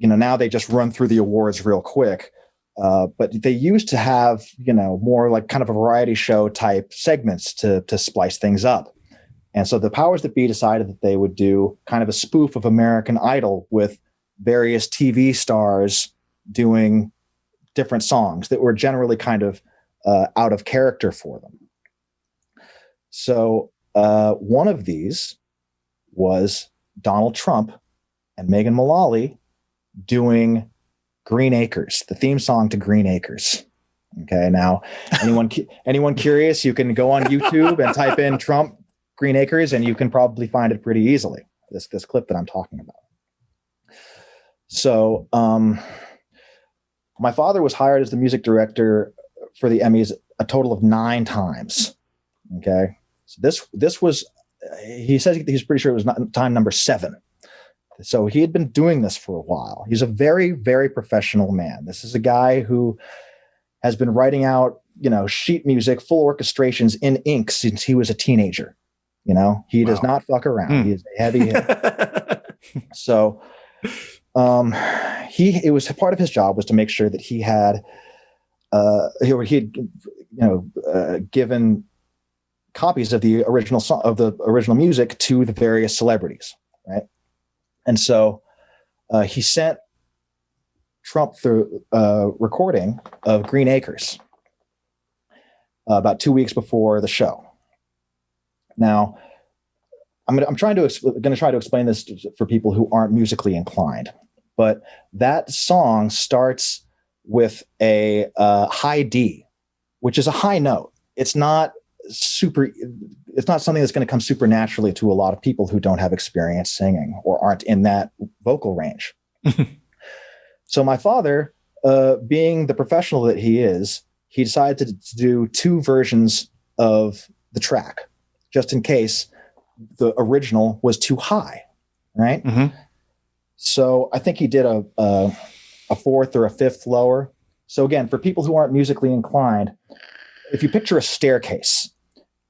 Now they just run through the awards real quick. But they used to have, more like kind of a variety show type segments to splice things up. And so the powers that be decided that they would do kind of a spoof of American Idol with various TV stars doing different songs that were generally kind of out of character for them. So one of these was Donald Trump and Megan Mullally doing Green Acres, the theme song to Green Acres. Okay, now anyone curious, you can go on YouTube and type in Trump Green Acres, and you can probably find it pretty easily. This clip that I'm talking about. So my father was hired as the music director for the Emmys a total of 9 times. Okay. So this was, he says he's pretty sure it was time number 7. So he had been doing this for a while. He's a very, very professional man. This is a guy who has been writing out, sheet music, full orchestrations in ink since he was a teenager. He does not fuck around. He is a heavy hitter. So it was part of his job was to make sure that he had given copies of the original song, of the original music, to the various celebrities, right? And so he sent Trump the recording of Green Acres about 2 weeks before the show. Now, I'm going to try to explain this for people who aren't musically inclined, but that song starts with a high D, which is a high note. It's not something that's going to come super naturally to a lot of people who don't have experience singing or aren't in that vocal range. So my father, being the professional that he is, he decided to do two versions of the track, just in case the original was too high, right? Mm-hmm. So I think he did a fourth or a fifth lower. So again, for people who aren't musically inclined, if you picture a staircase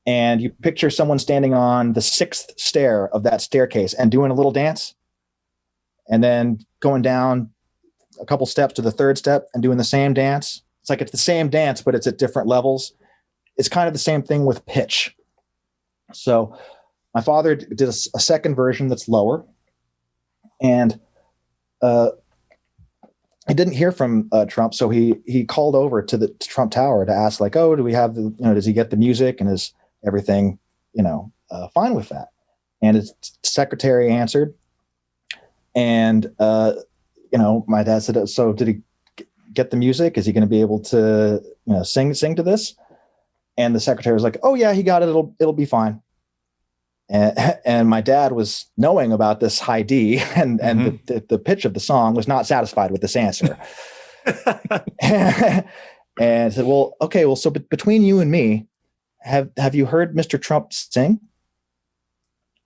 and you picture someone standing on the sixth stair of that staircase and doing a little dance, and then going down a couple steps to the third step and doing the same dance. It's like it's the same dance, but it's at different levels. It's kind of the same thing with pitch. So my father did a second version that's lower, and he didn't hear from Trump, so he called over to the Trump Tower to ask, like, oh, do we have the, does he get the music, and is everything, fine with that? And his secretary answered, and my dad said, so did he get the music? Is he going to be able to, sing to this? And the secretary was like, oh yeah, he got it. It'll be fine. And my dad was knowing about this high D and mm-hmm. the pitch of the song, was not satisfied with this answer. And said, well, okay, well, so between you and me, have you heard Mr. Trump sing?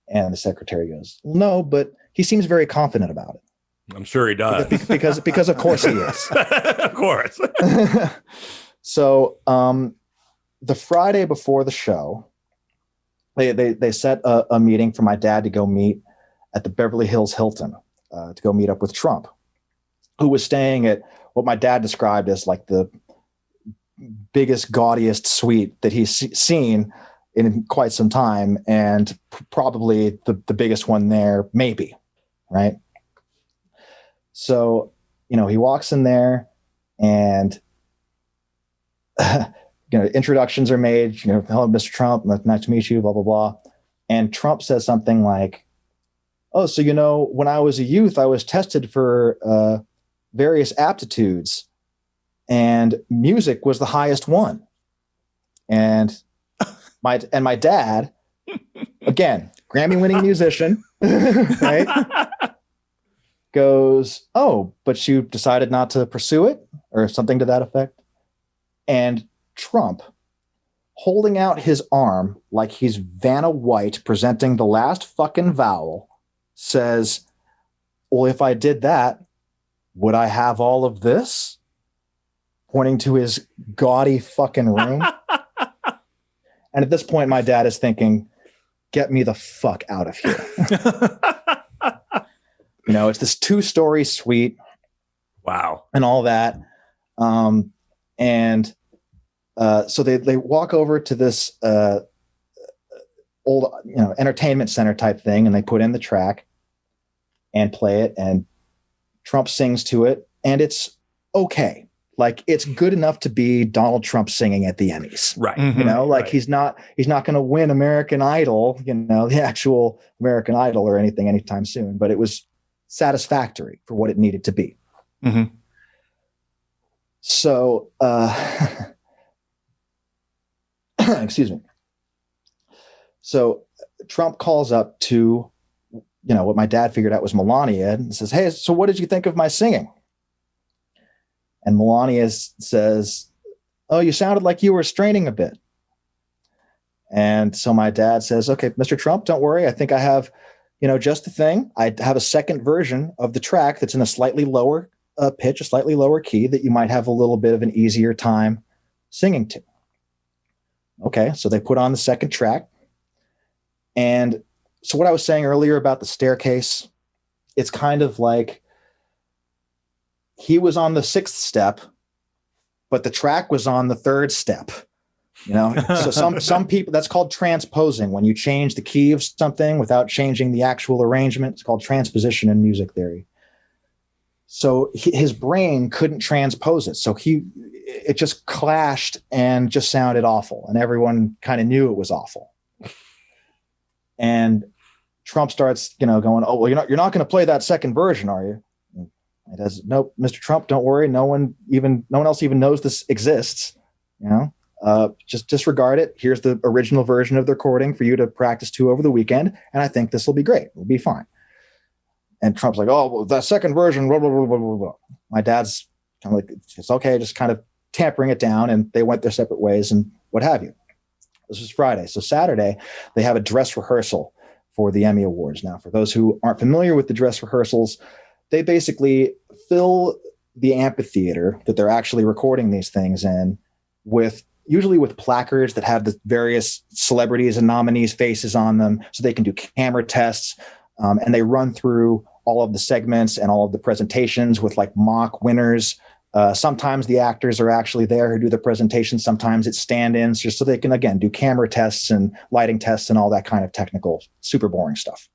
And the secretary goes, well, no, but he seems very confident about it. I'm sure he does. Because of course he is. Of course. So the Friday before the show, they set a meeting for my dad to go meet at the Beverly Hills Hilton to go meet up with Trump, who was staying at what my dad described as like the biggest, gaudiest suite that he's seen in quite some time, and probably the biggest one there, maybe, right? So, he walks in there and, introductions are made, hello, Mr. Trump, nice to meet you, blah, blah, blah. And Trump says something like, oh, so, when I was a youth, I was tested for various aptitudes, and music was the highest one. And my dad, again, Grammy-winning musician, right? Goes, oh, but you decided not to pursue it, or something to that effect. And Trump, holding out his arm like he's Vanna White presenting the last fucking vowel, says, well, if I did that, would I have all of this? Pointing to his gaudy fucking room. And at this point, my dad is thinking, get me the fuck out of here. It's this 2-story suite. Wow. And all that. So they walk over to this old, entertainment center type thing, and they put in the track and play it, and Trump sings to it, and it's okay. Like, it's good enough to be Donald Trump singing at the Emmys. Right. Mm-hmm. Right. He's not going to win American Idol, the actual American Idol or anything anytime soon, but it was satisfactory for what it needed to be. Mm-hmm. So, excuse me. So Trump calls up to, what my dad figured out was Melania, and says, hey, so what did you think of my singing? And Melania says, oh, you sounded like you were straining a bit. And so my dad says, okay, Mr. Trump, don't worry. I think I have, just the thing. I have a second version of the track that's in a slightly lower pitch, a slightly lower key, that you might have a little bit of an easier time singing to. Okay, so they put on the second track. And so what I was saying earlier about the staircase, it's kind of like he was on the sixth step, but the track was on the third step. You know, so some people, that's called transposing. When you change the key of something without changing the actual arrangement, it's called transposition in music theory. So his brain couldn't transpose it. So it just clashed and just sounded awful. And everyone kind of knew it was awful. And Trump starts, going, oh, well, you're not going to play that second version, are you? It does. Nope, Mr. Trump, don't worry. No one else even knows this exists. Just disregard it. Here's the original version of the recording for you to practice to over the weekend. And I think this will be great. We'll be fine. And Trump's like, oh, well, the second version, blah, blah, blah, blah, blah, blah. My dad's kind of like, it's okay, just kind of tampering it down. And they went their separate ways and what have you. This was Friday. So Saturday, they have a dress rehearsal for the Emmy Awards. Now, for those who aren't familiar with the dress rehearsals, they basically fill the amphitheater that they're actually recording these things in usually with placards that have the various celebrities and nominees' faces on them so they can do camera tests. And they run through all of the segments and all of the presentations with like mock winners. Sometimes the actors are actually there who do the presentation. Sometimes it's stand-ins just so they can, again, do camera tests and lighting tests and all that kind of technical, super boring stuff.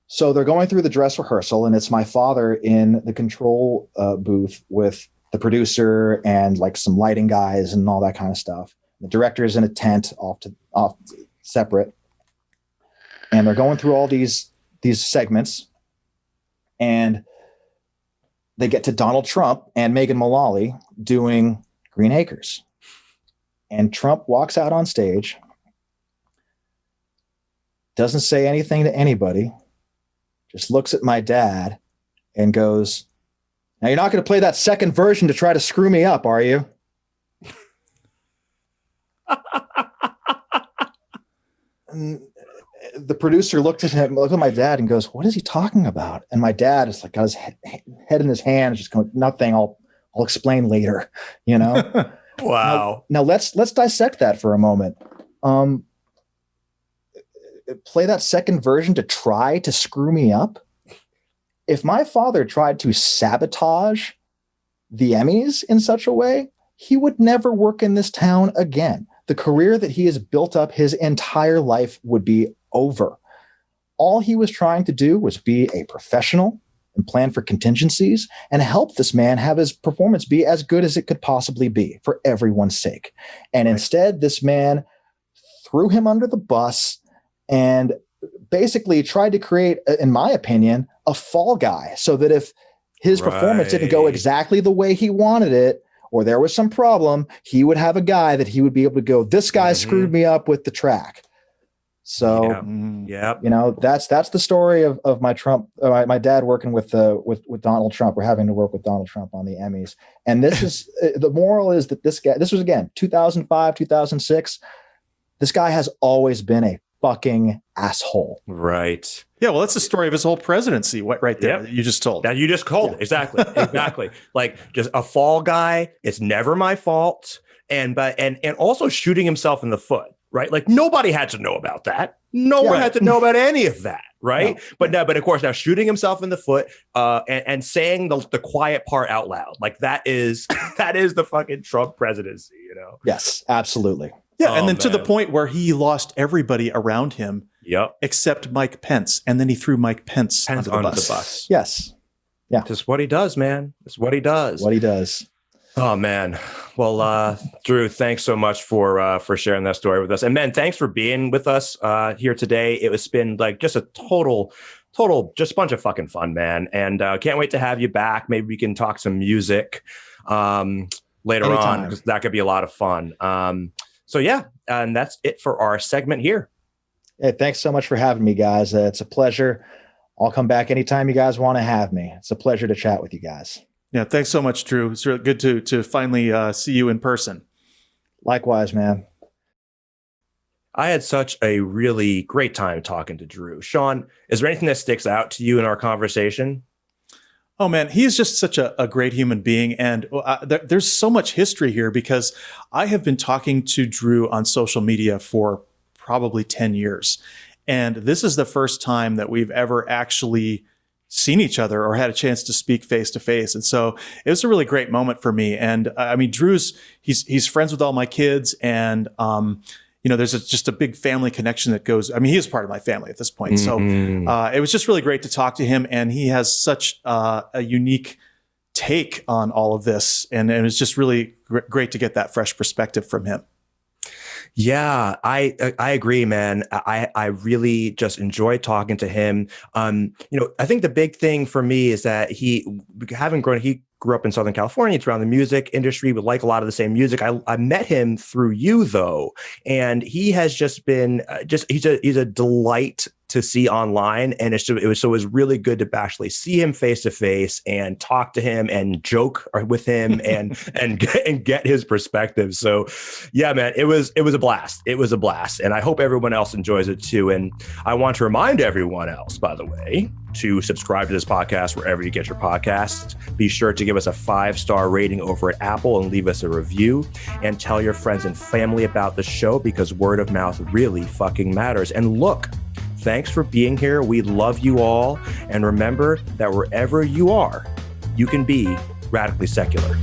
So they're going through the dress rehearsal, and it's my father in the control booth with the producer and like some lighting guys and all that kind of stuff. The director is in a tent off separate. And they're going through all these segments, and they get to Donald Trump and Megan Mullally doing Green Acres. And Trump walks out on stage, doesn't say anything to anybody, just looks at my dad and goes, now you're not going to play that second version to try to screw me up, are you? And the producer looked at my dad and goes, what is he talking about? And my dad is like, got his head in his hands, just going, nothing, I'll explain later, Wow. Now let's dissect that for a moment. Play that second version to try to screw me up. If my father tried to sabotage the Emmys in such a way, he would never work in this town again. The career that he has built up his entire life would be over. All he was trying to do was be a professional and plan for contingencies and help this man have his performance be as good as it could possibly be for everyone's sake. And instead, this man threw him under the bus and basically tried to create, in my opinion, a fall guy, so that if his performance didn't go exactly the way he wanted it, or there was some problem, he would have a guy that he would be able to go, this guy screwed me up with the track. So, that's the story of my Trump, my dad working with Donald Trump, or having to work with Donald Trump on the Emmys. And this is the moral is that this was, again, 2005, 2006. This guy has always been a fucking asshole. Right. Yeah, well, that's the story of his whole presidency, right there, that you just told. That you just told. Exactly. Exactly. Like, just a fall guy. It's never my fault. And also shooting himself in the foot, right? Like, nobody had to know about that. No one had to know about any of that, right? No. But of course, now shooting himself in the foot and saying the quiet part out loud, like that is the fucking Trump presidency, Yes, absolutely. Yeah, and then to the point where he lost everybody around him, except Mike Pence, and then he threw Mike Pence under the bus. Yes, yeah, just what he does, man. It's what he does. What he does. Oh man. Well, Drew, thanks so much for sharing that story with us, and man, thanks for being with us here today. It's been like just a total, just a bunch of fucking fun, man, and can't wait to have you back. Maybe we can talk some music later on, because that could be a lot of fun. So yeah, and that's it for our segment here. Hey, thanks so much for having me, guys. It's a pleasure. I'll come back anytime you guys want to have me. It's a pleasure to chat with you guys. Yeah, thanks so much, Drew. It's really good to finally see you in person. Likewise, man. I had such a really great time talking to Drew. Sean, is there anything that sticks out to you in our conversation? Oh, man, he is just such a great human being. And there's so much history here, because I have been talking to Drew on social media for probably 10 years. And this is the first time that we've ever actually seen each other or had a chance to speak face to face. And so it was a really great moment for me. And I mean, he's friends with all my kids, and there's just a big family connection that goes. I mean, he is part of my family at this point. Mm-hmm. So it was just really great to talk to him, and he has such a unique take on all of this, and it was just really great to get that fresh perspective from him. Yeah, I agree, man. I really just enjoyed talking to him. I think the big thing for me is that he grew up in Southern California. It's around the music industry, but like a lot of the same music. I met him through you though, and he has just been he's a delight to see online, and it was really good to actually see him face to face and talk to him and joke with him and get his perspective. So yeah, man, it was a blast. It was a blast, and I hope everyone else enjoys it too. And I want to remind everyone else, by the way, to subscribe to this podcast wherever you get your podcasts. Be sure to give us a 5-star rating over at Apple and leave us a review, and tell your friends and family about the show, because word of mouth really fucking matters. And look, thanks for being here. We love you all. And remember that wherever you are, you can be radically secular.